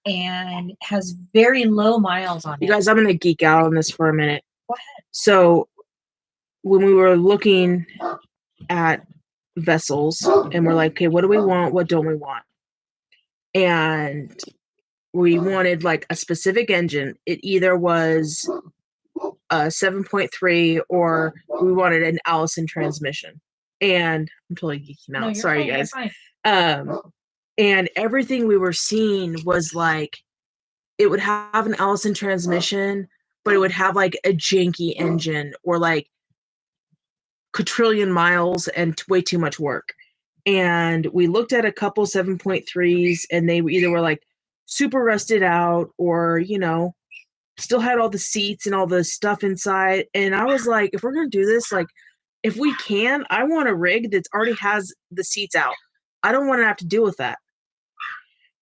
and has very low miles on it. You guys, I'm going to geek out on this for a minute. Go ahead. So when we were looking at vessels and we're like, okay, what do we want? What don't we want? And we wanted like a specific engine. It either was a 7.3 or we wanted an Allison transmission. And I'm totally geeking out. No, sorry, fine, guys. And everything we were seeing was like it would have an Allison transmission, but it would have like a janky engine or like quadrillion miles and way too much work. And we looked at a couple 7.3s and they either were like super rusted out or, you know, still had all the seats and all the stuff inside. And I was like, if we're going to do this, like, if we can, I want a rig that already has the seats out. I don't want to have to deal with that.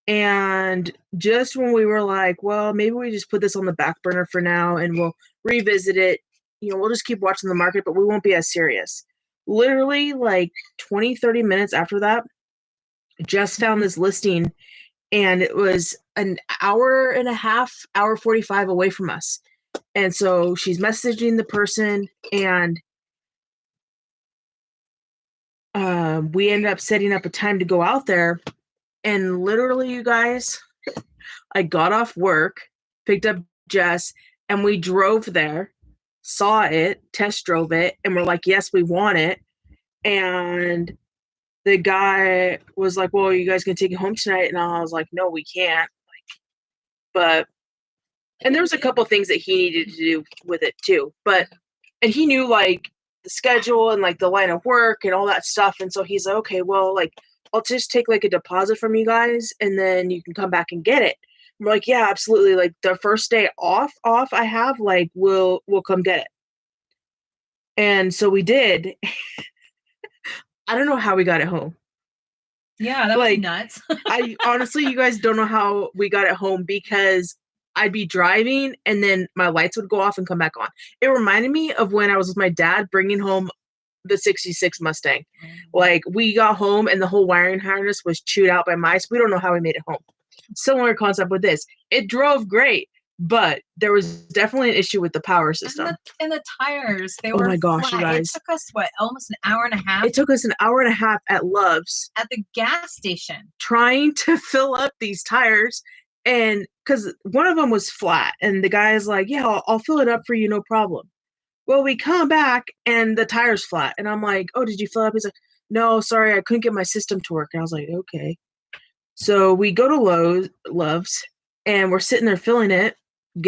And just when we were like, well, maybe we just put this on the back burner for now and we'll revisit it, you know, we'll just keep watching the market, but we won't be as serious. Literally like 20, 30 minutes after that, just found this listing and it was an hour and a half, hour 45 away from us. And so she's messaging the person and we ended up setting up a time to go out there. And literally, you guys, I got off work, picked up Jess, and we drove there, saw it, test drove it, and we're like, yes, we want it. And the guy was like, well, you guys can take it home tonight? And I was like, no, we can't. And there was a couple things that he needed to do with it too. And he knew like the schedule and like the line of work and all that stuff. And so he's like, okay, well, like, I'll just take like a deposit from you guys and then you can come back and get it. And we're like, yeah, absolutely. Like the first day off I have, like, we'll come get it. And so we did. I don't know how we got it home. Yeah, that was nuts. I honestly, you guys don't know how we got it home because I'd be driving and then my lights would go off and come back on. It reminded me of when I was with my dad bringing home the 66 Mustang. Like we got home and the whole wiring harness was chewed out by mice. We don't know how we made it home. Similar concept with this. It drove great, but there was definitely an issue with the power system. And the tires, they were my gosh, flat. you guys. It took us, what, almost an hour and a half? It took us an hour and a half at Love's. At the gas station. Trying to fill up these tires. And because one of them was flat. And the guy's like, yeah, I'll fill it up for you, no problem. Well, we come back and the tire's flat. And I'm like, oh, did you fill up? He's like, no, sorry, I couldn't get my system to work. And I was like, okay. So we go to Love's and we're sitting there filling it.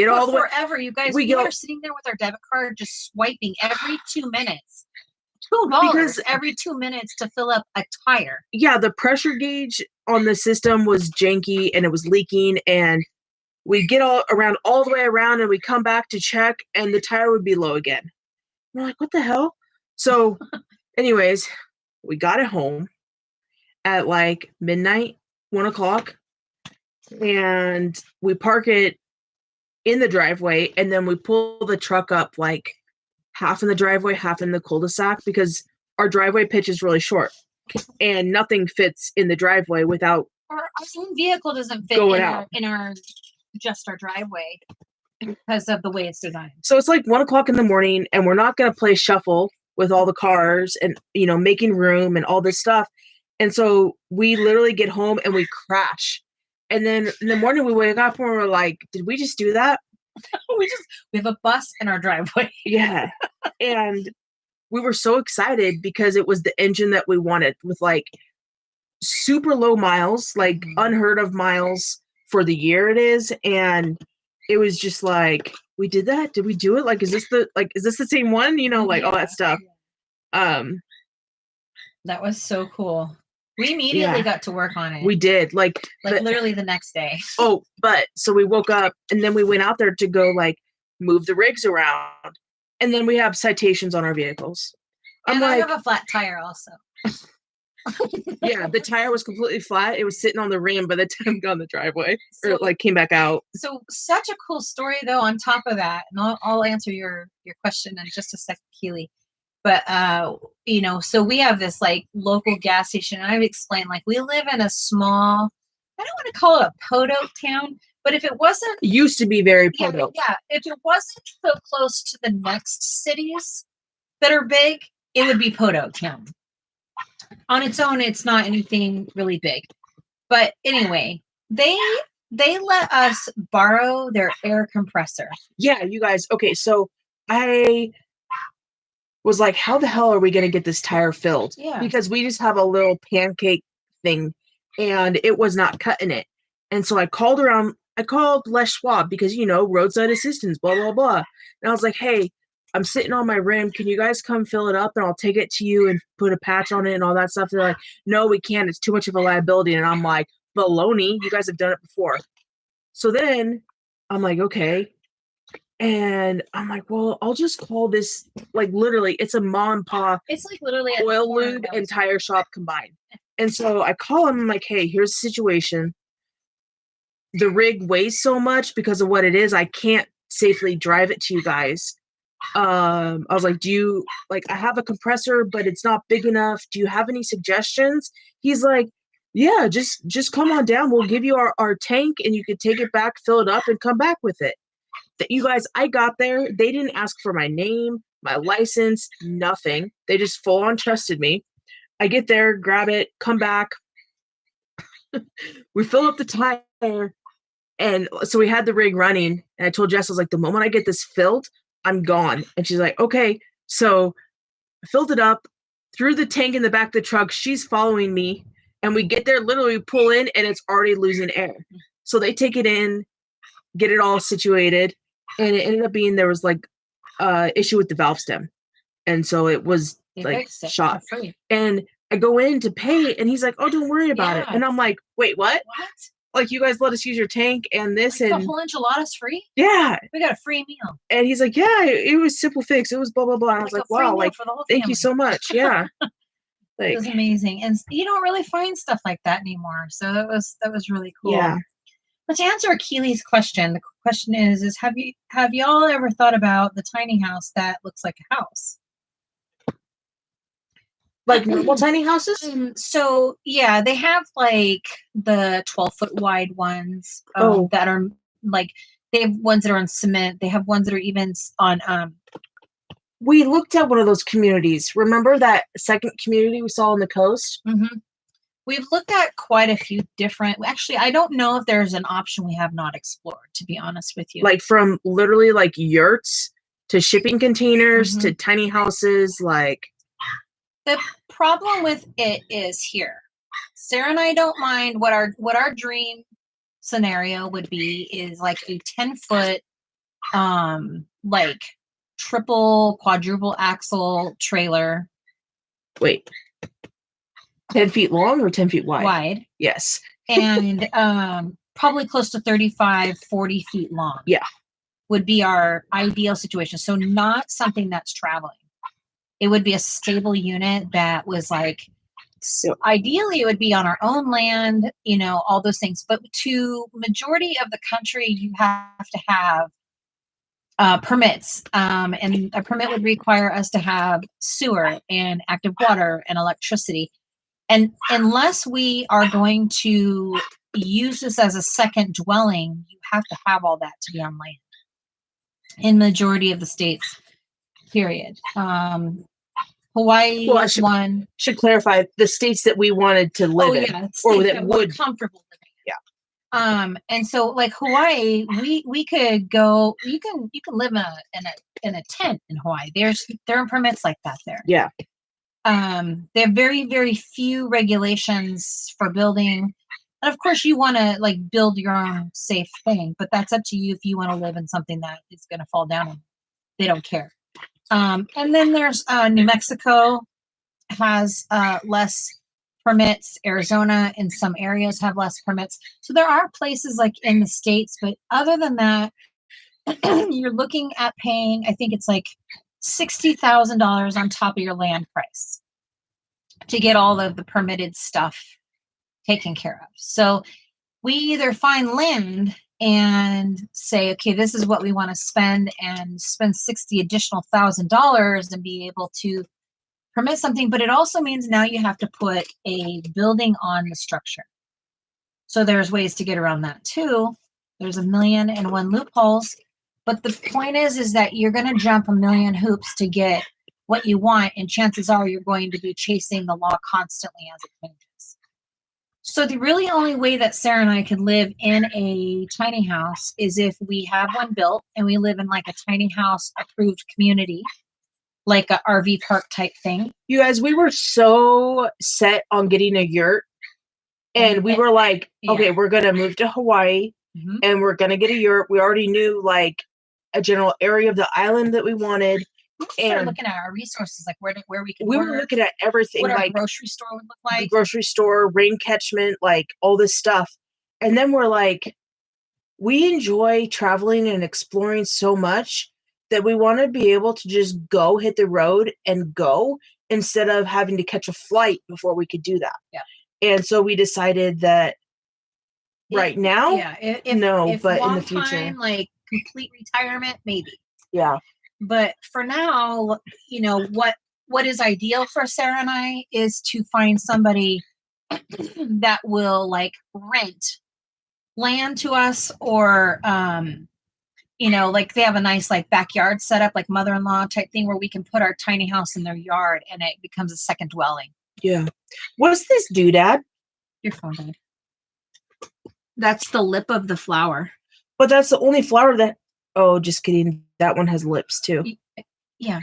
All the way forever, you guys. We are sitting there with our debit card just swiping every 2 minutes. $2 every 2 minutes to fill up a tire. Yeah, the pressure gauge on the system was janky and it was leaking, and we get all the way around and we come back to check and the tire would be low again. We're like, what the hell? So anyways, we got it home at like midnight, 1 o'clock, and we park it in the driveway, and then we pull the truck up like half in the driveway, half in the cul-de-sac, because our driveway pitch is really short and nothing fits in the driveway without Our own vehicle doesn't fit going in our just our driveway because of the way it's designed. So it's like 1:00 in the morning, and we're not going to play shuffle with all the cars and, you know, making room and all this stuff. And so we literally get home and we crash. And then in the morning we wake up and we're like, did we just do that? we have a bus in our driveway. Yeah. And we were so excited because it was the engine that we wanted, with like super low miles, like unheard of miles for the year it is. And it was just like, we did that? Did we do it? Like, is this the same one? You know, like all that stuff. That was so cool. We immediately got to work on it. We did. Like literally the next day. Oh, but so we woke up and then we went out there to go like move the rigs around. And then we have citations on our vehicles. And I have a flat tire also. Yeah, the tire was completely flat. It was sitting on the rim by the time we got in the driveway, or like came back out. So such a cool story though on top of that. And I'll answer your question in just a second, Keely. But you know, so we have this like local gas station, and I've explained like we live in a small, I don't want to call it a podunk town, but if it wasn't, it used to be very podunk. Yeah, if it wasn't so close to the next cities that are big, it would be podunk town. On its own, it's not anything really big. But anyway, they let us borrow their air compressor. Yeah, you guys. Okay, so I was like, how the hell are we going to get this tire filled? Yeah. Because we just have a little pancake thing and it was not cutting it. And so I called Les Schwab because, you know, roadside assistance, blah, blah, blah. And I was like, hey, I'm sitting on my rim. Can you guys come fill it up and I'll take it to you and put a patch on it and all that stuff? They're like, no, we can't. It's too much of a liability. And I'm like, baloney. You guys have done it before. So then I'm like, okay. And I'm like, well, I'll just call this, like, literally, it's a mom and pop. It's like literally oil lube and tire shop combined. And so I call him, I'm like, hey, here's the situation. The rig weighs so much because of what it is. I can't safely drive it to you guys. I was like, I have a compressor, but it's not big enough. Do you have any suggestions? He's like, yeah, just come on down. We'll give you our tank and you can take it back, fill it up, and come back with it. You guys, I got there. They didn't ask for my name, my license, nothing. They just full on trusted me. I get there, grab it, come back. We fill up the tire. And so we had the rig running. And I told Jess, I was like, the moment I get this filled, I'm gone. And she's like, okay. So I filled it up, threw the tank in the back of the truck. She's following me. And we get there, literally pull in, and it's already losing air. So they take it in, get it all situated. And it ended up being there was like issue with the valve stem. And so it was like shot. And I go in to pay and he's like, oh, don't worry about it. And I'm like, wait, what? Like, you guys let us use your tank and this, and the whole enchilada's free? Yeah. We got a free meal. And he's like, yeah, it was simple fix. It was blah, blah, blah. And I was like, wow, like, thank you so much. Yeah. Like, it was amazing. And you don't really find stuff like that anymore. So that was really cool. Yeah. But to answer Keely's question, the question is have y'all ever thought about the tiny house that looks like a house? Like normal tiny houses? So yeah, they have like the 12-foot wide ones that are like, they have ones that are on cement. They have ones that are even on we looked at one of those communities. Remember that second community we saw on the coast? Mm-hmm. We've looked at quite a few different. Actually, I don't know if there's an option we have not explored, to be honest with you. Like from literally like yurts to shipping containers to tiny houses. Like, the problem with it is here. Sarah and I don't mind what our dream scenario would be is like a 10-foot, like triple, quadruple axle trailer. Wait. 10 feet long or 10 feet wide? Wide. Yes. And probably close to 35, 40 feet long. Yeah. Would be our ideal situation. So not something that's traveling. It would be a stable unit that was like Yep. Ideally, it would be on our own land, all those things. But to majority of the country, you have to have permits, and a permit would require us to have sewer and active water and electricity. And unless we are going to use this as a second dwelling, you have to have all that to be on land in majority of the states, period. Hawaii is one. Should clarify the states that we wanted to live in, or that would comfortable living. Yeah. And so like Hawaii, we could go. You can live in a tent in Hawaii. There are permits like that there. Yeah. There are very, very few regulations for building. And of course you want to like build your own safe thing, but that's up to you if you want to live in something that is going to fall down. They don't care. And then there's New Mexico has less permits. Arizona in some areas have less permits. So there are places like in the States, but other than that, you're looking at paying, I think it's like $60,000 on top of your land price to get all of the permitted stuff taken care of. So we either find land and say, okay, this is what we want to spend, and spend $60,000 and be able to permit something. But it also means now you have to put a building on the structure. So there's ways to get around that too. There's 1,000,001 loopholes. But the point is that you're going to jump 1,000,000 hoops to get what you want, and chances are you're going to be chasing the law constantly as it changes. So the really only way that Sarah and I could live in a tiny house is if we have one built and we live in like a tiny house approved community, like a RV park type thing. You guys, we were so set on getting a yurt, and we were like, okay, we're going to move to Hawaii, and we're going to get a yurt. We already knew like a general area of the island that we wanted. We were looking at our resources, like where we could We were looking at everything, what our like grocery store would look like. The grocery store, rain catchment, like all this stuff. And then we're like, we enjoy traveling and exploring so much that we want to be able to just go hit the road and go, instead of having to catch a flight before we could do that. Yeah. And so we decided that right now, if but long in the future, time, like complete retirement, maybe. Yeah. But for now, what is ideal for Sarah and I is to find somebody that will like rent land to us, or like they have a nice like backyard setup, like mother-in-law type thing, where we can put our tiny house in their yard and it becomes a second dwelling. Yeah. What's this doodad? Your phone died. That's the lip of the flower. But that's the only flower that... Oh, just kidding. That one has lips too. Yeah.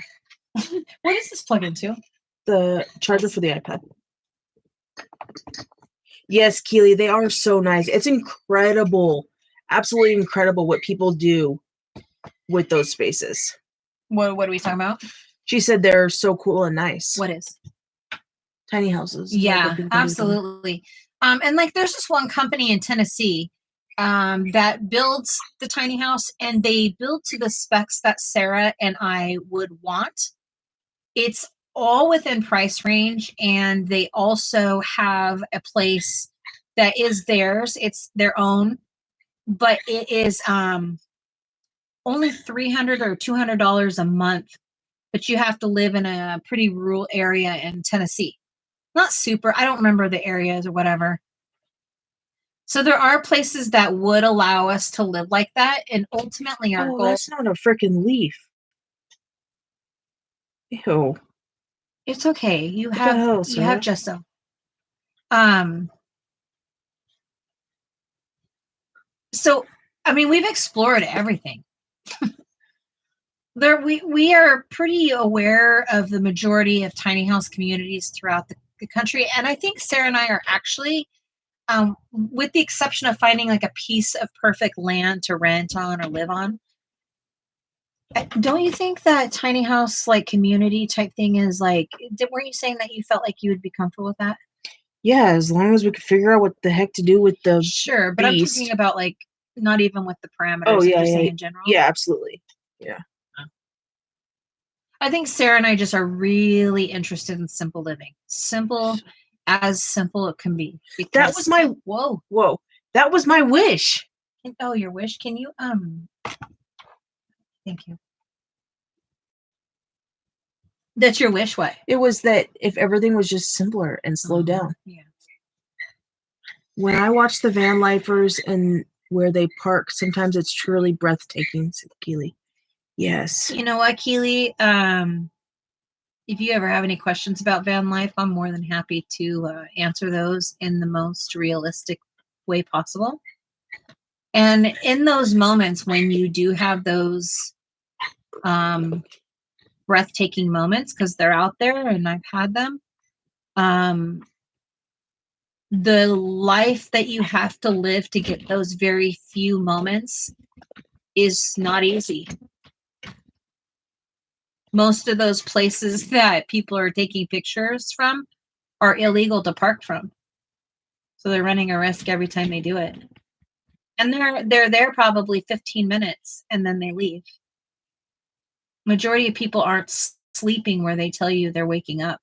What does this plug into? The charger for the iPad. Yes, Keely, they are so nice. It's incredible. Absolutely incredible what people do with those spaces. What are we talking about? She said they're so cool and nice. What is? Tiny houses. Yeah, absolutely. And like there's this one company in Tennessee that builds the tiny house, and they build to the specs that Sarah and I would want. It's all within price range, and they also have a place that is theirs. It's their own, but it is only $300 or $200 a month, but you have to live in a pretty rural area in Tennessee. Not super, I don't remember the areas or whatever. So there are places that would allow us to live like that, and ultimately our goal... that's not a freaking leaf. Ew. It's okay. You have gesso. So, I mean, we've explored everything. We are pretty aware of the majority of tiny house communities throughout the country, and I think Sarah and I are actually, with the exception of finding like a piece of perfect land to rent on or live on, don't you think that tiny house like community type thing is like, weren't you saying that you felt like you would be comfortable with that? Yeah, as long as we could figure out what the heck to do with the Sure, but beast. I'm talking about like not even with the parameters. Oh yeah, in general. Yeah, absolutely. Yeah. I think Sarah and I just are really interested in simple living. Simple as simple it can be. That was my whoa. That was my wish. Oh, your wish. Can you thank you. That's your wish. What? It was that if everything was just simpler and slowed down. Yeah. When I watch the van lifers and where they park, sometimes it's truly breathtaking, said Keely. Yes. You know what, Keely? If you ever have any questions about van life, I'm more than happy to answer those in the most realistic way possible. And in those moments when you do have those breathtaking moments, because they're out there and I've had them, the life that you have to live to get those very few moments is not easy. Most of those places that people are taking pictures from are illegal to park from. So they're running a risk every time they do it. And they're there probably 15 minutes and then they leave. Majority of people aren't sleeping where they tell you they're waking up.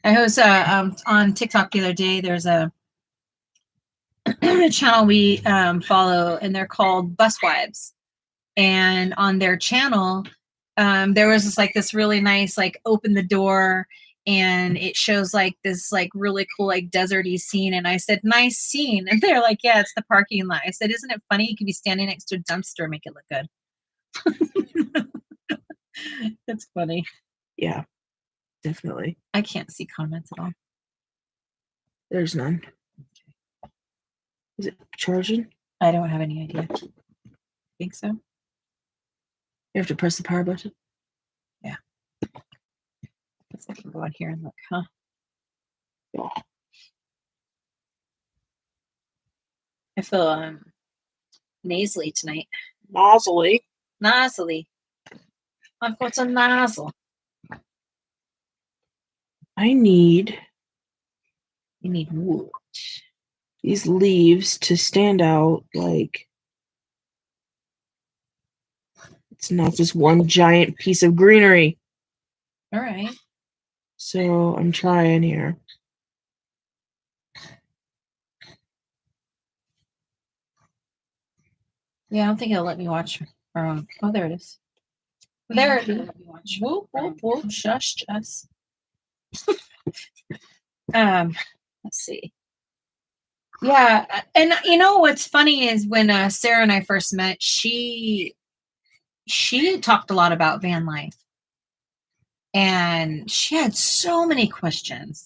I was on TikTok the other day. There's a channel we follow, and they're called Bus Wives. And on their channel, there was this really nice open the door, and it shows this really cool deserty scene. And I said, nice scene. And they're like, yeah, it's the parking lot. I said, isn't it funny? You could be standing next to a dumpster and make it look good. That's funny. Yeah, definitely. I can't see comments at all. There's none. Is it charging? I don't have any idea. Think so? You have to press the power button? Yeah. Guess I can go on here and look, huh? Yeah. I feel nasally tonight. Nasally? Nasally. I've got a nozzle. I need... You need wood. These leaves to stand out it's not just one giant piece of greenery. All right. So I'm trying here. Yeah, I don't think it'll let me watch our own. Oh, there it is. There it is. Let me watch. Whoop, whoop, whoop. Shush, Jess. Let's see. Yeah, and you know what's funny is when Sarah and I first met, she talked a lot about van life, and she had so many questions.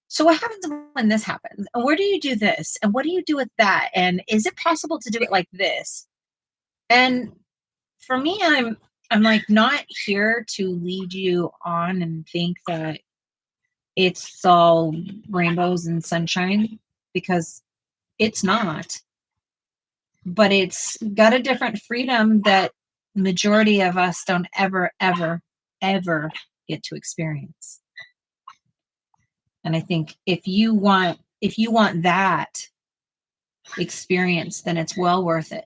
So what happens when this happens? And where do you do this? And what do you do with that? And is it possible to do it like this? And for me, I'm not here to lead you on and think that it's all rainbows and sunshine, because it's not. But it's got a different freedom that majority of us don't ever get to experience. And I think if you want that experience, then it's well worth it.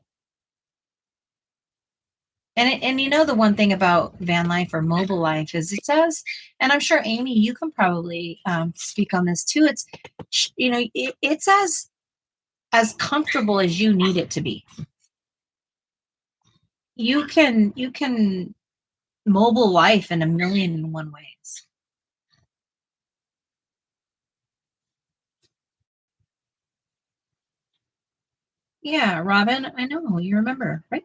And you know, the one thing about van life or mobile life is it says, and I'm sure Amy, you can probably speak on this too. It's, you know, it's as comfortable as you need it to be. You can mobile life in a million and one ways. Yeah, Robin, I know, you remember, right?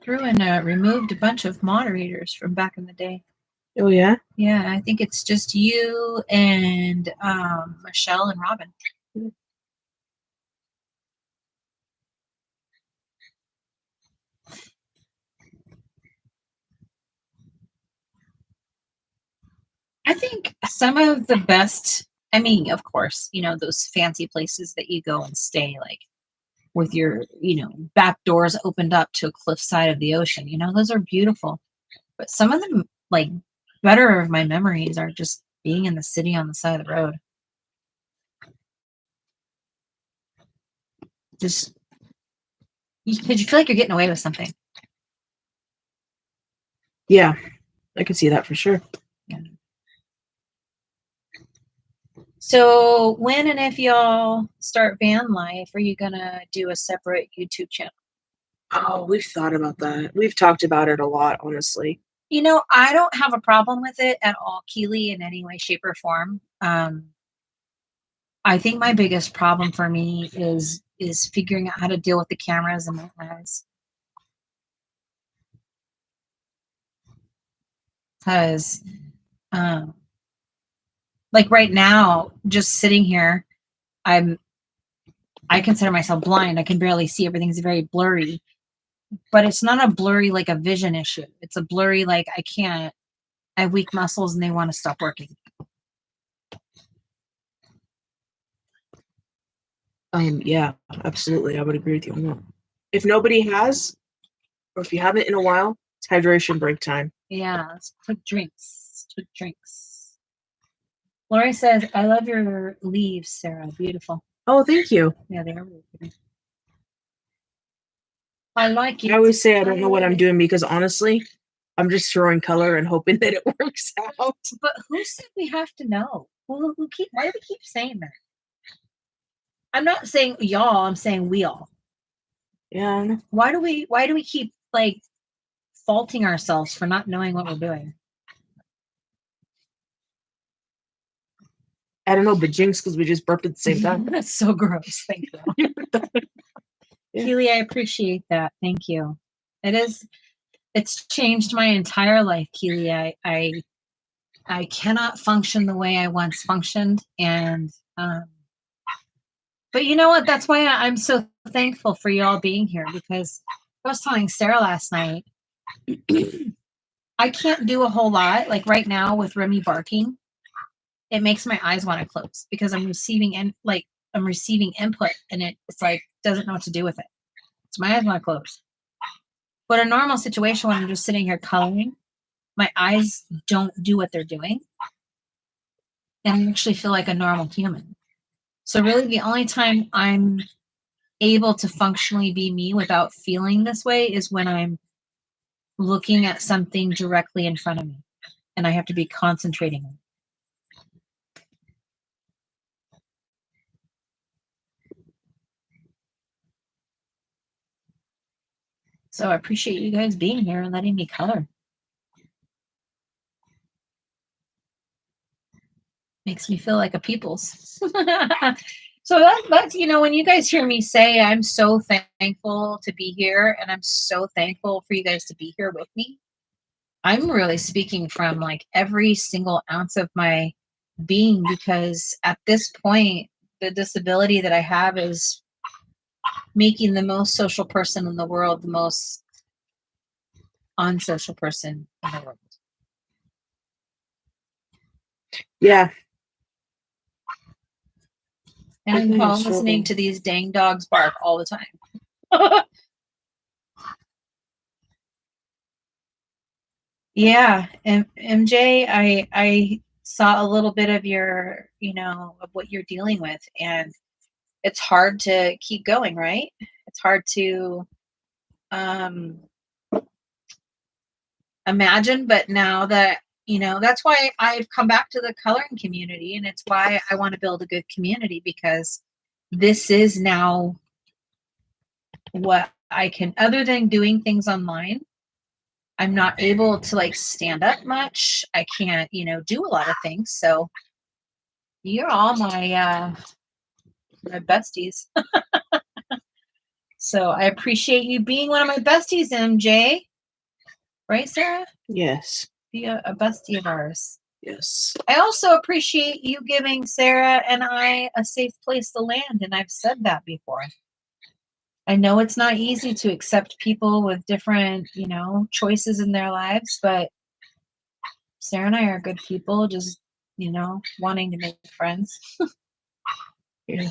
Threw and removed a bunch of moderators from back in the day. Oh, yeah? Yeah, I think it's just you and Michelle and Robin. I think some of the best, I mean, of course, you know, those fancy places that you go and stay, like with your, you know, back doors opened up to a cliffside of the ocean, you know, those are beautiful. But some of them, like, better of my memories are just being in the city on the side of the road. Just because you feel like you're getting away with something. Yeah, I can see that for sure. Yeah. So when and if y'all start van life, are you gonna do a separate YouTube channel? Oh, we've thought about that. We've talked about it a lot, honestly. You know, I don't have a problem with it at all, Keely, in any way, shape, or form. I think my biggest problem for me is figuring out how to deal with the cameras in my eyes. Because, like right now, just sitting here, I consider myself blind. I can barely see. Everything's very blurry. But it's not a blurry like a vision issue. It's a blurry like I can't. I have weak muscles and they want to stop working. Yeah, absolutely. I would agree with you on that. If nobody has, or if you haven't in a while, it's hydration break time. Yeah, let's take drinks. Take drinks. Lori says, I love your leaves, Sarah. Beautiful. Oh, thank you. Yeah, they are really pretty. I like it. I always say I don't know what I'm doing because honestly, I'm just throwing color and hoping that it works out. But who said we have to know? Why do we keep saying that? I'm not saying y'all, I'm saying we all. Yeah. Why do we keep like faulting ourselves for not knowing what we're doing? I don't know, but jinx, because we just burped at the same time. That's so gross. Thank you. Yeah. Keely, I appreciate that. Thank you. It's changed my entire life, Keely. I cannot function the way I once functioned. And but you know what? That's why I'm so thankful for you all being here, because I was telling Sarah last night, I can't do a whole lot. Like right now with Remy barking, it makes my eyes want to close because I'm receiving input and it's like doesn't know what to do with it. So my eyes want to close. But a normal situation when I'm just sitting here coloring, my eyes don't do what they're doing. And I actually feel like a normal human. So really the only time I'm able to functionally be me without feeling this way is when I'm looking at something directly in front of me and I have to be concentrating on it. So I appreciate you guys being here and letting me color. Makes me feel like a people's. So that's, when you guys hear me say I'm so thankful to be here and I'm so thankful for you guys to be here with me, I'm really speaking from like every single ounce of my being, because at this point, the disability that I have is making the most social person in the world the most unsocial person in the world. Yeah. And I'm listening to these dang dogs bark all the time. Yeah, MJ, I saw a little bit of your, of what you're dealing with, and it's hard to keep going, right? It's hard to imagine, but now that, that's why I've come back to the coloring community, and it's why I want to build a good community, because this is now what I can, other than doing things online, I'm not able to like stand up much. I can't, do a lot of things. So you're all my besties. So I appreciate you being one of my besties, MJ. Right, Sarah? Yes. Be a bestie of ours. Yes. I also appreciate you giving Sarah and I a safe place to land, and I've said that before. I know it's not easy to accept people with different, choices in their lives, but Sarah and I are good people, just, wanting to make friends. Yeah.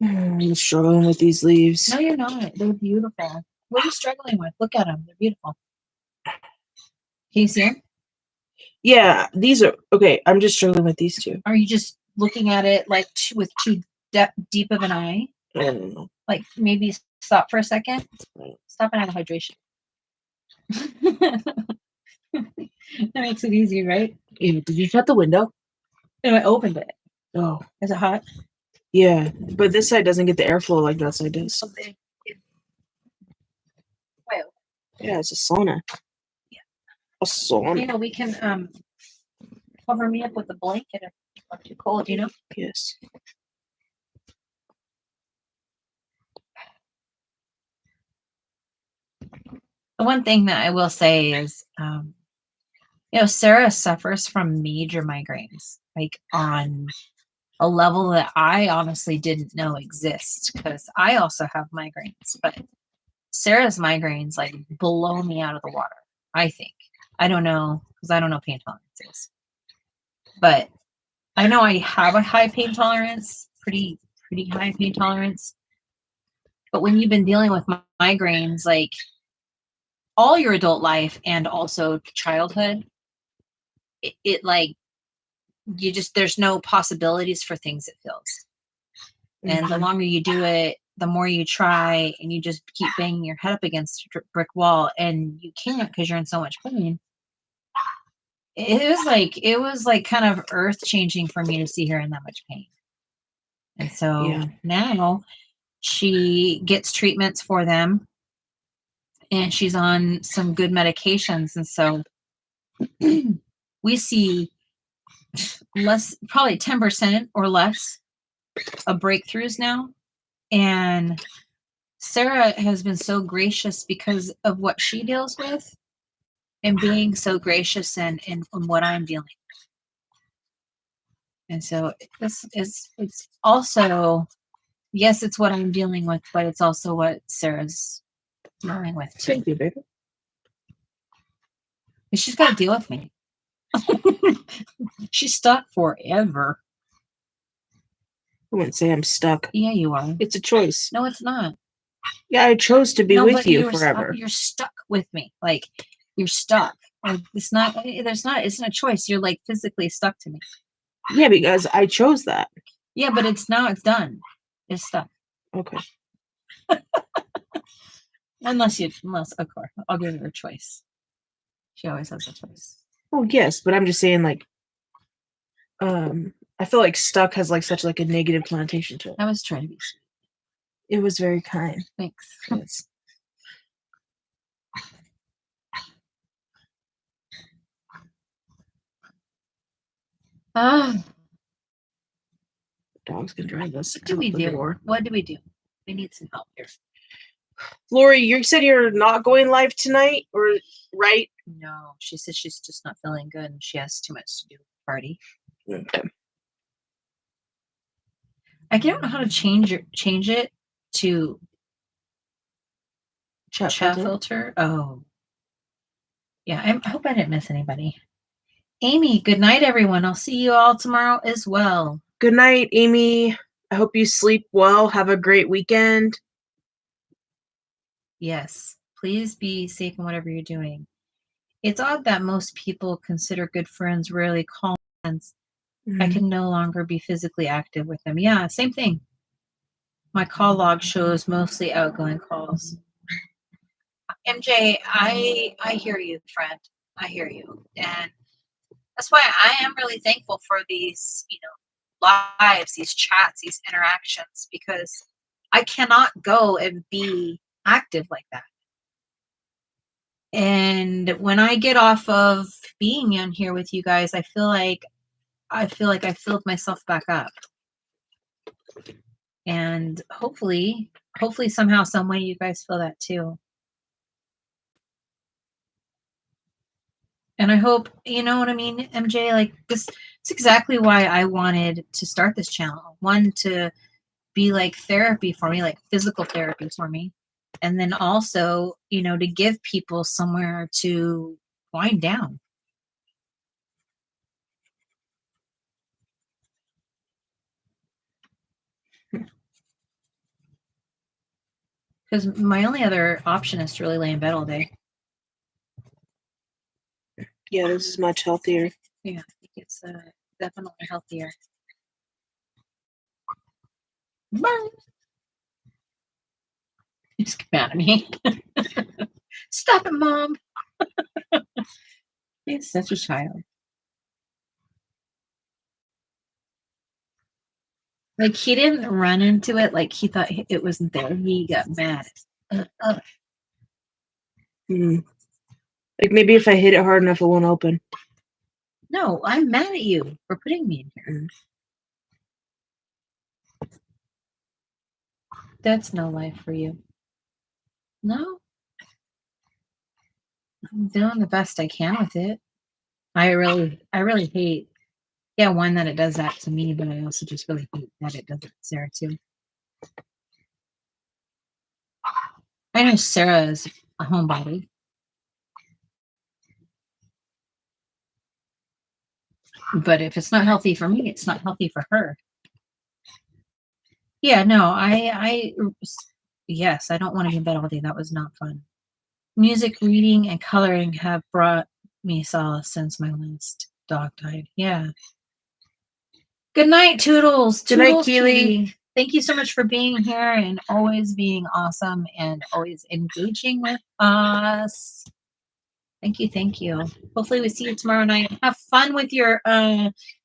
I'm struggling with these leaves. No, you're not. They're beautiful. What are you struggling with? Look at them. They're beautiful. Can you see them? Yeah, these are okay. I'm just struggling with these two. Are you just looking at it like with too deep of an eye? I don't know. Like maybe stop for a second. Stop and have a hydration. That makes it easy, right? Did you shut the window? No, I opened it. Oh, Is it hot? yeah, but this side doesn't get the airflow like that side does. Well, Yeah, it's a sauna. Yeah. A sauna. you know, we can cover me up with a blanket if I'm too cold, you know? Yes. The one thing that I will say is, Sarah suffers from major migraines, like on a level that I honestly didn't know exist because I also have migraines, but Sarah's migraines like blow me out of the water, I think. I don't know because I don't know pain tolerances, but I know I have a high pain tolerance, pretty high pain tolerance. But when you've been dealing with migraines, like all your adult life and also childhood, it like there's no possibilities for things, it feels. And the longer you do it, the more you try, and you just keep banging your head up against a brick wall, and you can't because you're in so much pain. It was like kind of earth changing for me to see her in that much pain. And so now she gets treatments for them, and she's on some good medications. And so we see less, probably 10% or less of breakthroughs now. And Sarah has been so gracious because of what she deals with and being so gracious in what I'm dealing with. And so it's also, yes, it's what I'm dealing with, but it's also what Sarah's dealing with too. Thank you, baby. And she's got to deal with me. She's stuck forever. I wouldn't say I'm stuck. Yeah, you are. It's a choice. No, it's not. Yeah, I chose to be with you forever. You're stuck with me. Like you're stuck. Like, it's not a choice. You're like physically stuck to me. Yeah, because I chose that. Yeah, but it's done. It's stuck. Okay. Unless of course, I'll give her a choice. She always has a choice. Oh yes, but I'm just saying, like, I feel like stuck has like such like a negative connotation to it. I was trying to be sweet. It was very kind. Thanks. Yes. Dog's gonna drive us. What do we do? What do we do? We need some help here. Lori, you said you're not going live tonight, or right? No, she said she's just not feeling good and she has too much to do with the party. Okay. I don't know how to change it to chat filter. Oh, yeah. I hope I didn't miss anybody. Amy, good night, everyone. I'll see you all tomorrow as well. Good night, Amy. I hope you sleep well. Have a great weekend. Yes, please be safe in whatever you're doing. It's odd that most people consider good friends rarely call friends. Mm-hmm. I can no longer be physically active with them. Yeah, same thing. My call log shows mostly outgoing calls. MJ, I hear you, friend. I hear you. And that's why I am really thankful for these, lives, these chats, these interactions, because I cannot go and be active like that. And when I get off of being on here with you guys, I feel like I filled myself back up. And hopefully somehow, some way you guys feel that too. And I hope, you know what I mean, MJ, like this, it's exactly why I wanted to start this channel. One, to be like therapy for me, like physical therapy for me. And then also, to give people somewhere to wind down. Because my only other option is to really lay in bed all day. Yeah, this is much healthier. Yeah, I think it's definitely healthier. Just mad at me. Stop it, Mom. He's such a child. Like, he didn't run into it like he thought it wasn't there. He got mad. Like maybe if I hit it hard enough, it won't open. No, I'm mad at you for putting me in here. That's no life for you. No. I'm doing the best I can with it. I really hate, one, that it does that to me, but I also just really hate that it does it to Sarah too. I know Sarah is a homebody. But if it's not healthy for me, it's not healthy for her. Yeah, no, yes, I don't want to be in bed all day. That was not fun. Music, reading, and coloring have brought me solace since my last dog died. Yeah. Good night, Toodles. Good night, Toodles, Keely. Keely. Thank you so much for being here and always being awesome and always engaging with us. Thank you, thank you. Hopefully we see you tomorrow night. Have fun with your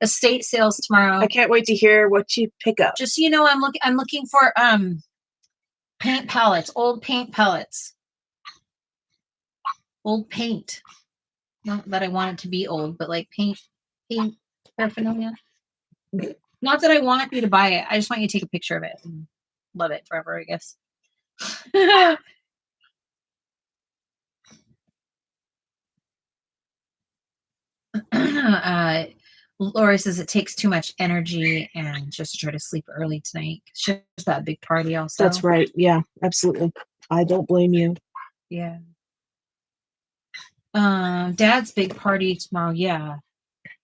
estate sales tomorrow. I can't wait to hear what you pick up. Just so you know, I'm looking for paint palettes, old paint palettes. Old paint. Not that I want it to be old, but like paint paraphernalia. Not that I want you to buy it. I just want you to take a picture of it and love it forever, I guess. Lori says it takes too much energy and just to try to sleep early tonight. She has that big party also. That's right. Yeah, absolutely. I don't blame you. Yeah. Dad's big party tomorrow. Yeah.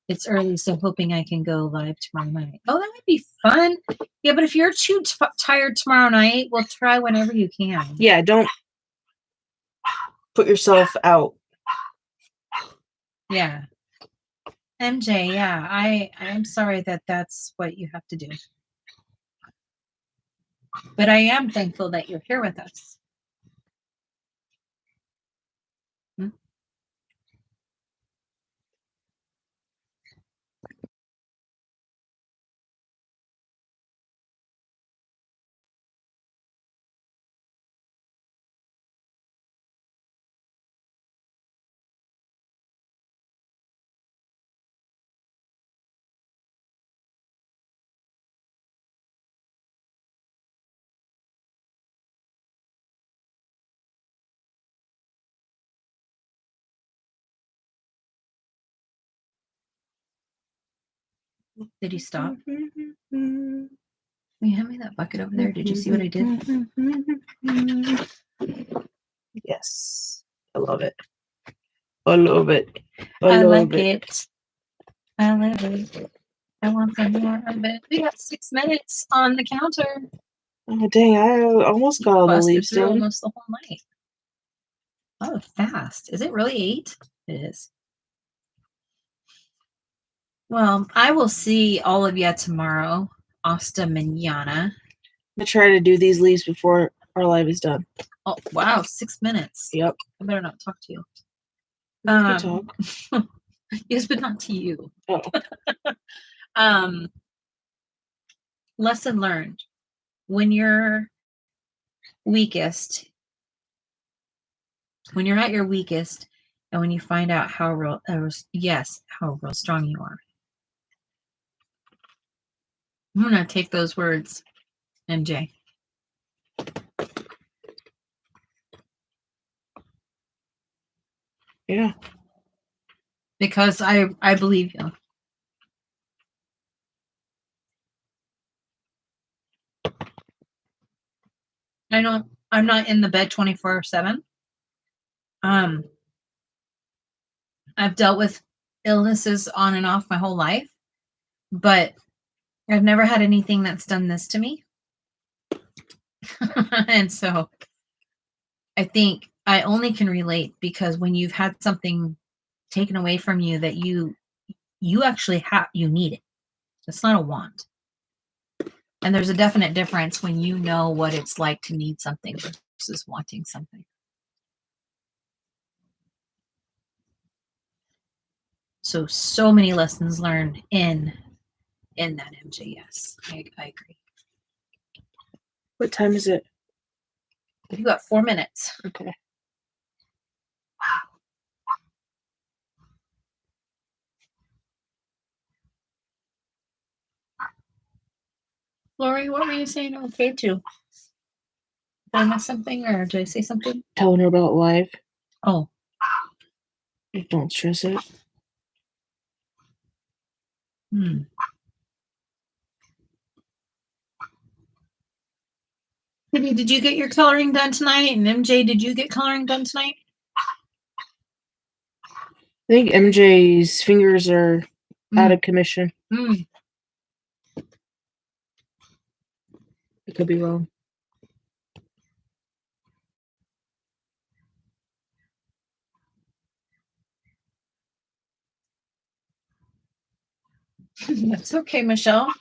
It's early, so hoping I can go live tomorrow night. Oh, that would be fun. Yeah, but if you're too tired tomorrow night, we'll try whenever you can. Yeah, don't put yourself out. Yeah. MJ, yeah, I'm sorry that that's what you have to do. But I am thankful that you're here with us. Did he stop? Will you hand me that bucket over there? Did you see what I did? Yes. I love it. I love it. I like it. I love it. I want some more of it. We got 6 minutes on the counter. Oh, dang. I almost got all the leaves done. Almost the whole night. Oh, fast. Is it really 8? It is. Well, I will see all of you tomorrow. Hasta mañana. I'm going to try to do these leaves before our live is done. Oh, wow. 6 minutes. Yep. I better not talk to you. Talk. Yes, but not to you. Oh. Lesson learned. When you're weakest, when you're at your weakest, and when you find out how real strong you are. I'm going to take those words, MJ. Yeah. Because I believe you. I know I'm not in the bed 24/7. I've dealt with illnesses on and off my whole life, but I've never had anything that's done this to me. And so I think I only can relate because when you've had something taken away from you that you actually you need it. It's not a want. And there's a definite difference when you know what it's like to need something versus wanting something. So many lessons learned in that MJ. Yes, I agree. What time is it? You got 4 minutes. Okay. Lori, what were you saying okay to? Did I miss something or did I say something? Telling her about life. Oh. Don't stress it. Did you get your coloring done tonight? And MJ, did you get coloring done tonight? I think MJ's fingers are out of commission. I could be wrong. That's okay, Michelle.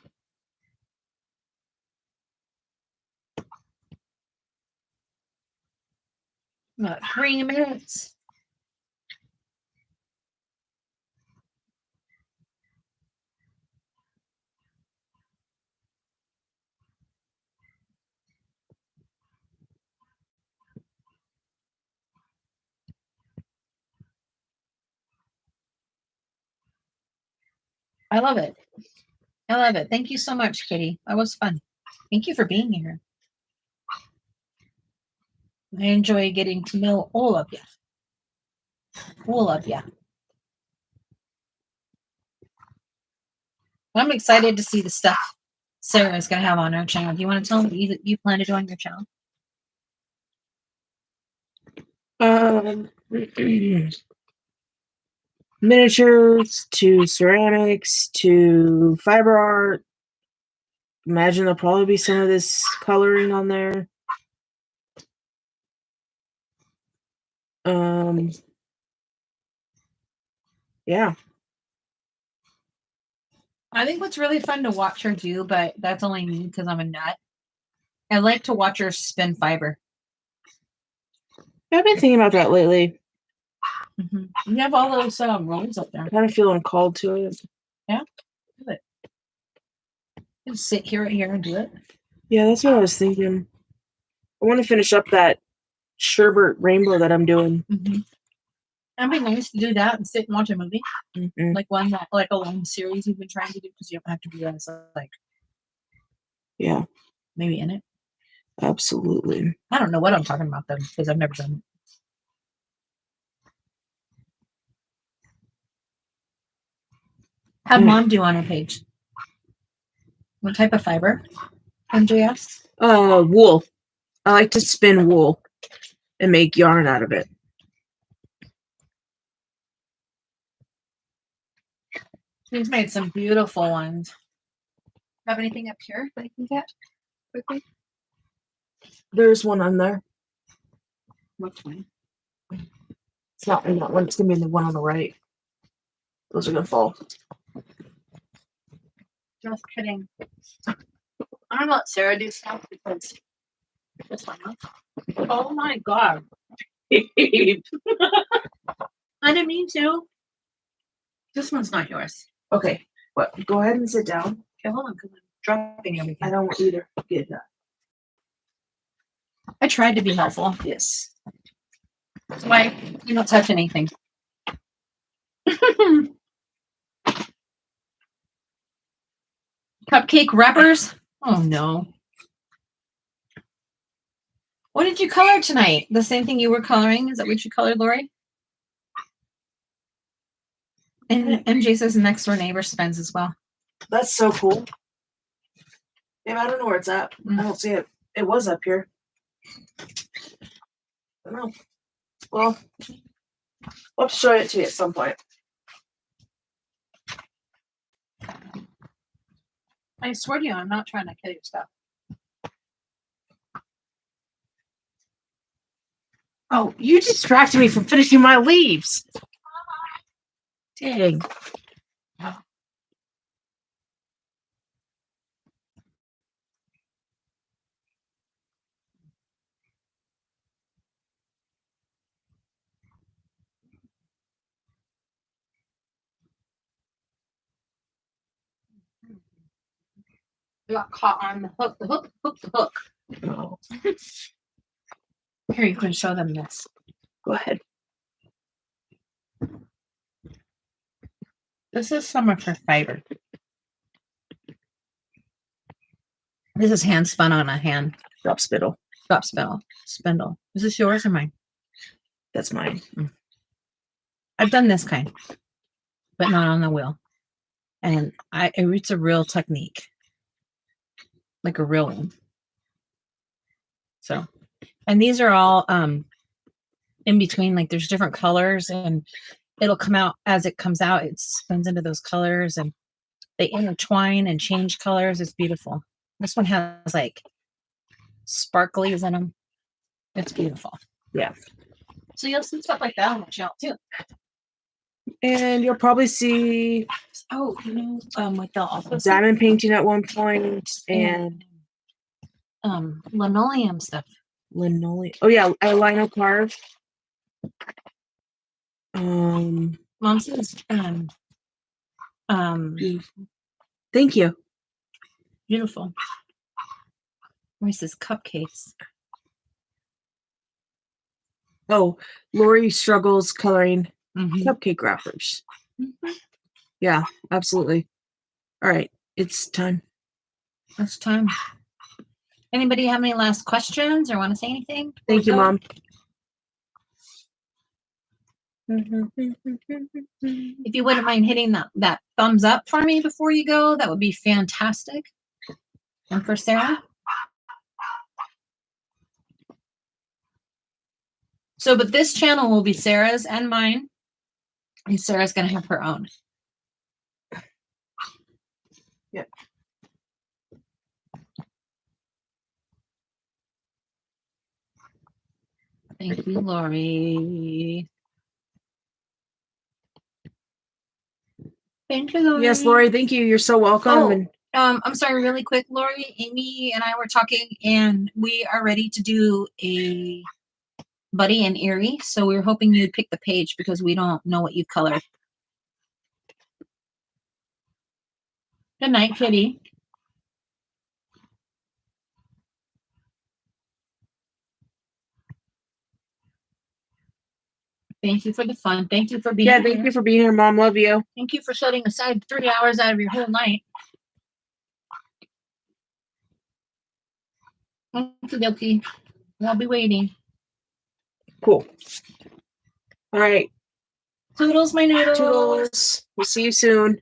About 3 minutes. I love it. I love it. Thank you so much, Kitty. That was fun. Thank you for being here. I enjoy getting to know all of you. All of you. I'm excited to see the stuff Sarah's going to have on her channel. Do you want to tell me what you plan to do on your channel? Miniatures to ceramics to fiber art. Imagine there'll probably be some of this coloring on there. Yeah. I think what's really fun to watch her do, but that's only me because I'm a nut. I like to watch her spin fiber. I've been thinking about that lately. You have all those rolls up there. I'm kind of feeling called to it. Yeah, do it. You sit here and do it. Yeah, that's what I was thinking. I want to finish up that sherbet rainbow that I'm doing. That'd be nice to do that and sit and watch a movie, like a long series you've been trying to do because you don't have to be as yeah, maybe in it. Absolutely. I don't know what I'm talking about though because I've never done it. How'd Mom do on her page? What type of fiber? MJS? Wool. I like to spin wool and make yarn out of it. She's made some beautiful ones. Have anything up here that I can get quickly? There's one on there. Which one? It's not in that one. It's going to be in the one on the right. Those are going to fall. Just kidding. I'm gonna let Sarah do stuff because this one. Oh my god. I didn't mean to. This one's not yours. Okay. What? Go ahead and sit down. Okay, hold on, because I'm dropping everything. I don't want you to get that. I tried to be helpful. Yes. That's why you don't touch anything. Cupcake wrappers? Oh no. What did you color tonight? The same thing you were coloring? Is that what you colored, Lori? And MJ says next door neighbor spends as well. That's so cool. Yeah, I don't know where it's at. I don't see it. It was up here. I don't know. Well, I'll show it to you at some point. I swear to you, I'm not trying to kill your stuff. Oh, you distracted me from finishing my leaves. Dang. I got caught on the hook, the hook. Oh, Here, you can show them this. go ahead. This is some of her fiber. This is hand spun on a hand Drop spittle. drop spindle. Is this yours or mine? That's mine. I've done this kind, but not on the wheel. And it's a real technique, like a real one. So, and these are all in between. Like there's different colors, and it'll come out as it comes out. It spins into those colors, and they intertwine and change colors. It's beautiful. This one has like sparklies in them. It's beautiful. Yeah. So you'll see stuff like that on the channel too. And you'll probably see What they'll also see? diamond painting at one point and Linoleum stuff. linoleum. Oh yeah, lino carve. Mom says Thank you. beautiful. Where's this cupcakes? Oh, Lori struggles coloring Mm-hmm. cupcake wrappers. Yeah, absolutely. All right, it's time. It's time. Anybody have any last questions or want to say anything? Thank you, Mom. If you wouldn't mind hitting that thumbs up for me before you go, that would be fantastic. And for Sarah. So, but this channel will be Sarah's and mine. And Sarah's going to have her own. Yeah. Thank you, Lori. Thank you, Lori. Yes, Lori, thank you. You're so welcome. I'm sorry, really quick, Lori, Amy, and I were talking, and we are ready to do a Buddy and Erie. So we were hoping you'd pick the page because we don't know what you colored. Good night, Kitty. Thank you for the fun. Thank you for being here. Thank you for being here, Mom. Love you. Thank you for setting aside 3 hours out of your whole night. Okie dokie. I'll be waiting. Cool. All right. Toodles, my noodles. Toodles. We'll see you soon.